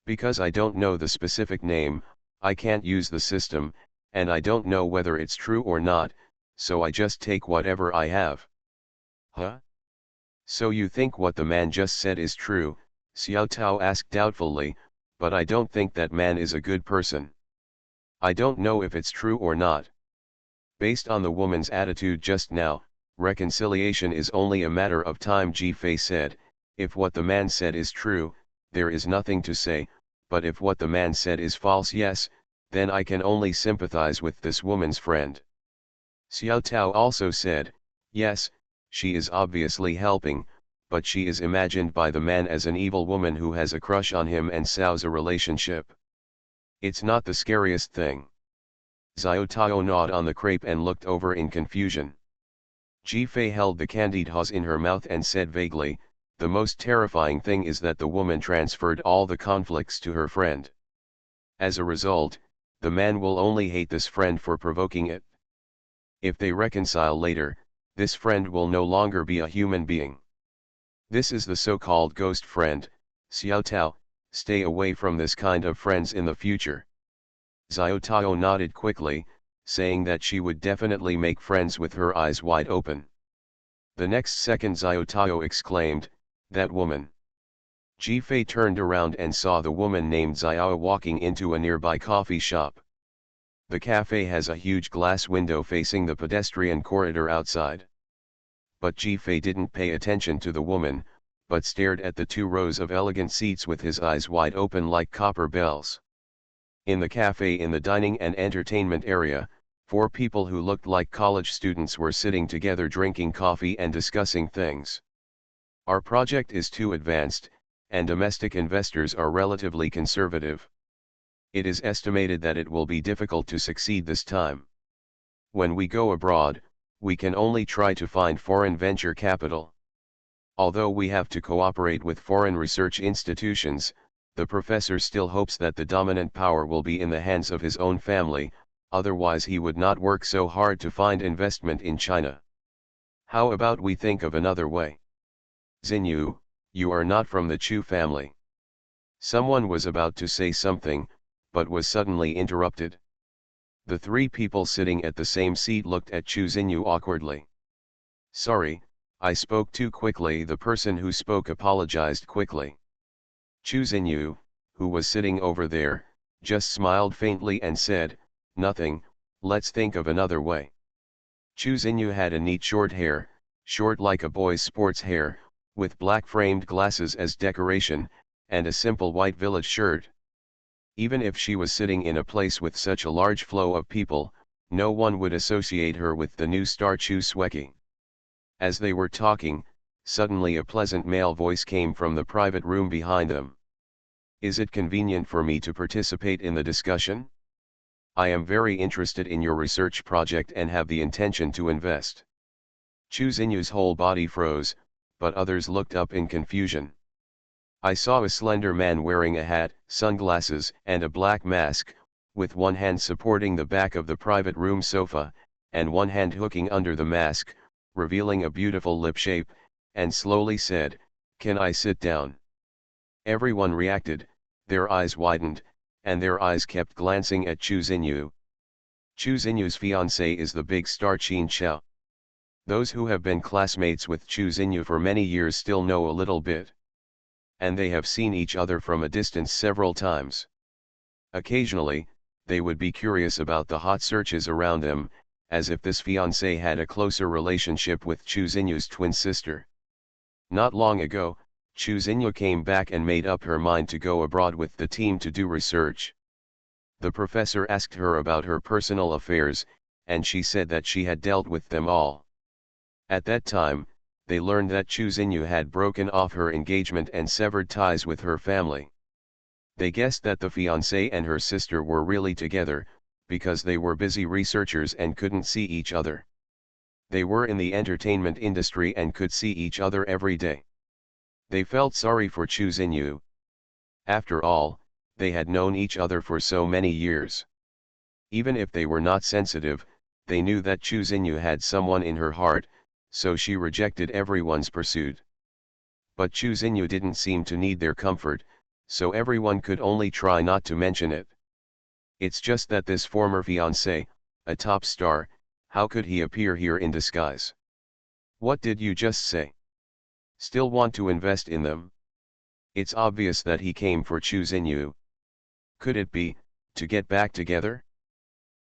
Because I don't know the specific name, I can't use the system, and I don't know whether it's true or not, so I just take whatever I have. Huh? So you think what the man just said is true? Xiao Tao asked doubtfully, but I don't think that man is a good person. I don't know if it's true or not. Based on the woman's attitude just now, reconciliation is only a matter of time, Jifei said. If what the man said is true, there is nothing to say, but if what the man said is false, yes, then I can only sympathize with this woman's friend. Xiao Tao also said, yes, she is obviously helping, but she is imagined by the man as an evil woman who has a crush on him and sows a relationship. It's not the scariest thing. Xiao Tao gnawed on the crepe and looked over in confusion. Jifei held the candied hawes in her mouth and said vaguely, the most terrifying thing is that the woman transferred all the conflicts to her friend. As a result, the man will only hate this friend for provoking it. If they reconcile later, this friend will no longer be a human being. This is the so-called ghost friend. Xiao Tao, stay away from this kind of friends in the future. Xiao Tao nodded quickly, saying that she would definitely make friends with her eyes wide open. The next second Xiao Tao exclaimed, that woman. Jifei turned around and saw the woman named Xiao walking into a nearby coffee shop. The cafe has a huge glass window facing the pedestrian corridor outside. But Jifei didn't pay attention to the woman, but stared at the 2 rows of elegant seats with his eyes wide open like copper bells. In the cafe in the dining and entertainment area, 4 people who looked like college students were sitting together drinking coffee and discussing things. Our project is too advanced, and domestic investors are relatively conservative. It is estimated that it will be difficult to succeed this time. When we go abroad, we can only try to find foreign venture capital. Although we have to cooperate with foreign research institutions, the professor still hopes that the dominant power will be in the hands of his own family, otherwise he would not work so hard to find investment in China. How about we think of another way? Xinyu, you are not from the Chu family. Someone was about to say something, but was suddenly interrupted. The 3 people sitting at the same seat looked at Chu Xinyu awkwardly. Sorry, I spoke too quickly. The person who spoke apologized quickly. Chu Xinyu, who was sitting over there, just smiled faintly and said, nothing, let's think of another way. Chu Xinyu had a neat short hair, short like a boy's sports hair, with black framed glasses as decoration, and a simple white village shirt. Even if she was sitting in a place with such a large flow of people, no one would associate her with the new star Chu Sweki. As they were talking, suddenly a pleasant male voice came from the private room behind them. Is it convenient for me to participate in the discussion? I am very interested in your research project and have the intention to invest. Chu Xinyu's whole body froze, but others looked up in confusion. I saw a slender man wearing a hat, sunglasses, and a black mask, with one hand supporting the back of the private room sofa, and one hand hooking under the mask, revealing a beautiful lip shape, and slowly said, "Can I sit down?" Everyone reacted, their eyes widened, and their eyes kept glancing at Chu Xinyu. Chu Xinyu's fiancée is the big star Qin Xiao. Those who have been classmates with Chu Xinyu for many years still know a little bit. And they have seen each other from a distance several times. Occasionally, they would be curious about the hot searches around them, as if this fiancé had a closer relationship with Chu Xinyu's twin sister. Not long ago, Chu Xinyu came back and made up her mind to go abroad with the team to do research. The professor asked her about her personal affairs, and she said that she had dealt with them all. At that time, they learned that Chu Xinyu had broken off her engagement and severed ties with her family. They guessed that the fiancée and her sister were really together, because they were busy researchers and couldn't see each other. They were in the entertainment industry and could see each other every day. They felt sorry for Chu Xinyu. After all, they had known each other for so many years. Even if they were not sensitive, they knew that Chu Xinyu had someone in her heart, so she rejected everyone's pursuit. But Chu Xinyu didn't seem to need their comfort, so everyone could only try not to mention it. It's just that this former fiancé, a top star, how could he appear here in disguise? What did you just say? Still want to invest in them? It's obvious that he came for Chu Xinyu. Could it be, to get back together?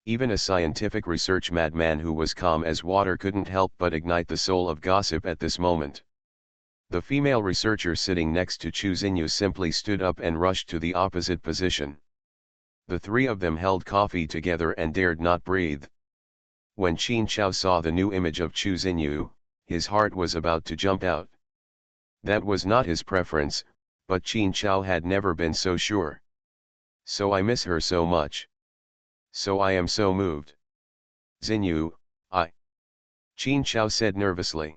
Even a scientific research madman who was calm as water couldn't help but ignite the soul of gossip at this moment. The female researcher sitting next to Chu Xinyu simply stood up and rushed to the opposite position. The three of them held coffee together and dared not breathe. When Qin Chao saw the new image of Chu Xinyu, his heart was about to jump out. That was not his preference, but Qin Chao had never been so sure. So I miss her so much. So I am so moved. Xinyu, Qin Chao said nervously.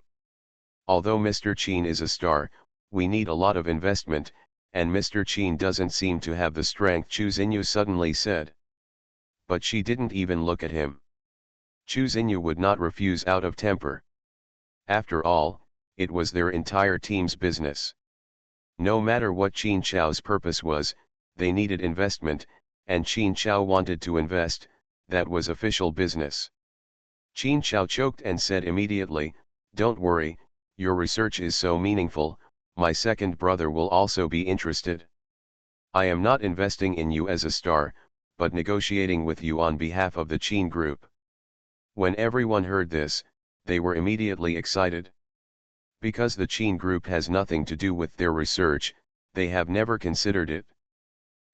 Although Mr. Qin is a star, we need a lot of investment, and Mr. Qin doesn't seem to have the strength, Chu Xinyu suddenly said. But she didn't even look at him. Chu Xinyu would not refuse out of temper. After all, it was their entire team's business. No matter what Qin Chao's purpose was, they needed investment, and Qin Chao wanted to invest, that was official business. Qin Chao choked and said immediately, "Don't worry, your research is so meaningful, my second brother will also be interested. I am not investing in you as a star, but negotiating with you on behalf of the Qin group." When everyone heard this, they were immediately excited. Because the Qin group has nothing to do with their research, they have never considered it.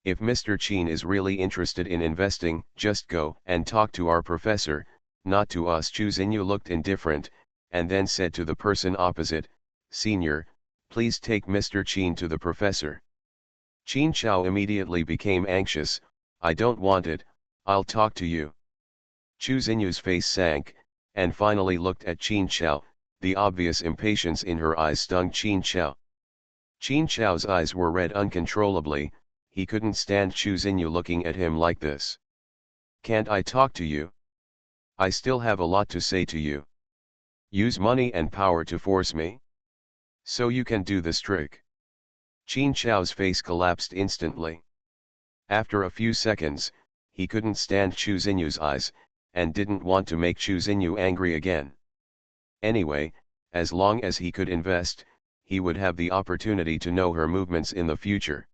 If Mr. Qin is really interested in investing, just go and talk to our professor, not to us. Chu Xinyu looked indifferent, and then said to the person opposite, "Senior, please take Mr. Qin to the professor." Qin Chao immediately became anxious. "I don't want it, I'll talk to you." Chu Xinyu's face sank, and finally looked at Qin Chao. The obvious impatience in her eyes stung Qin Chao. Qin Chao's eyes were red uncontrollably. He couldn't stand Chu Xinyu looking at him like this. "Can't I talk to you? I still have a lot to say to you. Use money and power to force me? So you can do this trick?" Qin Chao's face collapsed instantly. After a few seconds, he couldn't stand Chu Xinyu's eyes, and didn't want to make Chu Xinyu angry again. Anyway, as long as he could invest, he would have the opportunity to know her movements in the future.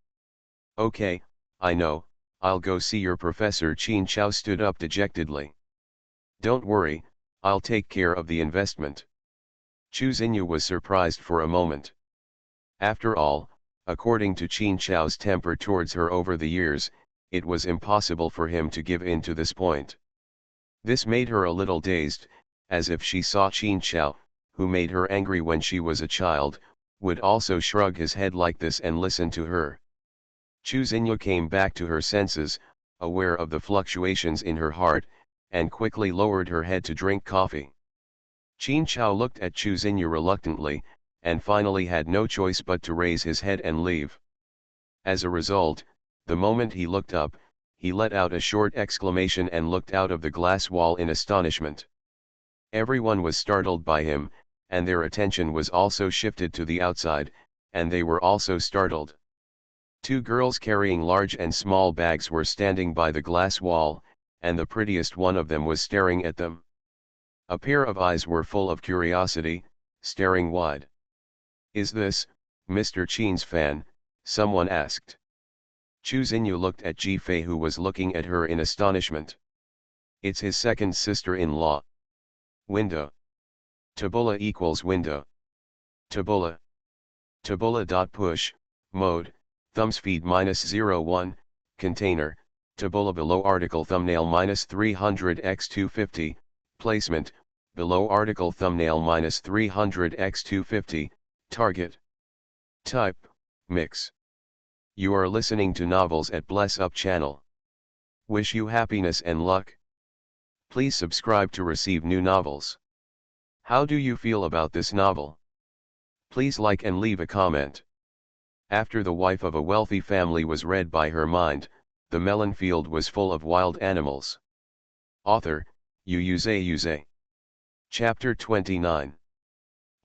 "Okay, I know, I'll go see your professor." Qin Chao stood up dejectedly. "Don't worry, I'll take care of the investment." Chu Xinyu was surprised for a moment. After all, according to Qin Chao's temper towards her over the years, it was impossible for him to give in to this point. This made her a little dazed, as if she saw Qin Chao, who made her angry when she was a child, would also shrug his head like this and listen to her. Chu Xinyu came back to her senses, aware of the fluctuations in her heart, and quickly lowered her head to drink coffee. Qin Chao looked at Chu Xinyu reluctantly, and finally had no choice but to raise his head and leave. As a result, the moment he looked up, he let out a short exclamation and looked out of the glass wall in astonishment. Everyone was startled by him, and their attention was also shifted to the outside, and they were also startled. Two girls carrying large and small bags were standing by the glass wall, and the prettiest one of them was staring at them. A pair of eyes were full of curiosity, staring wide. "Is this, Mr. Qin's fan?" someone asked. Chu Xinyu looked at Ji Fei, who was looking at her in astonishment. "It's his second sister-in-law." Window. Tabula equals window. Tabula. Taboola.push, mode, thumbs feed -01, container, Taboola below article thumbnail -300x250, placement, below article thumbnail -300x250, target. Type, mix. You are listening to novels at Bless Up channel. Wish you happiness and luck. Please subscribe to receive new novels. How do you feel about this novel? Please like and leave a comment. After the wife of a wealthy family was read by her mind, the melon field was full of wild animals. Author, Xuanhuan. Chapter 29.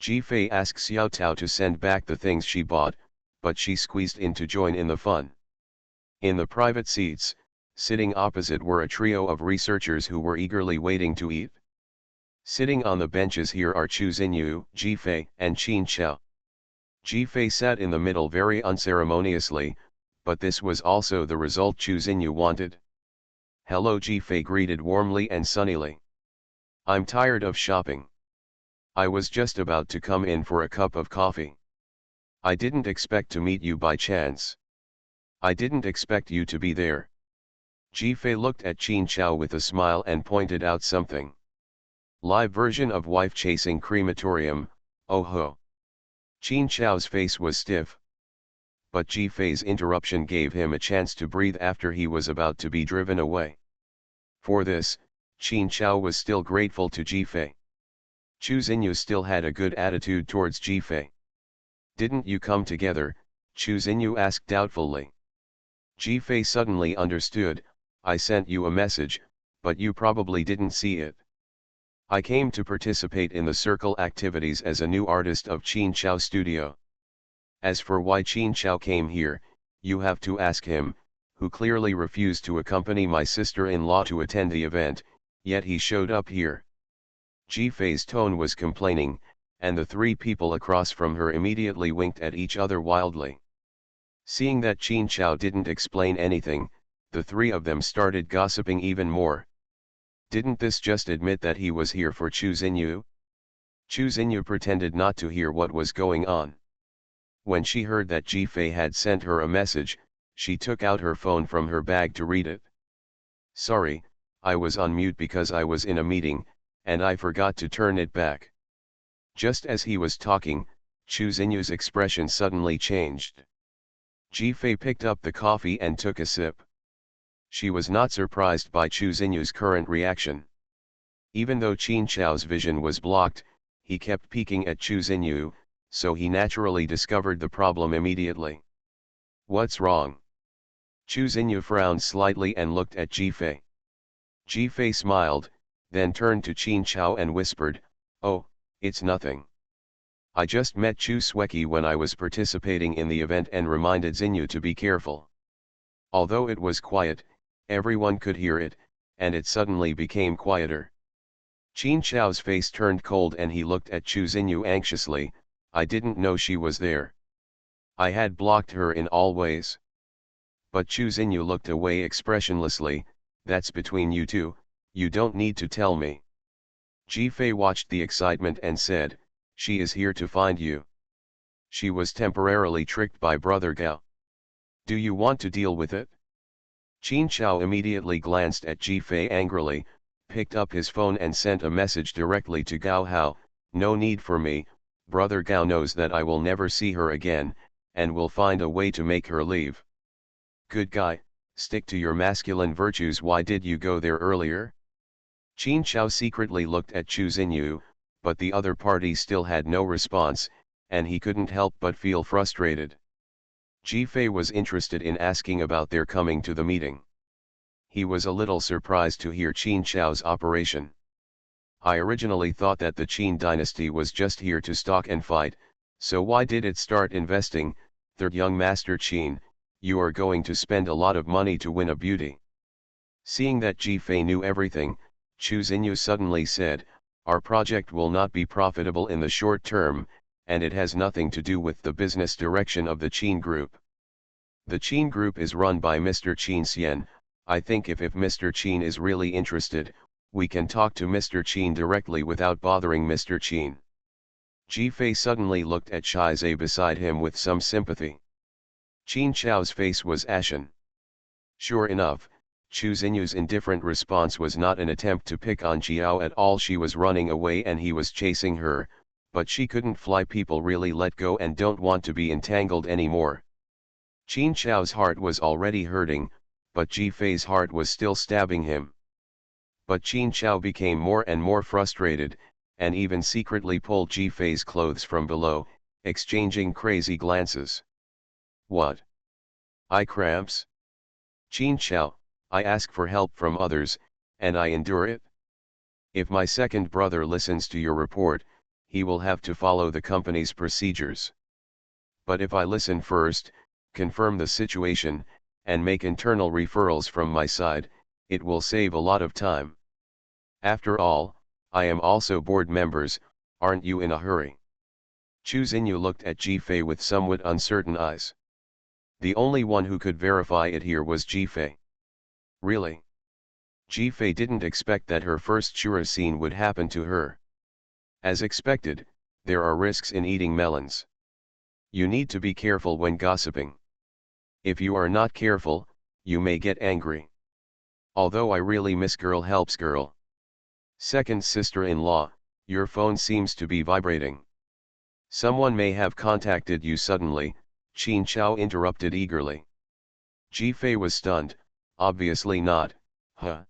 Jifei asks Xiao Tao to send back the things she bought, but she squeezed in to join in the fun. In the private seats, sitting opposite were a trio of researchers who were eagerly waiting to eat. Sitting on the benches here are Chu Xinyu, Jifei, and Qin Xiao. Jifei sat in the middle very unceremoniously, but this was also the result Chu Xinyu wanted. Hello, Jifei greeted warmly and sunnily. I'm tired of shopping. I was just about to come in for a cup of coffee. I didn't expect to meet you by chance. I didn't expect you to be there. Jifei looked at Qin Xiao with a smile and pointed out something. Live version of Wife Chasing Crematorium, oh ho. Qin Xiao's face was stiff. But Jifei's interruption gave him a chance to breathe after he was about to be driven away. For this, Qin Xiao was still grateful to Jifei. Chu Xinyu still had a good attitude towards Jifei. Didn't you come together? Chu Xinyu asked doubtfully. Jifei suddenly understood. I sent you a message, but you probably didn't see it. I came to participate in the circle activities as a new artist of Qin Xiao Studio. As for why Qin Xiao came here, you have to ask him, who clearly refused to accompany my sister-in-law to attend the event, yet he showed up here. Jifei's tone was complaining, and the three people across from her immediately winked at each other wildly. Seeing that Qin Xiao didn't explain anything, the three of them started gossiping even more. Didn't this just admit that he was here for Chu Xinyu? Chu Xinyu pretended not to hear what was going on. When she heard that Jifei had sent her a message, she took out her phone from her bag to read it. Sorry, I was on mute because I was in a meeting, and I forgot to turn it back. Just as he was talking, Chu Xinyu's expression suddenly changed. Jifei picked up the coffee and took a sip. She was not surprised by Chu Xinyu's current reaction. Even though Qin Xiao's vision was blocked, he kept peeking at Chu Xinyu, so he naturally discovered the problem immediately. What's wrong? Chu Xinyu frowned slightly and looked at Jifei. Jifei smiled, then turned to Qin Xiao and whispered, Oh, it's nothing. I just met Chu Sweki when I was participating in the event and reminded Xinyu to be careful. Although it was quiet, everyone could hear it, and it suddenly became quieter. Qin Xiao's face turned cold and he looked at Chu Xinyu anxiously. I didn't know she was there. I had blocked her in all ways. But Chu Xinyu looked away expressionlessly. That's between you two, you don't need to tell me. Jifei watched the excitement and said, she is here to find you. She was temporarily tricked by Brother Gao. Do you want to deal with it? Qin Xiao immediately glanced at Jifei angrily, picked up his phone and sent a message directly to Gao Hao. No need for me, Brother Gao knows that I will never see her again, and will find a way to make her leave. Good guy, stick to your masculine virtues. Why did you go there earlier? Qin Xiao secretly looked at Chu Xinyu, but the other party still had no response, and he couldn't help but feel frustrated. Jifei was interested in asking about their coming to the meeting. He was a little surprised to hear Qin Xiao's operation. I originally thought that the Qin dynasty was just here to stalk and fight, so why did it start investing? Third young master Qin, you are going to spend a lot of money to win a beauty. Seeing that Jifei knew everything, Chu Xinyu suddenly said, our project will not be profitable in the short term, and it has nothing to do with the business direction of the Qin Group. The Qin Group is run by Mr. Qin Xian. I think if Mr. Qin is really interested, we can talk to Mr. Qin directly without bothering Mr. Qin. Ji-Fei suddenly looked at Shizai beside him with some sympathy. Qin Chao's face was ashen. Sure enough, Chu Xinyu's indifferent response was not an attempt to pick on Jiao at all. She was running away and he was chasing her, but she couldn't fly. People really let go and don't want to be entangled anymore. Qin Chao's heart was already hurting, but Ji-Fei's heart was still stabbing him. But Qin Chao became more and more frustrated, and even secretly pulled Ji-Fei's clothes from below, exchanging crazy glances. What? Eye cramps? Qin Chao, I ask for help from others, and I endure it. If my second brother listens to your report, he will have to follow the company's procedures. But if I listen first, confirm the situation, and make internal referrals from my side, it will save a lot of time. After all, I am also board members, aren't you in a hurry? Chu Xinyu looked at Ji-Fei with somewhat uncertain eyes. The only one who could verify it here was Ji-Fei. Really? Ji-Fei didn't expect that her first Shura scene would happen to her. As expected, there are risks in eating melons. You need to be careful when gossiping. If you are not careful, you may get angry. Although I really miss girl helps girl. Second sister-in-law, your phone seems to be vibrating. Someone may have contacted you suddenly, Qin Chao interrupted eagerly. Ji-Fei was stunned, obviously not, huh?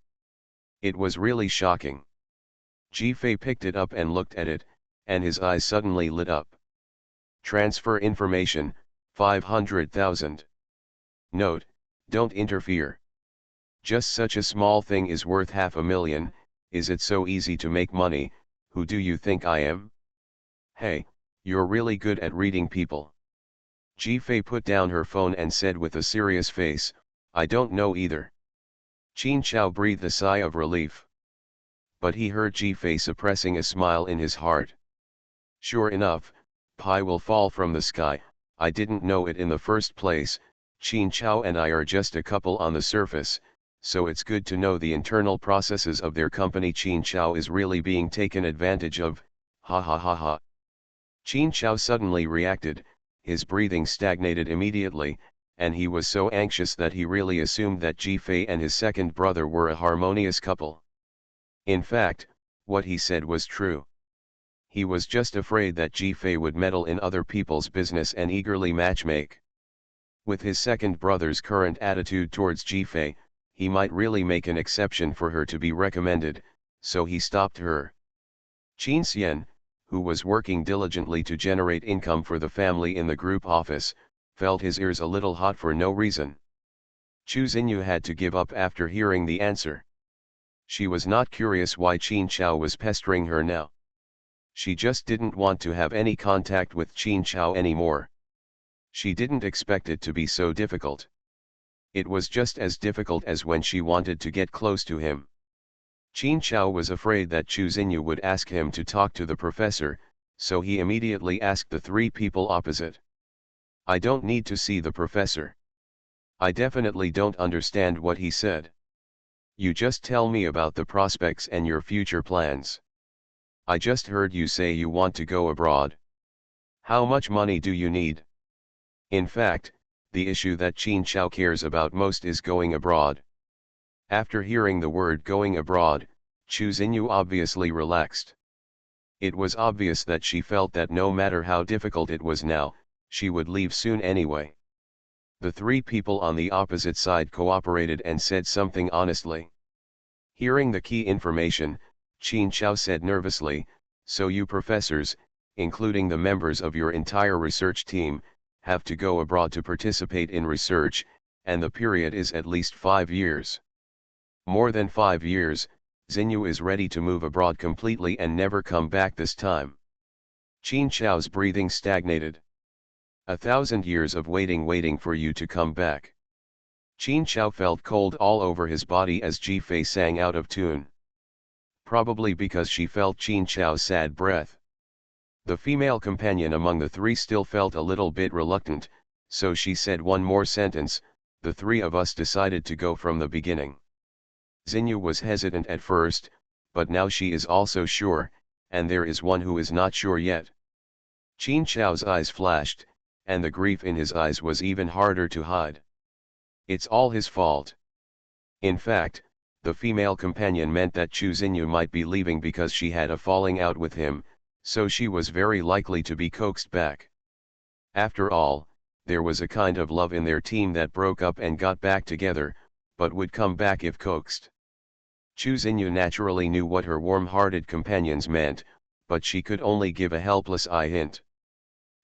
It was really shocking. Ji-Fei picked it up and looked at it, and his eyes suddenly lit up. Transfer information, 500,000. Note, don't interfere. Just such a small thing is worth 500,000, is it so easy to make money? Who do you think I am? Hey, you're really good at reading people. Ji-Fei put down her phone and said with a serious face, I don't know either. Qin Chao breathed a sigh of relief. But he heard Ji-Fei suppressing a smile in his heart. Sure enough, pie will fall from the sky. I didn't know it in the first place. Qin Chao and I are just a couple on the surface, so it's good to know the internal processes of their company. Qin Chao is really being taken advantage of, ha ha ha ha. Qin Chao suddenly reacted, his breathing stagnated immediately, and he was so anxious that he really assumed that Ji-Fei and his second brother were a harmonious couple. In fact, what he said was true. He was just afraid that Ji-Fei would meddle in other people's business and eagerly matchmake. With his second brother's current attitude towards Ji-Fei, he might really make an exception for her to be recommended, so he stopped her. Qin Xian, who was working diligently to generate income for the family in the group office, felt his ears a little hot for no reason. Chu Xinyu had to give up after hearing the answer. She was not curious why Qin Chao was pestering her now. She just didn't want to have any contact with Qin Chao anymore. She didn't expect it to be so difficult. It was just as difficult as when she wanted to get close to him. Qin Chao was afraid that Chu Xinyu would ask him to talk to the professor, so he immediately asked the three people opposite. I don't need to see the professor. I definitely don't understand what he said. You just tell me about the prospects and your future plans. I just heard you say you want to go abroad. How much money do you need? In fact, the issue that Qin Chao cares about most is going abroad. After hearing the word going abroad, Chu Xinyu obviously relaxed. It was obvious that she felt that no matter how difficult it was now, she would leave soon anyway. The three people on the opposite side cooperated and said something honestly. Hearing the key information, Qin Chao said nervously, so you professors, including the members of your entire research team, have to go abroad to participate in research, and the period is at least 5 years. More than 5 years, Xinyu is ready to move abroad completely and never come back this time. Qin Chao's breathing stagnated. 1,000 years of waiting for you to come back. Qin Chao felt cold all over his body as Ji-Fei sang out of tune. Probably because she felt Qin Chao's sad breath. The female companion among the three still felt a little bit reluctant, so she said one more sentence, the three of us decided to go from the beginning. Xinyu was hesitant at first, but now she is also sure, and there is one who is not sure yet. Qin Xiao's eyes flashed, and the grief in his eyes was even harder to hide. It's all his fault. In fact, the female companion meant that Chu Xinyu might be leaving because she had a falling out with him, so she was very likely to be coaxed back. After all, there was a kind of love in their team that broke up and got back together, but would come back if coaxed. Chu Xinyu naturally knew what her warm-hearted companions meant, but she could only give a helpless eye hint.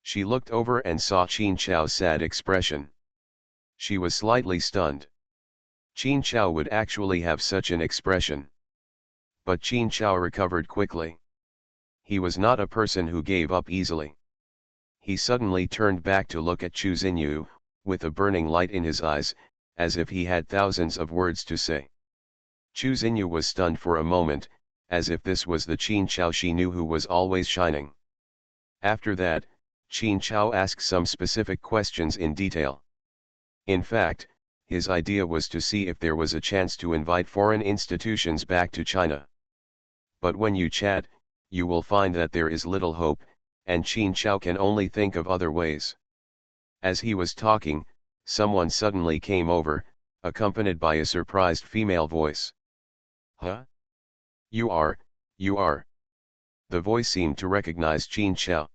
She looked over and saw Qin Xiao's sad expression. She was slightly stunned. Qin Xiao would actually have such an expression. But Qin Xiao recovered quickly. He was not a person who gave up easily. He suddenly turned back to look at Chu Xinyu, with a burning light in his eyes, as if he had thousands of words to say. Chu Xinyu was stunned for a moment, as if this was the Qin Xiao she knew who was always shining. After that, Qin Xiao asked some specific questions in detail. In fact, his idea was to see if there was a chance to invite foreign institutions back to China. But when you chat, you will find that there is little hope, and Qin Xiao can only think of other ways. As he was talking, someone suddenly came over, accompanied by a surprised female voice. Huh? You are. The voice seemed to recognize Qin Xiao.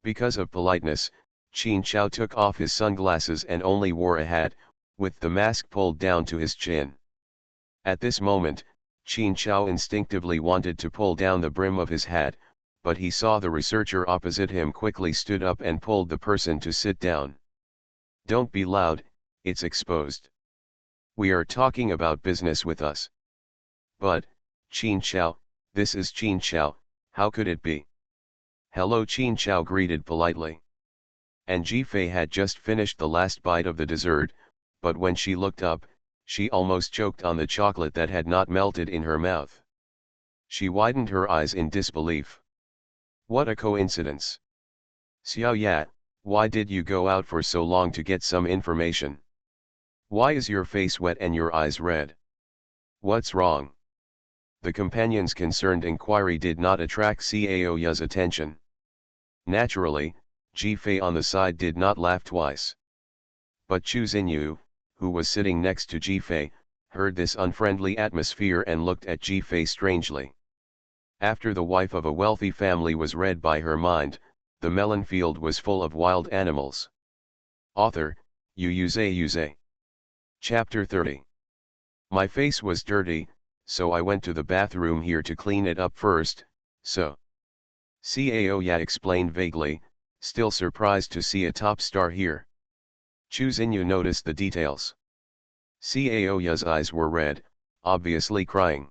Because of politeness, Qin Xiao took off his sunglasses and only wore a hat, with the mask pulled down to his chin. At this moment, Qin Xiao instinctively wanted to pull down the brim of his hat, but he saw the researcher opposite him quickly stood up and pulled the person to sit down. Don't be loud, it's exposed. We are talking about business with us. But, Qin Xiao, this is Qin Xiao, how could it be? Hello, Qin Xiao greeted politely. And Jifei had just finished the last bite of the dessert, but when she looked up, she almost choked on the chocolate that had not melted in her mouth. She widened her eyes in disbelief. What a coincidence. Xiao Ya, why did you go out for so long to get some information? Why is your face wet and your eyes red? What's wrong? The companion's concerned inquiry did not attract Cao Ya's attention. Naturally, Jifei on the side did not laugh twice. But Chu Xinyu, who was sitting next to Jifei, heard this unfriendly atmosphere and looked at Jifei strangely. After the wife of a wealthy family was read by her mind, the melon field was full of wild animals. Author, Yu. Chapter 30. My face was dirty, so I went to the bathroom here to clean it up first, so. Cao Ya explained vaguely, still surprised to see a top star here. Chu Xinyu noticed the details. Cao Ya's eyes were red, obviously crying.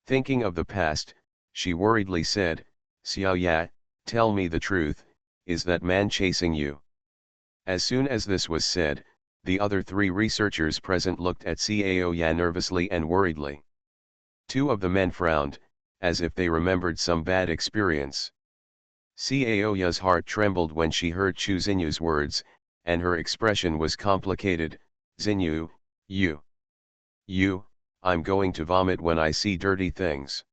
Thinking of the past, she worriedly said, Xiao Ya, tell me the truth, is that man chasing you? As soon as this was said, the other three researchers present looked at Cao Ya nervously and worriedly. Two of the men frowned, as if they remembered some bad experience. Cao Ya's heart trembled when she heard Chu Xinyu's words, and her expression was complicated. Xinyu, you, I'm going to vomit when I see dirty things.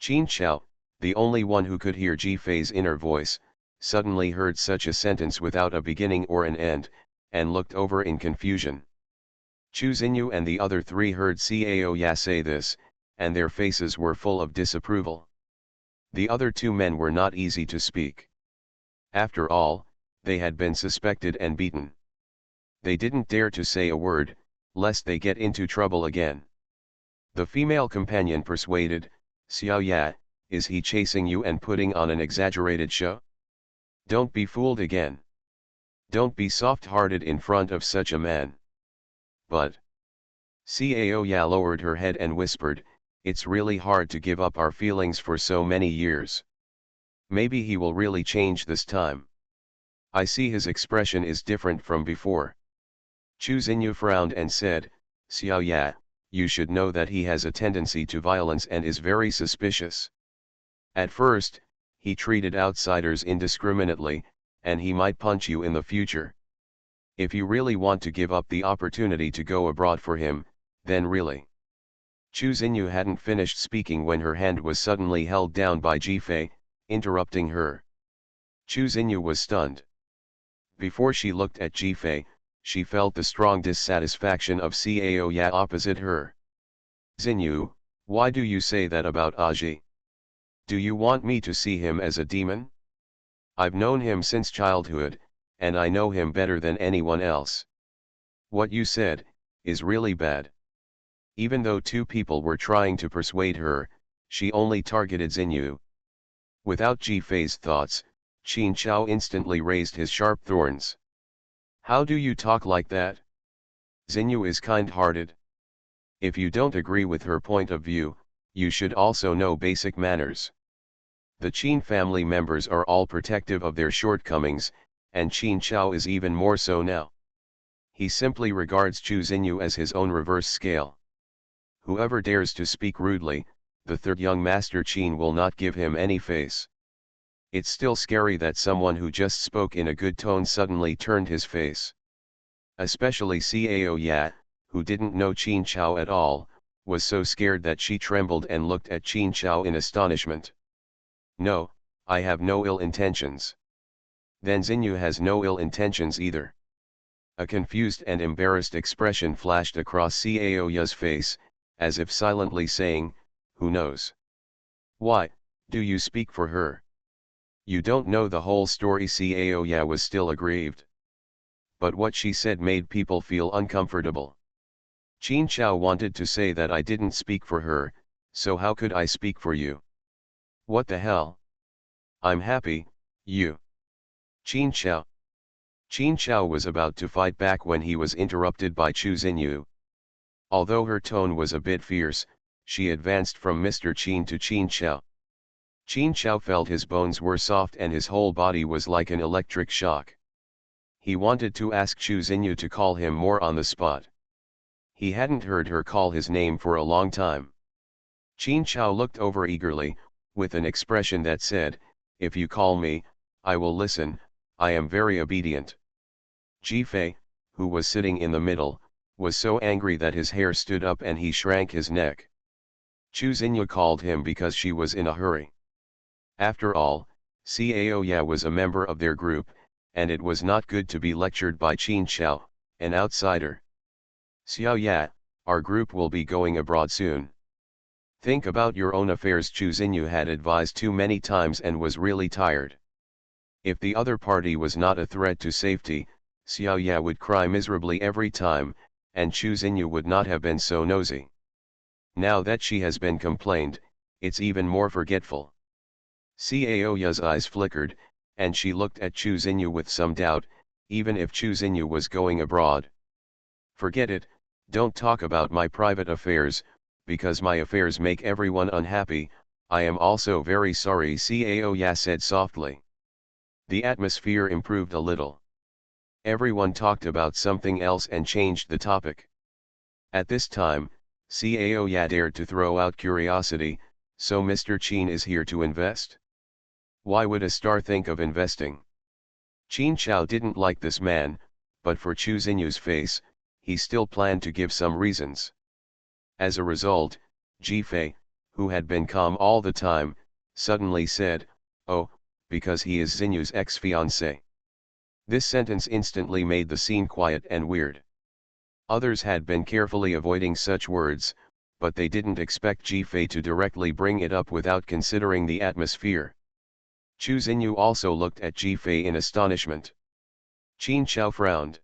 Qin Xiao, the only one who could hear Jifei's inner voice, suddenly heard such a sentence without a beginning or an end, and looked over in confusion. Chu Xinyu and the other three heard Cao Ya say this, and their faces were full of disapproval. The other two men were not easy to speak. After all, they had been suspected and beaten. They didn't dare to say a word, lest they get into trouble again. The female companion persuaded, Xiao Ya, is he chasing you and putting on an exaggerated show? Don't be fooled again. Don't be soft-hearted in front of such a man. But Cao Ya lowered her head and whispered, it's really hard to give up our feelings for so many years. Maybe he will really change this time. I see his expression is different from before. Chu Xinyu frowned and said, Xiao Ya, you should know that he has a tendency to violence and is very suspicious. At first, he treated outsiders indiscriminately, and he might punch you in the future. If you really want to give up the opportunity to go abroad for him, then really. Chu Xinyu hadn't finished speaking when her hand was suddenly held down by Jifei, interrupting her. Chu Xinyu was stunned. Before she looked at Jifei, she felt the strong dissatisfaction of Cao Ya opposite her. Xinyu, why do you say that about Aji? Do you want me to see him as a demon? I've known him since childhood, and I know him better than anyone else. What you said is really bad. Even though two people were trying to persuade her, she only targeted Xinyu. Without Jifei's thoughts, Qin Chao instantly raised his sharp thorns. How do you talk like that? Xinyu is kind-hearted. If you don't agree with her point of view, you should also know basic manners. The Qin family members are all protective of their shortcomings, and Qin Chao is even more so now. He simply regards Chu Xinyu as his own reverse scale. Whoever dares to speak rudely, the third young master Qin will not give him any face. It's still scary that someone who just spoke in a good tone suddenly turned his face. Especially Cao Ya, who didn't know Qin Chao at all, was so scared that she trembled and looked at Qin Chao in astonishment. No, I have no ill intentions. Then Xinyu has no ill intentions either. A confused and embarrassed expression flashed across Cao Ya's face, as if silently saying, who knows? Why, do you speak for her? You don't know the whole story. Cao Ya was still aggrieved. But what she said made people feel uncomfortable. Qin Chao wanted to say that I didn't speak for her, so how could I speak for you? What the hell? I'm happy, you. Qin Chao. Qin Chao was about to fight back when he was interrupted by Chu Xinyu. Although her tone was a bit fierce, she advanced from Mr. Qin to Qin Chao. Qin Chao felt his bones were soft and his whole body was like an electric shock. He wanted to ask Chu Xinyu to call him more on the spot. He hadn't heard her call his name for a long time. Qin Chao looked over eagerly, with an expression that said, if you call me, I will listen, I am very obedient. Jifei, who was sitting in the middle, was so angry that his hair stood up and he shrank his neck. Chu Xinyu called him because she was in a hurry. After all, Cao Ya was a member of their group, and it was not good to be lectured by Qin Chao, an outsider. Xiao Ya, our group will be going abroad soon. Think about your own affairs. Chu Xinyu had advised too many times and was really tired. If the other party was not a threat to safety, Xiao Ya would cry miserably every time, and Chu Xinyu would not have been so nosy. Now that she has been complained, it's even more forgetful. Cao Ya's eyes flickered, and she looked at Chu Xinyu with some doubt, even if Chu Xinyu was going abroad. Forget it, don't talk about my private affairs, because my affairs make everyone unhappy. I am also very sorry, Cao Ya said softly. The atmosphere improved a little. Everyone talked about something else and changed the topic. At this time, Cao Ya dared to throw out curiosity, so Mr. Qin is here to invest? Why would a star think of investing? Qin Chao didn't like this man, but for Chu Xinyu's face, he still planned to give some reasons. As a result, Jifei, who had been calm all the time, suddenly said, oh, because he is Xinyu's ex-fiancé. This sentence instantly made the scene quiet and weird. Others had been carefully avoiding such words, but they didn't expect Jifei to directly bring it up without considering the atmosphere. Chu Xinyu also looked at Jifei in astonishment. Qin Chao frowned.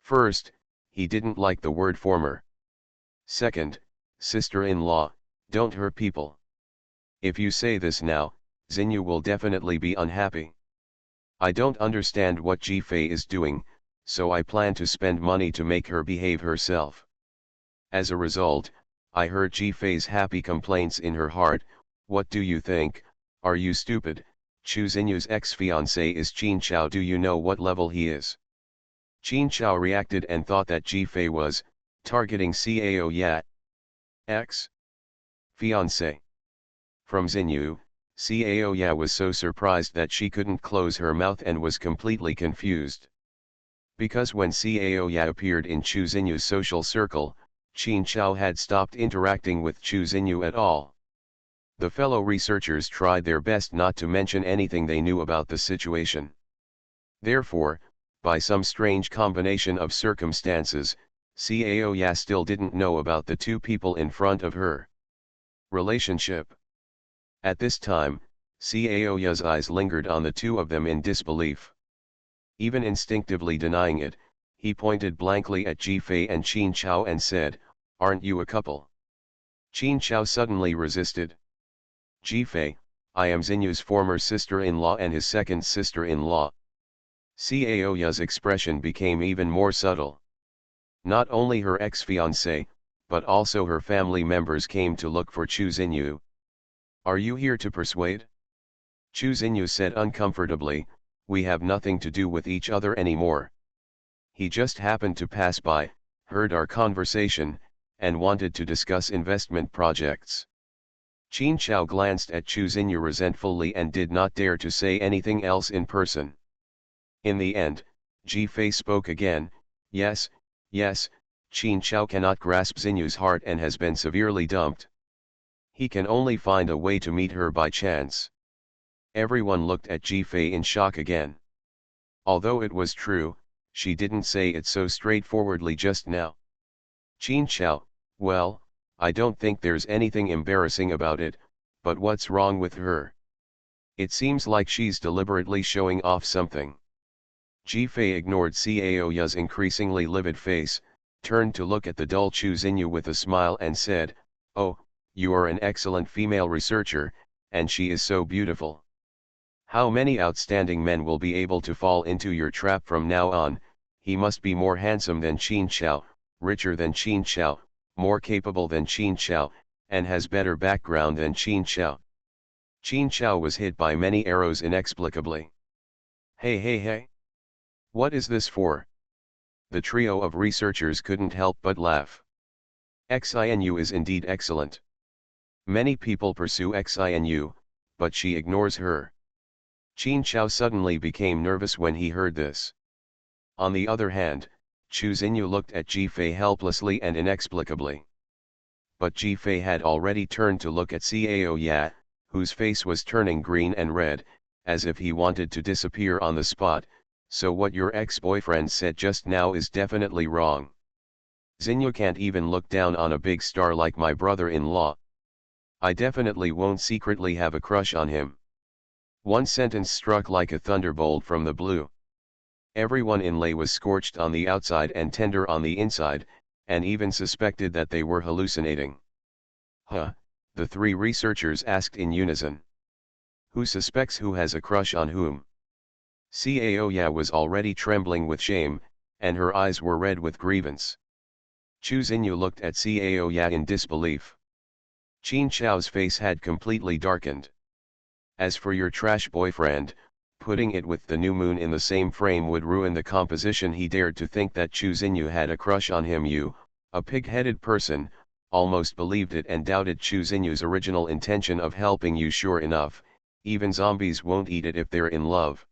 First, he didn't like the word former. Second, sister-in-law, don't hurt people. If you say this now, Xinyu will definitely be unhappy. I don't understand what Jifei is doing, so I plan to spend money to make her behave herself. As a result, I heard Jifei's happy complaints in her heart. What do you think? Are you stupid? Chu Xinyu's ex-fiancé is Qin Chao. Do you know what level he is? Qin Chao reacted and thought that Jifei was targeting Cao Ya. Ex-fiancé. From Xinyu, Cao Ya was so surprised that she couldn't close her mouth and was completely confused. Because when Cao Ya appeared in Chu Xinyu's social circle, Qin Chao had stopped interacting with Chu Xinyu at all. The fellow researchers tried their best not to mention anything they knew about the situation. Therefore, by some strange combination of circumstances, Cao Ya still didn't know about the two people in front of her. Relationship. At this time, Cao Ya's eyes lingered on the two of them in disbelief. Even instinctively denying it, he pointed blankly at Ji Fei and Qin Chao and said, "Aren't you a couple?" Qin Chao suddenly resisted. "Ji Fei, I am Xinyu's former sister-in-law and his second sister-in-law." Cao Ya's expression became even more subtle. Not only her ex-fiancé, but also her family members came to look for Chu Xinyu. "Are you here to persuade?" Chu Xinyu said uncomfortably, "We have nothing to do with each other anymore. He just happened to pass by, heard our conversation, and wanted to discuss investment projects." Qin Chao glanced at Chu Xinyu resentfully and did not dare to say anything else in person. In the end, Ji Fei spoke again, yes, Qin Chao cannot grasp Xinyu's heart and has been severely dumped. He can only find a way to meet her by chance." Everyone looked at Ji Fei in shock again. Although it was true, she didn't say it so straightforwardly just now. "Qin Chao, well, I don't think there's anything embarrassing about it, but what's wrong with her? It seems like she's deliberately showing off something." Ji Fei ignored Cao Ya's increasingly livid face, turned to look at the dull Chu Xinyu with a smile and said, "Oh, you are an excellent female researcher, and she is so beautiful. How many outstanding men will be able to fall into your trap from now on? He must be more handsome than Qin Chao, richer than Qin Chao, more capable than Qin Chao, and has better background than Qin Chao." Qin Chao was hit by many arrows inexplicably. Hey. What is this for?" The trio of researchers couldn't help but laugh. "Xinu is indeed excellent. Many people pursue Xinu, but she ignores her." Qin Chao suddenly became nervous when he heard this. On the other hand, Chu Xinyu looked at Ji Fei helplessly and inexplicably. But Ji Fei had already turned to look at Cao Ya, whose face was turning green and red, as if he wanted to disappear on the spot. "So what your ex-boyfriend said just now is definitely wrong. Xinyu can't even look down on a big star like my brother-in-law. I definitely won't secretly have a crush on him." One sentence struck like a thunderbolt from the blue. Everyone in Lei was scorched on the outside and tender on the inside, and even suspected that they were hallucinating. "Huh," the three researchers asked in unison. "Who suspects who has a crush on whom?" Cao Ya was already trembling with shame, and her eyes were red with grievance. Chu Xinyu looked at Cao Ya in disbelief. Qin Chao's face had completely darkened. "As for your trash boyfriend, putting it with the new moon in the same frame would ruin the composition. He dared to think that Chu Xinyu had a crush on him. You, a pig-headed person, almost believed it and doubted Chu Xinyu's original intention of helping you. Sure enough, even zombies won't eat it if they're in love."